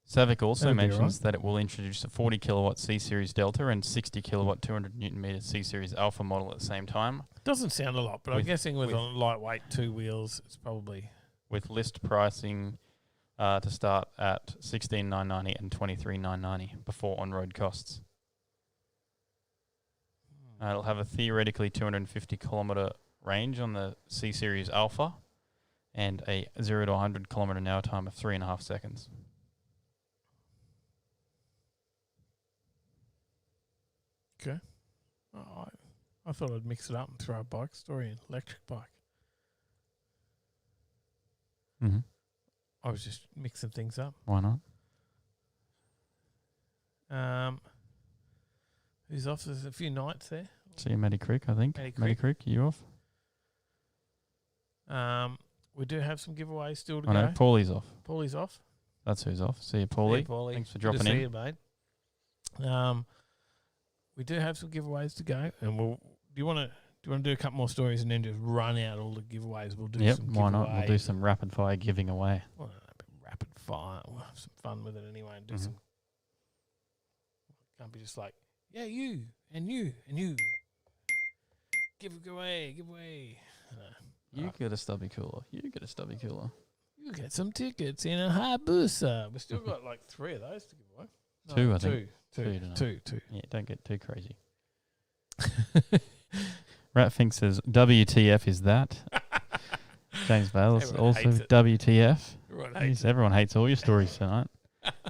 Savic also That'd be mentions that it will introduce a 40 kilowatt C-Series Delta and 60 kilowatt 200 Newton meter C-Series Alpha model at the same time. Doesn't sound a lot, but I'm With- guessing with with- a lightweight 2 wheels, it's probably... With list pricing to start at $16,990 and $23,990 before on-road costs. It'll have a theoretically 250 kilometer range on the C-Series Alpha and a 0 to 100 kilometer an hour time of 3.5 seconds. Okay. Oh, I thought I'd mix it up and throw a bike story in. Electric bike. Mm-hmm. I was just mixing things up. Why not? Who's off? There's a few nights there. See you, Matty Creek, I think. Matty Matty Creek, you off? We do have some giveaways still to I go. know, Paulie's off. Paulie's off. That's who's off. See you, Paulie. Yeah, Paulie. Thanks for Good to dropping see in. you, mate. We do have some giveaways to go, and do you want to do a couple more stories and then just run out all the giveaways? We'll do Yep, some why not? We'll do giveaways. some rapid fire giving away. Well, rapid fire. We'll have some fun with it anyway, and do Mhm. some. Can't be just like, yeah, you and you and you. Give away. No. You get a stubby cooler. You get a stubby cooler. You get some tickets in a Hayabusa. We've still got like 3 of those to give away. Two, I think. Two. Yeah, don't get too crazy. Ratfink says, WTF is that? James Bales Everyone also hates it. WTF. Right, Everyone hates all your stories tonight.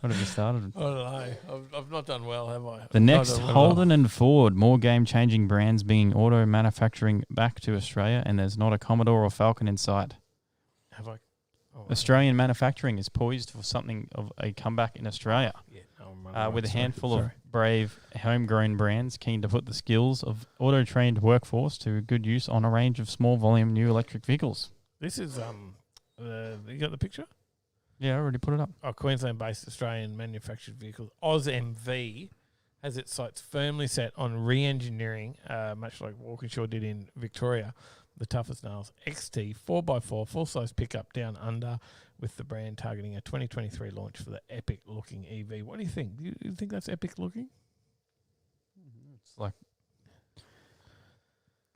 What have you started? I don't know. I've not done well, have I? The next Holden and Ford, more game-changing brands being auto manufacturing back to Australia, and there's not a Commodore or Falcon in sight. Have I? Oh, Australian manufacturing is poised for something of a comeback in Australia, yeah, I'm running with a right. handful Sorry. of brave homegrown brands keen to put the skills of auto-trained workforce to good use on a range of small-volume new electric vehicles. This is you got the picture? Yeah, I already put it up. Queensland-based Australian manufactured vehicles, OzMV, has its sights firmly set on re-engineering, much like Walkinshaw did in Victoria, the toughest nails XT 4x4 full-size pickup down under, with the brand targeting a 2023 launch for the epic-looking EV. What do you think? Do you think that's epic-looking?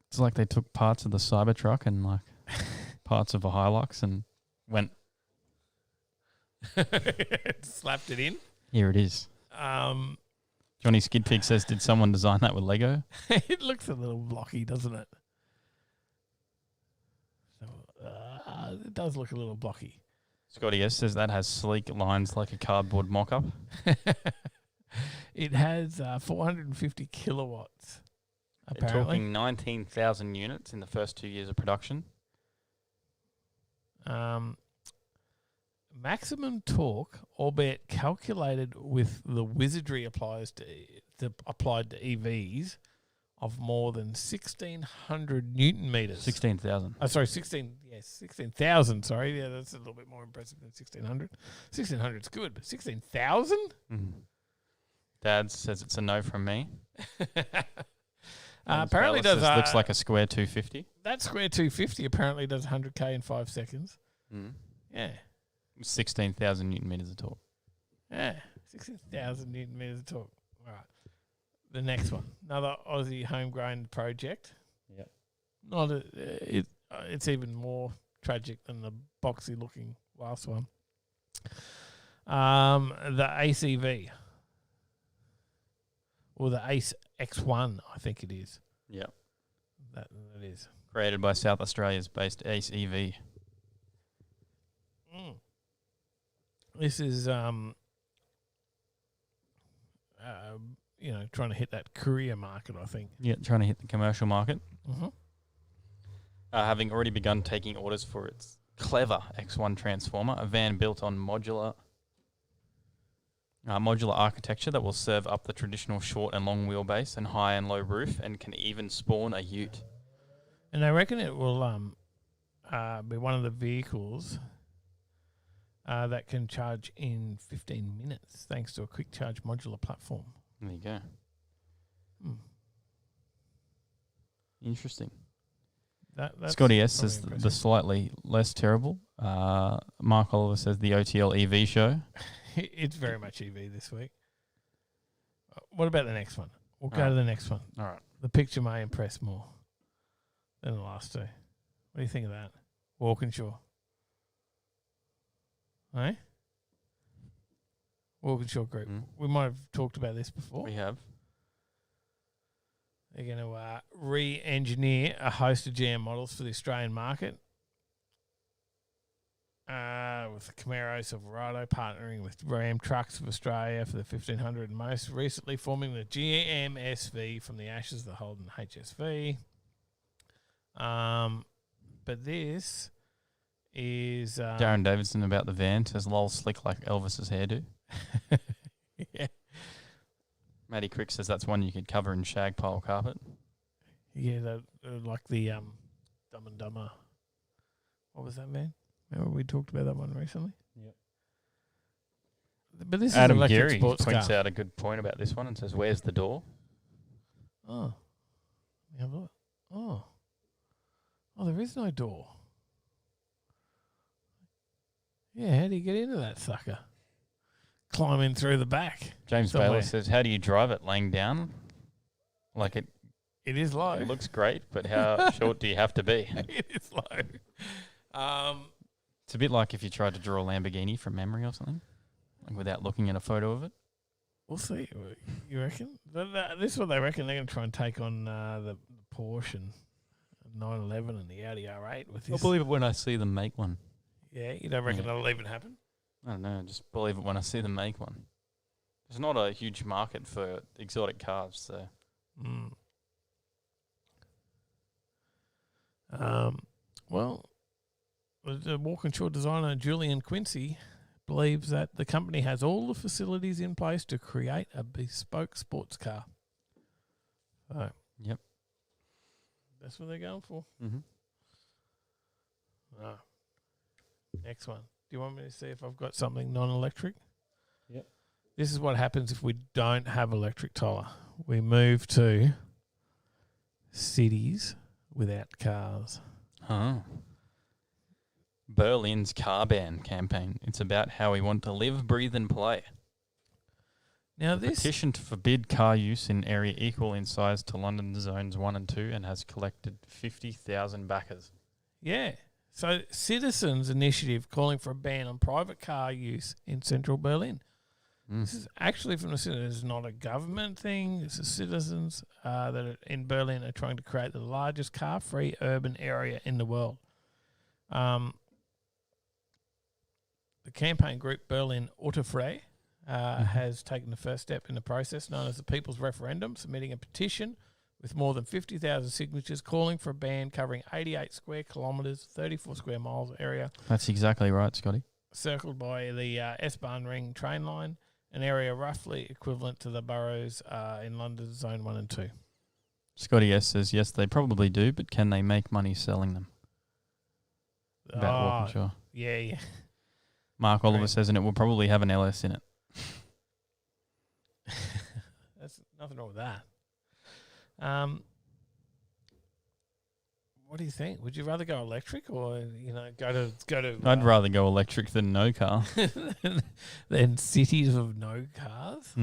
It's like they took parts of the Cybertruck and like parts of a Hilux and went, Slapped it in. here it is. Um, Johnny Skidpig says, did someone design that with Lego? it looks a little blocky, doesn't it? So, it does look a little blocky. Scotty S says that has sleek lines like a cardboard mock-up. It has 450 kilowatts, They're apparently. talking 19,000 units in the first 2 years of production. Maximum torque, albeit calculated with the wizardry applied to EVs, of more than 1,600 Newton meters. 16,000. Oh, sorry, 16,000. Sorry, yeah, that's a little bit more impressive than 1,600. 1,600's good, but 16,000? Dad says it's a no from me. Apparently Bella does says looks like a square 250. that square 250 apparently does 100k in 5 seconds. Yeah. 16,000 Newton meters of torque. Yeah, 16,000 Newton meters of torque. All right. The next one, another Aussie homegrown project. Yep. It's even more tragic than the boxy looking last one. The ACV, or the Ace X1, I think it is. Yeah. That is. Created by South Australia's based Ace EV. This is trying to hit that courier market, I think. Yeah, trying to hit the commercial market. Mm-hmm. Having already begun taking orders for its clever X1 transformer, a van built on modular architecture that will serve up the traditional short and long wheelbase and high and low roof, and can even spawn a ute. And I reckon it will be one of the vehicles that can charge in 15 minutes thanks to a quick charge modular platform. There you go. Interesting. That's Scotty S probably says the impressive. slightly less terrible. Mark Oliver says the OTL EV show. It's very much EV this week. What about the next one? We'll go Alright. to the next one. All right. The picture may impress more than the last two. What do you think of that? Walkinshaw. Eh? Walkinshaw Group. We might have talked about this before. We have. They're going to re-engineer a host of GM models for the Australian market. With the Camaro, Silverado partnering with Ram Trucks of Australia for the 1500, and most recently forming the GM SV from the ashes of the Holden HSV. But this is Darren Davidson about the van says lol slick like Elvis's hairdo. yeah. Matty Crick says that's one you could cover in shag pile carpet. Yeah, like the Dumb and Dumber. What was that, man? Remember we talked about that one recently? Yep. But this Adam is an electric Geary sports points car. out a good point about this one and says, "Where's the door?" Oh. Let me have a look. Oh. Oh, there is no door. Yeah, how do you get into that sucker? Climb in through the back. James somewhere. Baylor says, "How do you drive it? Laying down? Like it It is low. It looks great, but how short do you have to be?" It is low. It's a bit like if you tried to draw a Lamborghini from memory or something, like without looking at a photo of it. We'll see. You reckon? This is what they reckon. They're going to try and take on the Porsche and 911 and the Audi R8 with this. I'll believe it when I see them make one. Yeah, you don't reckon Yeah. that'll even happen? I don't know, just believe it when I see them make one. There's not a huge market for exotic cars, so. Well, the Walkinshaw designer Julian Quincy believes that the company has all the facilities in place to create a bespoke sports car. So, Yep. that's what they're going for. Mm-hmm. Next one. Do you want me to see if I've got something non-electric? Yep. This is what happens if we don't have electric, Tyler. We move to cities without cars. Oh. Berlin's car ban campaign. It's about how we want to live, breathe, and play. Now The this, petition to forbid car use in area equal in size to London's zones 1 and 2 and has collected 50,000 backers. yeah. So citizens' initiative calling for a ban on private car use in central Berlin. This is actually from the citizens. It's not a government thing. This is citizens that are in Berlin are trying to create the largest car-free urban area in the world. The campaign group Berlin Autofrei has taken the first step in the process known as the People's Referendum, submitting a petition with more than 50,000 signatures calling for a ban covering 88 square kilometres, 34 square miles area, That's exactly right, Scotty. circled by the S-Bahn Ring train line, an area roughly equivalent to the boroughs in London's Zone 1 and 2. Scotty S says, yes, they probably do, but can they make money selling them? About Walkinshaw. Yeah. Mark Oliver Right. says, and it will probably have an LS in it. That's nothing wrong with that. What do you think? Would you rather go electric or go to? I'd rather go electric than no car. than cities of no cars.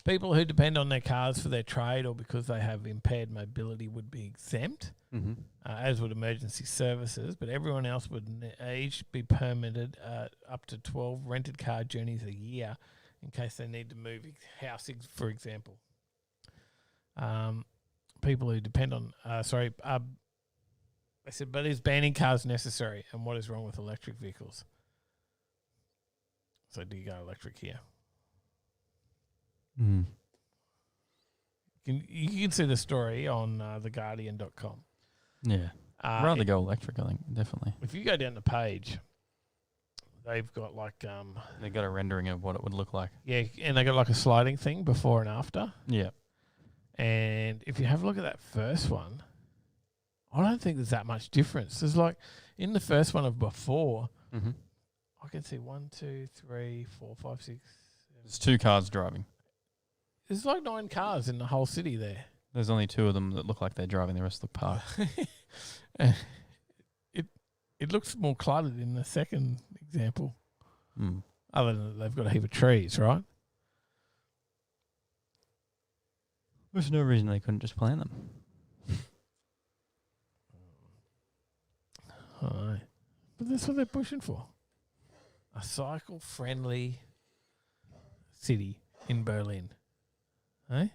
People who depend on their cars for their trade or because they have impaired mobility would be exempt, as would emergency services. But everyone else would each be permitted up to 12 rented car journeys a year in case they need to move house, for example. People who depend on, I said, but is banning cars necessary? And what is wrong with electric vehicles? So do you go electric here? You can see the story on theguardian.com. Yeah. I'd rather go electric, I think, definitely. If you go down the page, they've got like They've got a rendering of what it would look like. yeah, and they got like a sliding thing before and after. Yeah. And if you have a look at that first one, I don't think there's that much difference. There's like in the first one of before, I can see 1, 2, 3, 4, 5, 6. There's 2 cars driving. There's like 9 cars in the whole city there. There's only 2 of them that look like they're driving. The rest look parked. It looks more cluttered in the second example. Mm. Other than they've got a heap of trees, right? There's no reason they couldn't just plant them. Aye. But that's what they're pushing for. A cycle-friendly city in Berlin. Eh?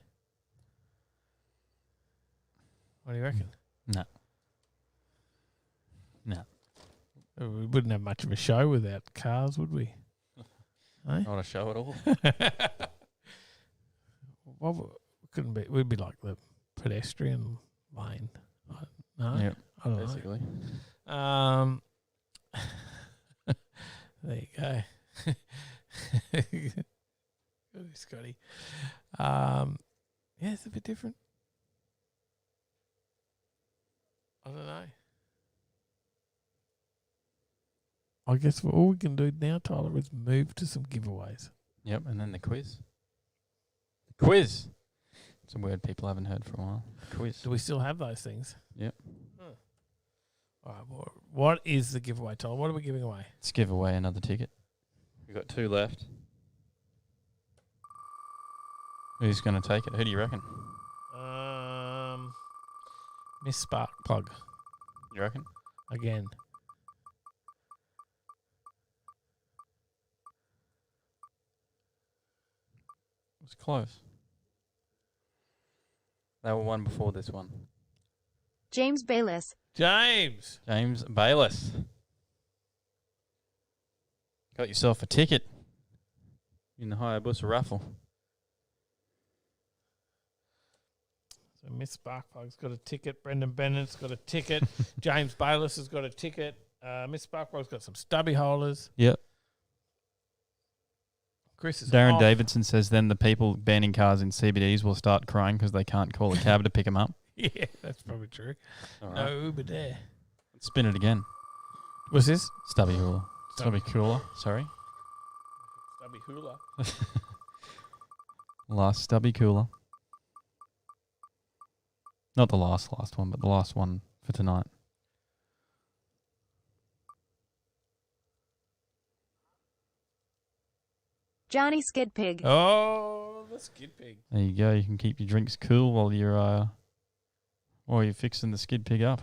What do you reckon? No. We wouldn't have much of a show without cars, would we? Eh? Not a show at all. Well, couldn't be. We'd be like the pedestrian lane. No, Yeah, I don't basically. know. There you go. Scotty. Yeah, it's a bit different. I don't know. I guess all we can do now, Tyler, is move to some giveaways. Yep, and then the quiz. The quiz. It's a word people haven't heard for a while. Quiz. Do we still have those things? Yep. All right. Well, what is the giveaway, Tyler? What are we giving away? Let's give away another ticket. We've got 2 left. Who's going to take it? Who do you reckon? Miss Spark Plug You reckon? again. It was close. They were one before this one. James Bayless. James. James Bayless. Got yourself a ticket in the Hayabusa raffle. So Miss Sparkplug's got a ticket. Brendan Bennett's got a ticket. James Bayless has got a ticket. Miss Sparkplug's got some stubby holders. Yep. Chris is Darren off. Davidson says then the people banning cars in CBDs will start crying because they can't call a cab to pick them up. Yeah, that's probably true. All right. No Uber there. Let's spin it again. What's this? Stubby hula. Stubby cooler. Sorry. Stubby hula. Last stubby cooler. Not the last one, but the last one for tonight. Johnny Skid Pig. Oh, the skid pig. There you go. You can keep your drinks cool while you're fixing the skid pig up.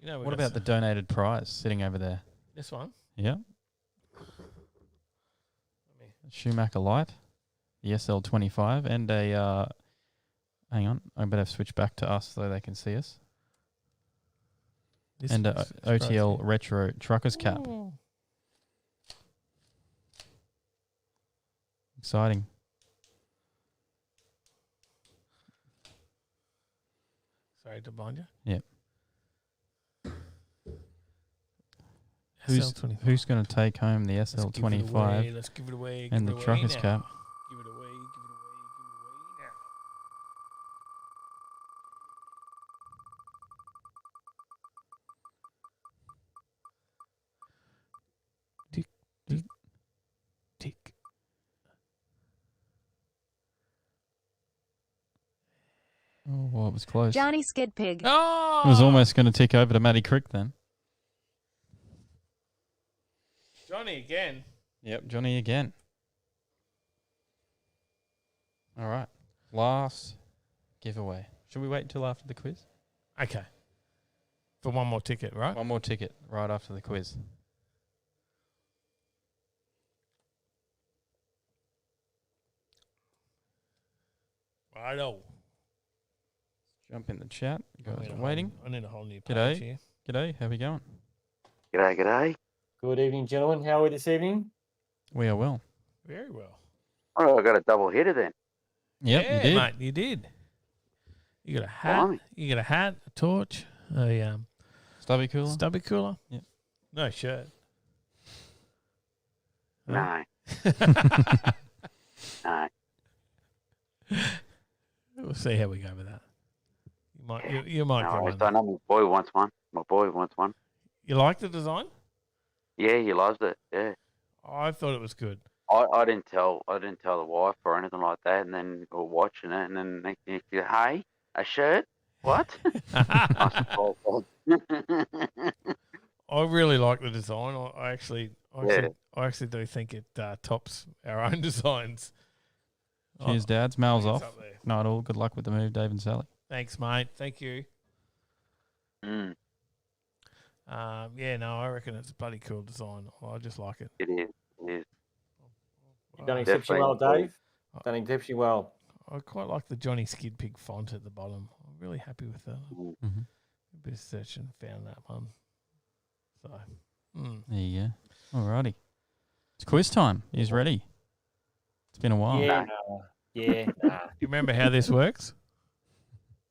You know, What about the donated prize sitting over there? this one? Yeah. Schumacher Light, the SL25, and a hang on, I better switch back to us so they can see us. This And a one's OTL surprising. retro trucker's cap. Ooh. Exciting. Sorry to blind you. Yep. SL25. Who's going to take home the Let's give it SL25 away, Let's give it away. and give the it away trucker's now. cap? Give it away. Give it away. Give it away now. Tick, tick, tick. Oh, well, it was close. Johnny Skid Pig. Oh! It was almost going to tick over to Matty Crick then. Johnny again. Yep, Johnny again. All right. Last giveaway. Should we wait until after the quiz? Okay. For one more ticket, right? One more ticket right after the quiz. Righto. Jump in the chat. You guys I need are a waiting. I need a whole new G'day. page here. G'day, how we going? G'day, g'day. Good evening, gentlemen. How are we this evening? We are well. Very well. Oh, I got a double header then. Yep, yeah, you did. mate, you did. You got a hat. Blimey. You got a hat, a torch, a Stubby cooler? stubby cooler. Yep. No shirt. No, no. We'll see how we go with that. You might No, go I on. don't know. My boy wants one. My boy wants one. You like the design? Yeah, he loves it. Yeah. I thought it was good. I didn't tell the wife or anything like that, and then we were watching it, and then next thing you hey, a shirt? What? I said, "Oh, I really like the design. I actually do think it tops our own designs. Cheers, Oh, Dad. Smells it's off. up there. Not at all. Good luck with the move, Dave and Sally. Thanks, mate. Thank you. mm, Yeah, no, I reckon it's a bloody cool design. I just like it. it is. It is. You've done Definitely exceptionally well, cool. Dave. Done exceptionally well. I quite like the Johnny Skid Pig font at the bottom. I'm really happy with that. Mm. Mm-hmm. A bit of search and found that one. So, There you go. Alrighty. It's quiz time. He's ready. It's been a while. Yeah, nah. Yeah, nah. you remember how this works?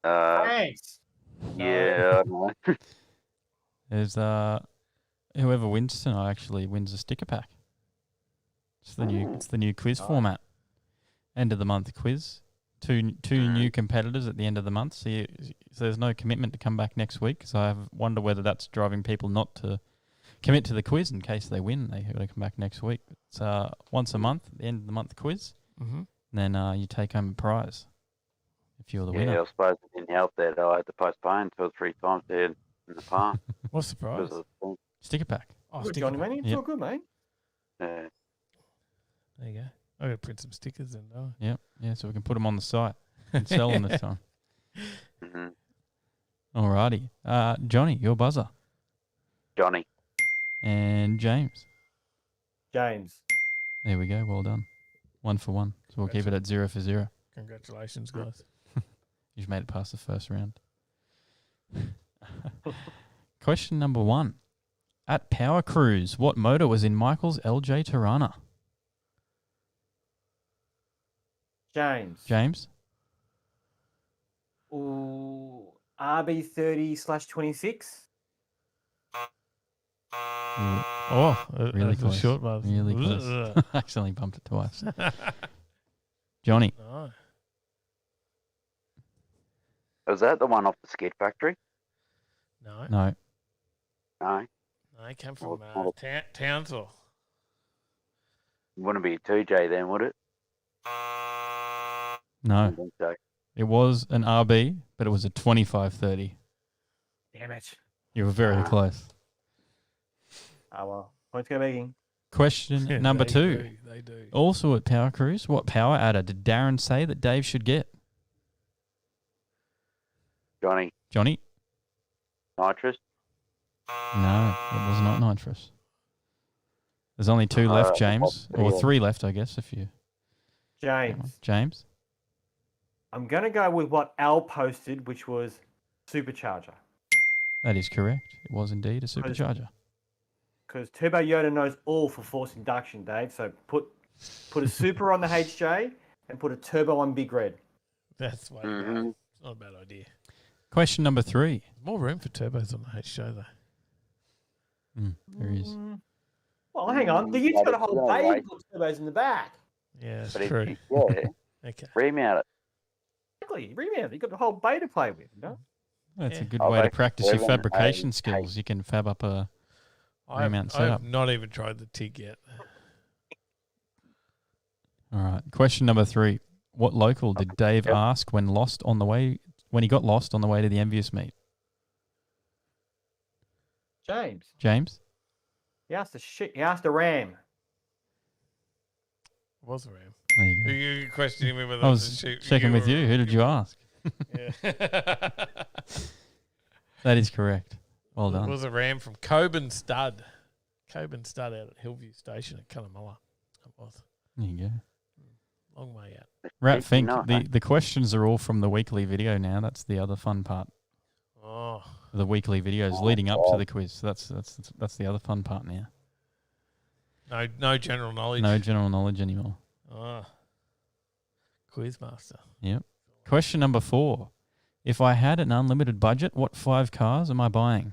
Thanks. Yeah, I know. There's whoever wins tonight actually wins a sticker pack. It's the new quiz format. End of the month quiz. Two new competitors at the end of the month. So there's no commitment to come back next week. So I wonder whether that's driving people not to commit to the quiz in case they win. They got to come back next week. It's once a month, the end of the month quiz. Mm-hmm. And then you take home a prize if you're the winner. Yeah, I suppose it didn't help that I had to postpone 2 or 3 times there in the past. What's the prize? Sticker pack. Oh, Good, sticker Johnny, pack. man. It's all good, mate. Yeah. There you go. I got to print some stickers in. Oh. Yep. Yeah, so we can put them on the site and sell them this time. Mm-hmm. Alrighty. Johnny, your buzzer. Johnny. And James. James. There we go. Well done. 1 for 1. So we'll keep it at 0 for 0. Congratulations, guys. You've made it past the first round. Question number 1. At Power Cruise, what motor was in Michael's LJ Tirana? James. James? Ooh, RB30/26. Oh, Really that's a close. short buzz. Really close. Accidentally bumped it twice. Johnny? No. Was that the one off the skid factory? No. No. No. No, it came from Townsville. Wouldn't be a 2J then, would it? I No. don't think so. It was an RB, but it was a 2530. Damn it. You were very close. Oh, well. Points go begging. Question number 2. They do. Also at Power Cruise, what power adder did Darren say that Dave should get? Johnny. Johnny? Nitrous? No, it was not nitrous. There's only 2 left, James. Or 3 left, I guess, if you... James. James? I'm going to go with what Al posted, which was supercharger. That is correct. It was indeed a supercharger. Because Turbo Yoda knows all for force induction, Dave. So put a super on the HJ and put a turbo on Big Red. That's way to go. It's not a bad idea. Question number 3. More room for turbos on the H show, though. There is. Well, hang on. The Ute's got a whole bay of turbos in the back. Yeah, that's But true. Yeah. Okay. Remount it. Exactly. Remount. You've got the whole bay to play with. You know? That's a good Oh, way to they- practice your they're in fabrication A- skills. You can fab up a I remount have setup. not even tried the TIG yet. All right. Question number 3. What local did Dave ask when he got lost on the way to the Envious meet? James. James? He asked a ram. It was a ram. There you go. You're questioning me whether I it was a shoot. checking with you. Who did you ask? Yeah. That is correct. Well It done. was a ram from Coburn Stud. Coburn Stud out at Hillview Station at Cunnamulla. It was. There you go. Long way out. Rat Fink, No, the questions are all from the weekly video now. That's the other fun part. Oh. The weekly videos leading up to the quiz. So that's the other fun part now. No general knowledge. No general knowledge anymore. Oh. Quizmaster. Yep. Question number 4. If I had an unlimited budget, what 5 cars am I buying?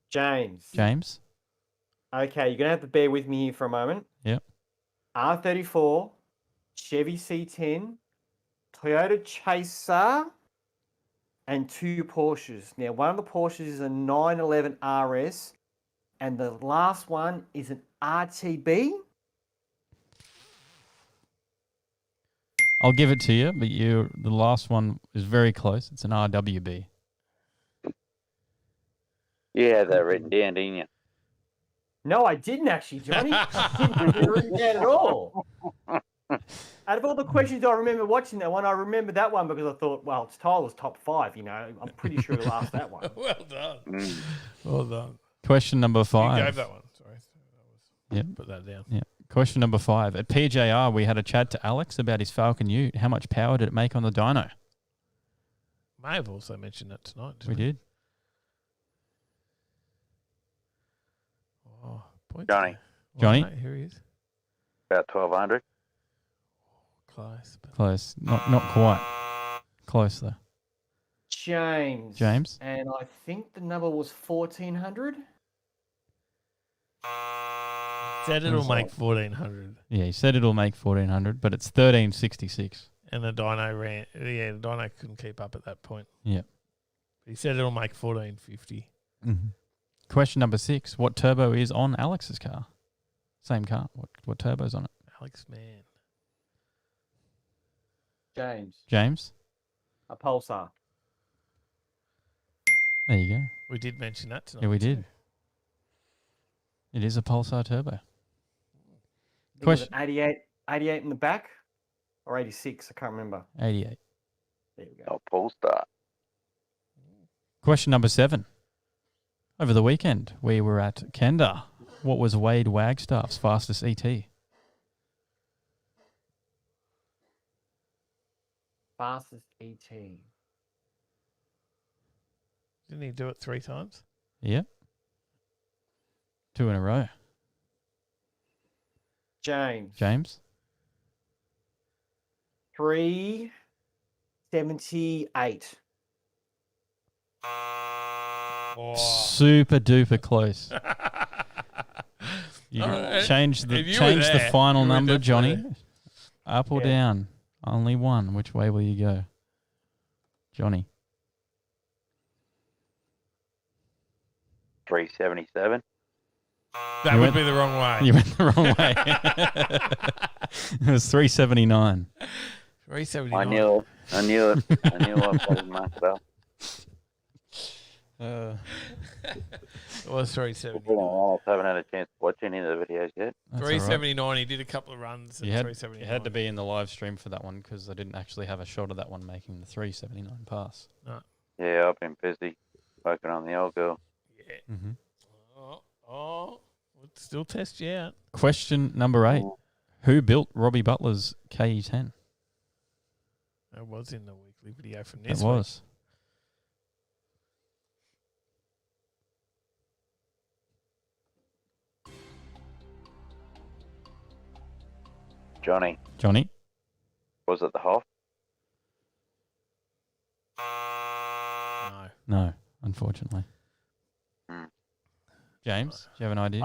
James. James? Okay, you're going to have to bear with me here for a moment. Yep. R34, Chevy C10, Toyota Chaser, and 2 Porsches. Now, one of the Porsches is a 911 RS, and the last one is an RTB. I'll give it to you, but the last one is very close. It's an RWB. Yeah, that written down, didn't you? No, I didn't actually, Johnny. I didn't have it written down at all. Out of all the questions I remember watching that one, I remember that one because I thought, well, it's Tyler's top 5, you know. I'm pretty sure he'll ask that one. Well done. Well done. Question number 5. You gave that one. Sorry. Yep. Put that down. Yeah. Question number 5. At PJR, we had a chat to Alex about his Falcon Ute. How much power did it make on the dyno? May have also mentioned that tonight. We did. Oh, points. Johnny. Well, Johnny? mate, here he is. About 1,200. Close. But Close. Not quite. Close, though. James. James? And I think the number was 1,400. said it'll make 1,400. Yeah, he said it'll make 1,400, but it's 1,366. And the dyno the dyno couldn't keep up at that point. Yeah. He said it'll make 1,450. Mm-hmm. Question number 6. What turbo is on Alex's car? Same car. What turbo's on it? Alex, man. James? A Pulsar. There you go. We did mention that tonight. Yeah, we did. It is a Pulsar turbo. Question 88 in the back or 86, I can't remember. 88. There we go. Oh, Polestar. Question number 7. Over the weekend, we were at Kenda. What was Wade Wagstaff's fastest ET? Fastest ET. Didn't he do it 3 times? Yep. 2 in a row. James. 378. Super duper close. You change the final number, Johnny. Up or down? Only one. Which way will you go? Johnny. 377. That would be the wrong way. You went the wrong way. It was 379. 379. I knew it. I knew I wasn't much up. It was 379. I haven't had a chance to watch any of the videos yet. 379. He did a couple of runs. You at had 379. to be in the live stream for that one because I didn't actually have a shot of that one making the 379 pass. No. Yeah, I've been busy working on the old girl. Yeah. Mm-hmm. We'll still test you out. Question number 8. Who built Robbie Butler's KE10? It was in the weekly video from this It was. Johnny? Was it the Hoff? No, unfortunately. James, do you have an idea?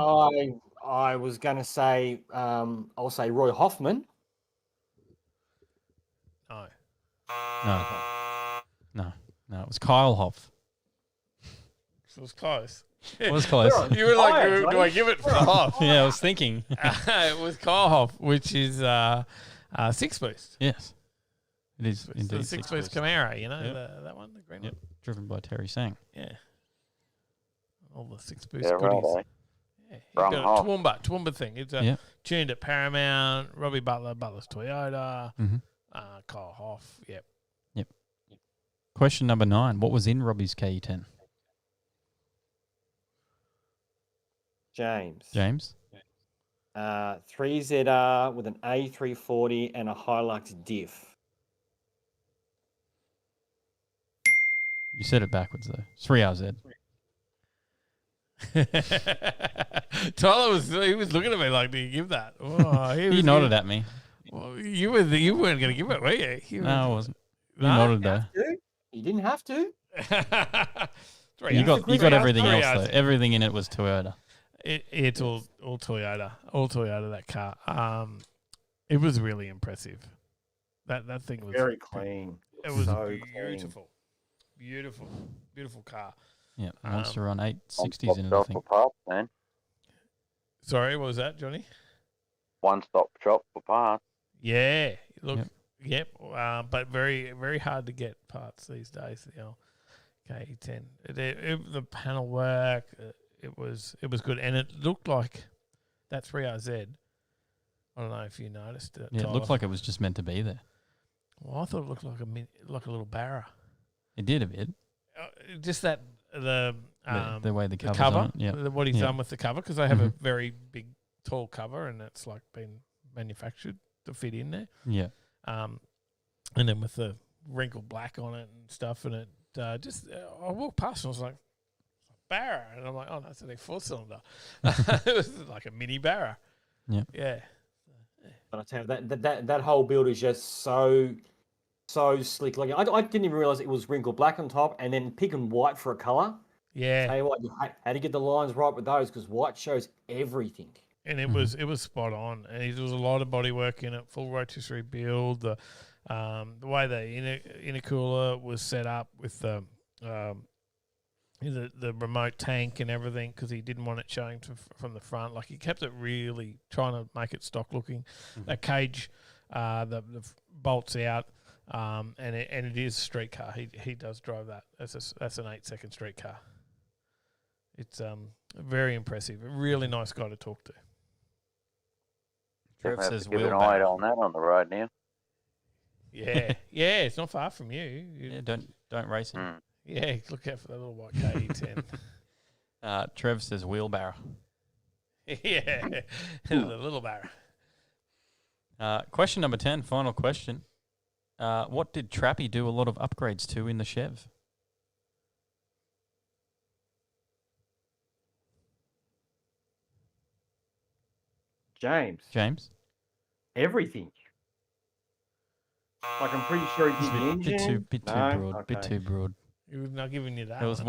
I was going to say, I'll say Roy Hoffman. No, it was Kyle Hoff. It was close. It was close. You were like, do I give it for the Hoff? Yeah, I was thinking. It was Kyle Hoff, which is 6-boost. Yes. It is It's indeed. the 6-boost Camaro, you know, Yep. that one, the green Yep. one. Driven by Terry Sang. Yeah. All the 6-boost Yeah, goodies. right, Yeah, Wrong you've got Hoff. a Toowoomba thing. It's tuned at Paramount, Robbie Butler, Butler's Toyota, Kyle Hoff. Yep. Question number 9. What was in Robbie's KE10? James. 3ZR with an A340 and a Hilux diff. You said it backwards, though. It's 3RZ. Tyler was looking at me like, do you give that? Oh, He nodded at me. Well, you weren't going to give it, were you? No, I wasn't. You No? nodded, though. You didn't have to. You got everything else, though. Everything in it was Toyota. It's all Toyota. All Toyota, that car. It was really impressive. That thing was Very clean. It was so beautiful. Beautiful car. Yeah, Monster on 860s One-stop into the shop thing. for parts, man. Sorry, what was that, Johnny? One-stop shop for parts. Yeah. Look, yep. But very, very hard to get parts these days. The old KE10. The panel work. It was good, and it looked like that 3RZ. I don't know if you noticed it. Yeah, it Tyler. looked like it was just meant to be there. Well, I thought it looked like a little barra. It did a bit. Just that the way the cover's cover, on it, yeah. what he's Yeah. done with the cover, because they have a very big, tall cover, and it's like been manufactured to fit in there. Yeah. And then with the wrinkled black on it and stuff, and it I walked past and I was like, Barra, and I'm like, oh no, it's a 4-cylinder. It was like a mini Barra. Yeah. Yeah. But I tell you, that whole build is just so slick. Like I didn't even realize it was wrinkled black on top, and then pink and white for a color. Yeah. Tell you what, you had to get the lines right with those because white shows everything. And it was spot on. And there was a lot of body work in it, full rotisserie build. The way the intercooler was set up with the remote tank and everything, because he didn't want it showing from the front. Like, he kept it really trying to make it stock looking. That cage, the bolts out, and it is a street car. He does drive that. That's an 8-second street car. It's very impressive. A really nice guy to talk to. Trev Have says to give an wheel eye barrel. on that on the road now. Yeah, yeah, it's not far from you. Yeah, don't race him. Mm. Yeah, look out for that little white KE10. Trev says wheelbarrow. Yeah, the little barra. Question number 10, final question. What did Trappy do a lot of upgrades to in the Chev? James. Everything. Like, I'm pretty sure he did the engine. Bit too No? broad. Bit Okay. too broad. He was not giving you that. There was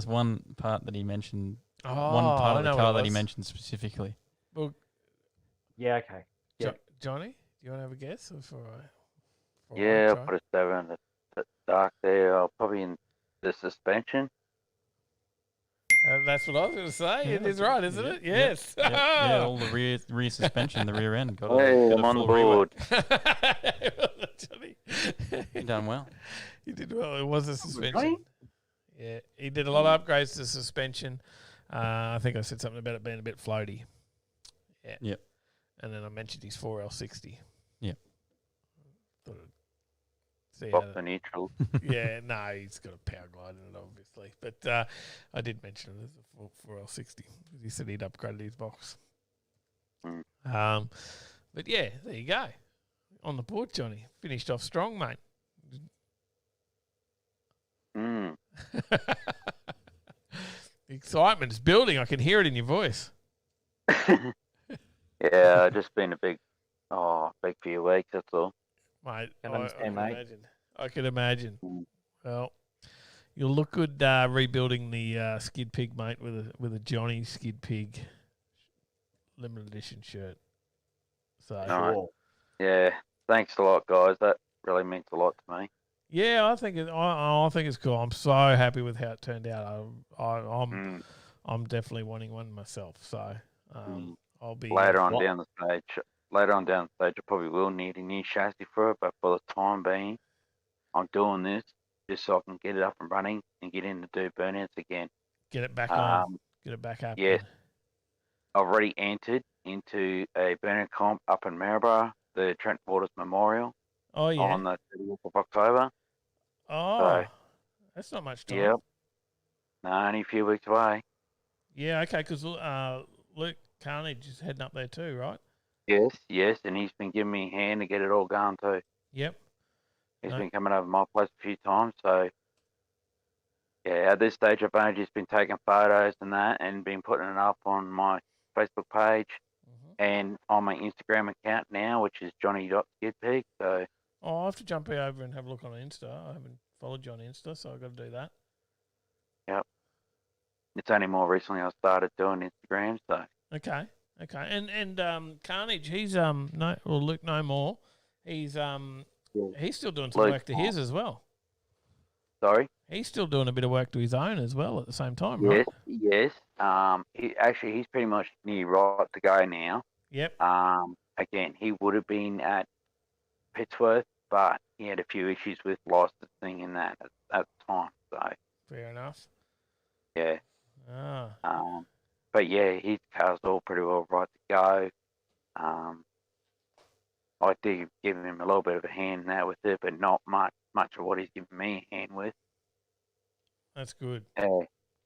one part that he mentioned. Oh, One part I of the know car what it that he was. mentioned specifically. Well, Yeah, okay. Yeah. Johnny, do you want to have a guess? Before I Yeah, I'll try? put a 7 in the dark there. I'll probably in the suspension. That's what I was going to say. Yeah, It is right, isn't yeah, it? Yes. Yeah, all the rear suspension, the rear end. Got Hey, a I'm on the full rework. board. Johnny. You done well. He did well. It was a suspension. Right? Yeah, he did a lot of upgrades to suspension. I think I said something about it being a bit floaty. Yeah. Yep. And then I mentioned his 4L60. Yep. Thought I'd see Off how the neutral. yeah, no, he's got a power glide in it, obviously. But I did mention it as a 4L60. He said he'd upgraded his box. Mm. But yeah, there you go. On the board, Johnny. Finished off strong, mate. Mm. The excitement is building. I can hear it in your voice. Yeah, just been a big few weeks, that's all. Mate, Can I understand, can mate. imagine. I can imagine. Mm. Well, you'll look good rebuilding the Skid Pig, mate, with a Johnny Skid Pig limited edition shirt. So Nice. Yeah, thanks a lot, guys. That really means a lot to me. yeah, I think it's cool. I'm so happy with how it turned out. I'm definitely wanting one myself. So I'll be Later on down the stage, I probably will need a new chassis for it, but for the time being, I'm doing this just so I can get it up and running and get in to do burnouts again. get it back on, get it back up. Yes. I've already entered into a burnout comp up in Maryborough, the Trent Waters Memorial, Oh yeah. on the 30th of October. Oh, that's not much time. Yep. No, only a few weeks away. Yeah. Okay. Because Luke Carnage is heading up there too, right? Yes, and he's been giving me a hand to get it all going too. Yep. He's No. been coming over my place a few times, so yeah, at this stage I've only just been taking photos and that and been putting it up on my Facebook page and on my Instagram account now, which is johnny.skidpig. So Oh, I'll have to jump over and have a look on Insta. I haven't followed you on Insta, so I've got to do that. it's only more recently I started doing Instagram, so Okay. And Carnage, he's Luke no more. He's still doing some Luke, work to his as well. sorry. He's still doing a bit of work to his own as well at the same time, right? Yes. He's pretty much near right to go now. Yep. Again, he would have been at Pittsworth, but he had a few issues with licensing and that at the time. So Fair enough. yeah. Ah. But yeah, his car's all pretty well right to go. I did give him a little bit of a hand now with it, but not much of what he's giving me a hand with. That's good. Yeah.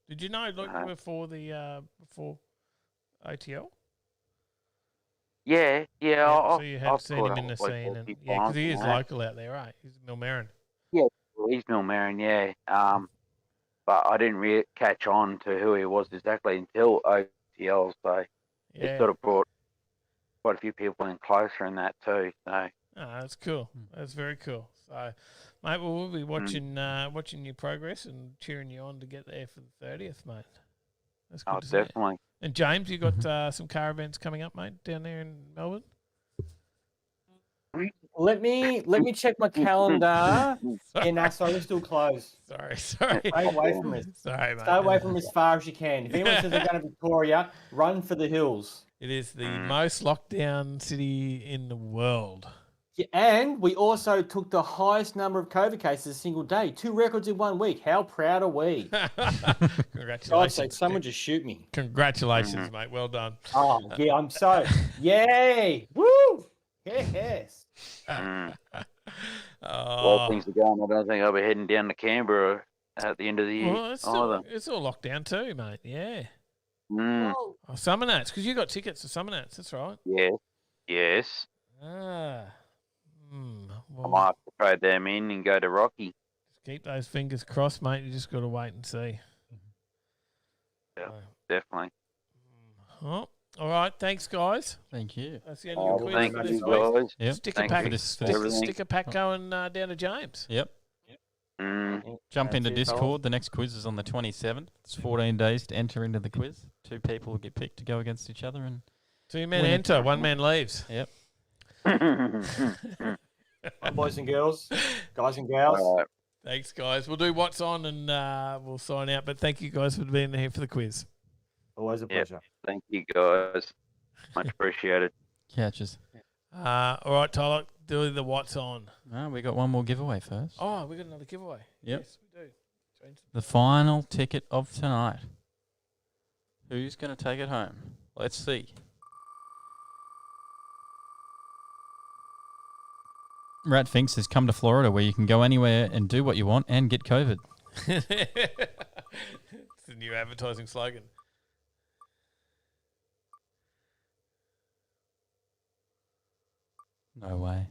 Did you know Luke Uh-huh. before OTL? Yeah. So you had I've seen caught him up in the with Luke scene, a and few yeah, because he times is and that. local out there, right? He's Milmarin. Well, he's Milmarin, yeah. But I didn't really catch on to who he was exactly until OTL, so it Yeah. sort of brought quite a few people in closer in that too. So That's cool. That's very cool. So, mate, we'll be watching watching your progress and cheering you on to get there for the 30th, mate. That's good to see. definitely. And James, you got some car events coming up, mate, down there in Melbourne? Let me check my calendar. Yeah, no, sorry, we're still closed. Sorry. Stay away from us. Sorry, mate. Stay away from as far as you can. If anyone says they're going to Victoria, run for the hills. It is the most locked down city in the world. Yeah, and we also took the highest number of COVID cases a single day. 2 records in 1 week. How proud are we? Congratulations. God's sake, someone just shoot me. Congratulations, mate. Well done. Oh, yeah, I'm so... Yay! Woo! Yes. While things are going, I don't think I'll be heading down to Canberra at the end of the year. Well, it's all locked down too, mate. Yeah. Oh, Summer Nats, because you got tickets to Summer Nats. That's right. Yes. I I might have to trade them in and go to Rocky. Just keep those fingers crossed, mate. You just got to wait and see. Yeah, definitely. Oh, all right. Thanks, guys. Thank you. That's the end of your quiz Thank for this you, week. guys. Yep. Sticker pack going down to James. Yep. Jump into Discord. The next quiz is on the 27th. It's 14 days to enter into the quiz. 2 people will get picked to go against each other. And 2 men enter, 1 man leaves. Yep. Hi, boys and girls, guys and gals. Thanks, guys. We'll do what's on and we'll sign out. But thank you guys for being here for the quiz. Always a pleasure. Thank you, guys. Much appreciated. Catches. All right, Tyler, do the what's on. We got one more giveaway first. Oh, we got another giveaway. Yep. Yes, we do. The final ticket of tonight. Who's going to take it home? Let's see. Rat Finks has come to Florida where you can go anywhere and do what you want and get COVID. It's the new advertising slogan. No way.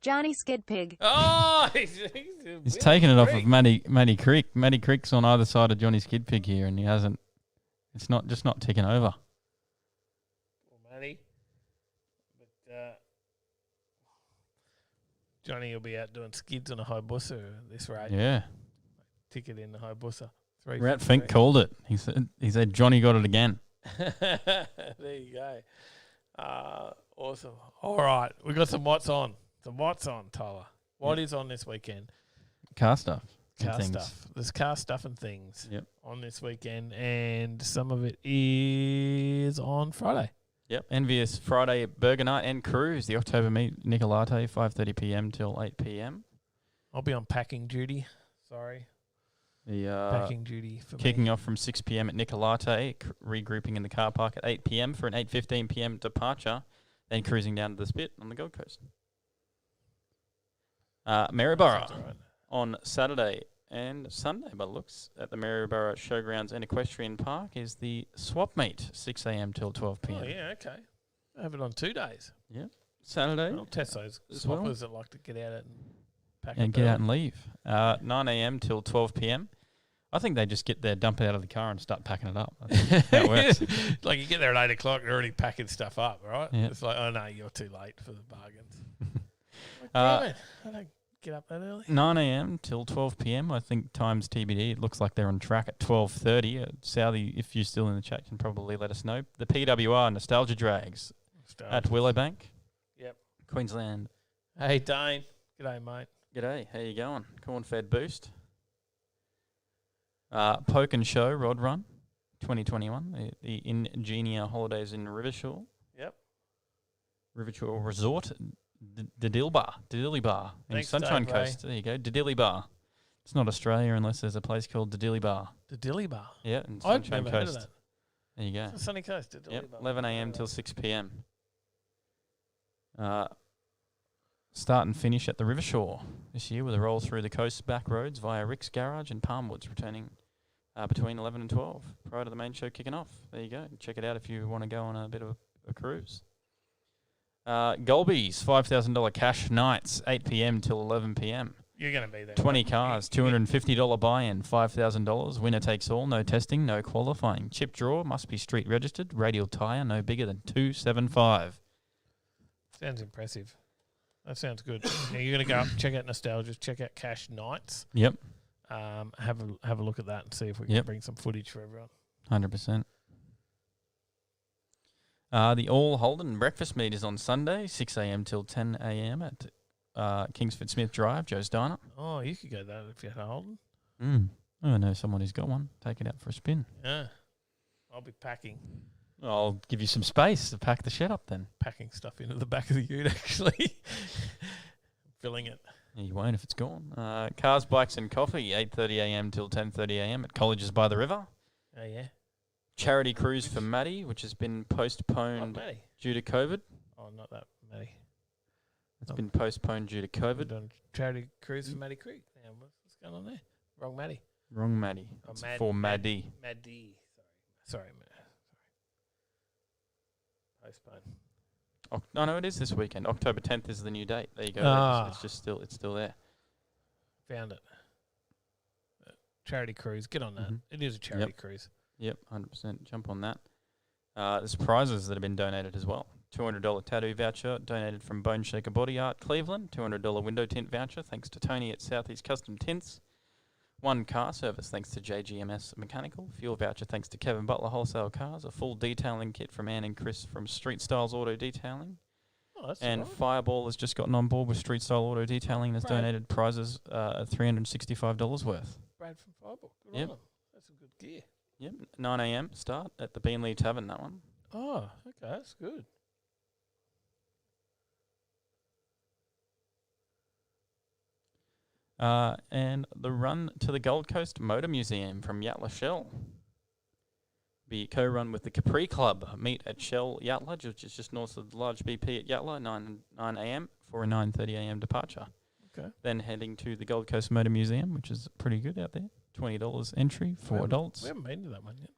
Johnny Skid Pig. Oh, He's taken it off of Matty Creek. Matty Creek's on either side of Johnny Skid Pig here, and he hasn't. It's not ticking over. Well, Matty. But Johnny will be out doing skids on a Hayabusa at this rate. Yeah. Ticket in the Hayabusa. Rat Fink called it. He said Johnny got it again. There you go. Awesome. All right, we got some what's on. Some what's on, Tyler. What is on this weekend? Car stuff. Car stuff. There's car stuff and things on this weekend, and some of it is on Friday. Yep. Envious Friday Burger Night and Cruise, the October meet, Nicolate, 5:30 p.m. till 8 p.m. I'll be on packing duty. Sorry. Packing duty for kicking me. off from 6 p.m. at Nicolate, regrouping in the car park at 8 p.m. for an 8:15 p.m. departure, then cruising down to the Spit on the Gold Coast. Maryborough on Saturday and Sunday, by the looks, at the Maryborough Showgrounds and Equestrian Park is the swap meet, 6 a.m. till 12 p.m. Oh, yeah, okay. I have it on 2 days. Yeah. Saturday. I'll test those as well. swappers that like to get out and pack and up get early. out and leave. 9 a.m. till 12 p.m. I think they just get there, dump it out of the car and start packing it up. That's how it works. Like you get there at 8 o'clock, they're already packing stuff up, right? Yeah. It's like, oh no, you're too late for the bargains. Damn it. I don't get up that early. 9 a.m. till 12 p.m. I think times TBD. It looks like they're on track at 12:30. Southie, if you're still in the chat, can probably let us know. The PWR Nostalgia Drags at Willowbank. Yep. Queensland. Hey, Dane. G'day, mate. G'day. How you going? Corn-fed boost. Poke and Show Rod Run 2021. The Ingenia Holidays in Rivershaw. Yep. Rivershaw Resort. Didilly Bar in Thanks, Sunshine Dave Ray. Coast. There you go. Didilly Bar. It's not Australia unless there's a place called Didilly Bar. Didilly Bar? Yeah, in I've Sunshine never Coast. heard of that. There you go. It's the Sunny Coast. Didilly Yep, Bar. 11 a.m. till 6 p.m. Start and finish at the Rivershaw this year with a roll through the coast back roads via Rick's Garage and Palmwoods, returning between 11 and 12 prior to the main show kicking off. There you go. Check it out if you want to go on a bit of a cruise. Golby's $5,000 cash nights, 8 p.m. till 11 p.m. You're going to be there. 20 cars, $250 buy-in, $5,000. Winner takes all, no testing, no qualifying. Chip draw, must be street registered. Radial tyre, no bigger than 275. Sounds impressive. That sounds good. Now you're going to go up, check out Nostalgia, check out Cash Nights. Yep. Have a look at that and see if we can bring some footage for everyone. 100%. The All Holden breakfast meet is on Sunday, 6 a.m. till 10 a.m. at Kingsford Smith Drive, Joe's Diner. Oh, you could go that if you had a Holden. I know someone who's got one. Take it out for a spin. Yeah. I'll be packing I'll give you some space to pack the shed up then. stuff into the back of the ute, actually. Filling it. Yeah, you won't if it's gone. Cars, Bikes and Coffee, 8:30 a.m. till 10:30 a.m. at Colleges by the River. Oh, yeah. Charity cruise for Maddie, which has been postponed due to COVID. Oh, not that Maddie. It's been postponed due to We're COVID. doing charity cruise for Maddie Creek. Now, what's going on there? Wrong Maddie. Wrong Maddie. Oh, It's for Maddie. Maddie. Sorry. Postpone. No, it is this weekend. October 10th is the new date. There you go. It's still there. Found it. Charity cruise. Get on that. It is a charity cruise. Yep, 100%. Jump on that. There's prizes that have been donated as well. $200 tattoo voucher donated from Bone Shaker Body Art Cleveland. $200 window tint voucher thanks to Tony at Southeast Custom Tints. 1 car service thanks to JGMS Mechanical. Fuel voucher thanks to Kevin Butler Wholesale Cars. A full detailing kit from Ann and Chris from Street Styles Auto Detailing. Oh, that's And right. Fireball has just gotten on board with Street Style Auto Detailing and has donated prizes at $365 worth. Brad from Fireball. Good Yep. on him. That's some good gear. Yep, 9 a.m. start at the Beanley Tavern, that one. Oh, okay. That's good. And the run to the Gold Coast Motor Museum from Yatla Shell. Be co-run with the Capri Club. Meet at Shell Yatla, which is just north of the large BP at Yatla, 9 a.m. for a 9:30 a.m. departure. Okay. Then heading to the Gold Coast Motor Museum, which is pretty good out there. $20 entry for adults. We haven't been to that one yet.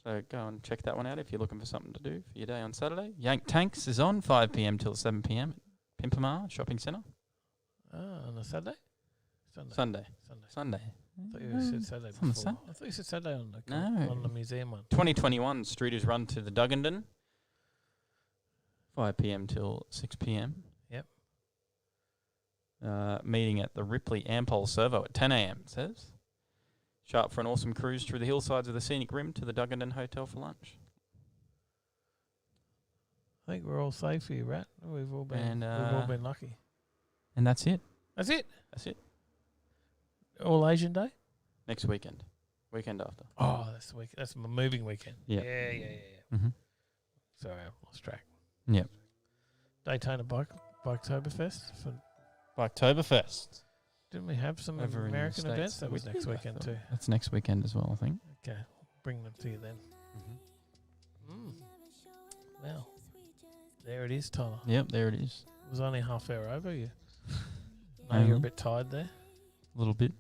So go and check that one out if you're looking for something to do for your day on Saturday. Yank Tanks is on 5 p.m. till 7 p.m. at Pimpamar Shopping Centre. On a Saturday? Sunday. I thought you said Saturday It's on the before. Sunday. I thought you said Saturday on the No. on the museum one. 2021 Streeters Run to the Duggandon. 5 p.m. till 6 p.m. Yep. Meeting at the Ripley Ampol Servo at 10 a.m. It says. Sharp for an awesome cruise through the hillsides of the scenic rim to the Duggandon Hotel for lunch. I think we're all safe here, Rat. We've all been lucky. And that's it. That's it. That's it. All Asian Day. Next weekend. Weekend after. Oh, that's the week. That's my moving weekend. Yep. Yeah. Mm-hmm. Sorry, I lost track. Yep. Daytona Biketoberfest. Biketoberfest. Didn't we have some Over in the American States. events? That We was next did, I weekend thought. too. That's next weekend as well, I think. Okay, bring them to you then. Well, there it is, Tyler. Yep, there it is. It was only a half hour over. You know you're a bit tired there. A little bit.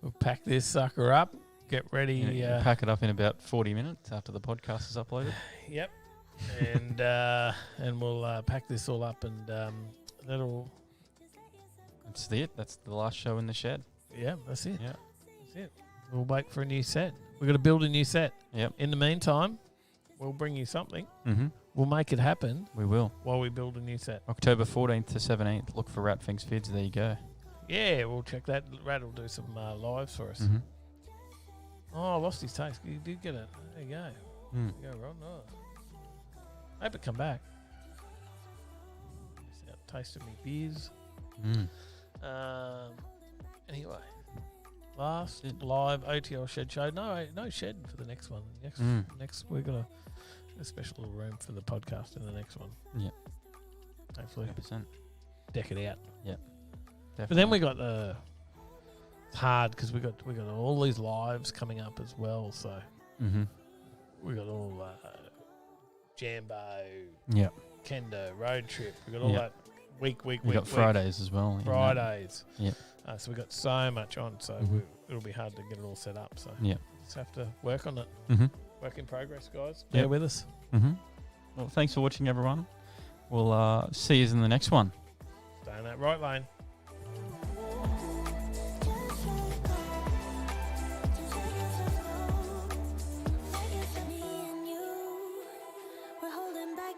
We'll pack this sucker up. Get ready. Yeah, pack it up in about 40 minutes after the podcast is uploaded. Yep. And we'll pack this all up and that'll. That's it. That's the last show in the shed. Yeah, that's it. Yeah. That's it. We'll wait for a new set. We've got to build a new set. Yep. In the meantime, we'll bring you something. Mm-hmm. We'll make it happen. We will. While we build a new set. October 14th to 17th. Look for Ratfinks Vids. There you go. Yeah, we'll check that. Rat will do some lives for us. Mm-hmm. Oh, I lost his taste. You did get it. There you go. Mm. There you go, Ron. Oh. Hope it come back. Taste of me beers. Mm. Anyway, last live OTL shed show. No shed for the next one. Next we've got a special little room for the podcast in the next one. Yeah. Hopefully 100%. Deck it out. Yeah. But then we got it's hard because we got all these lives coming up as well. So we got all Jambo. Yeah. Kenda road trip. We got all that week. We got Fridays as well. Fridays. Yeah. So we got so much on. So it'll be hard to get it all set up. So just have to work on it. Mm-hmm. Work in progress, guys. Bear with us. Mm-hmm. Well, thanks for watching, everyone. We'll see you in the next one. Stay in that right lane.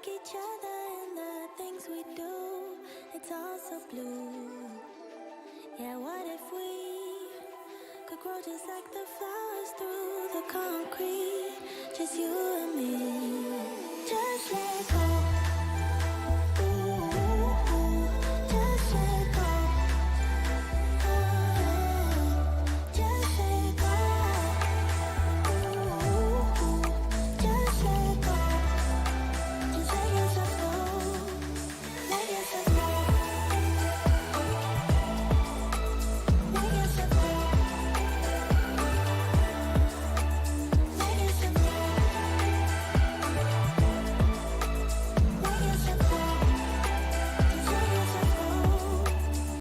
Each other and the things we do, it's all so blue. Yeah, what if we could grow just like the flowers through the concrete. Just you and me. Just let go.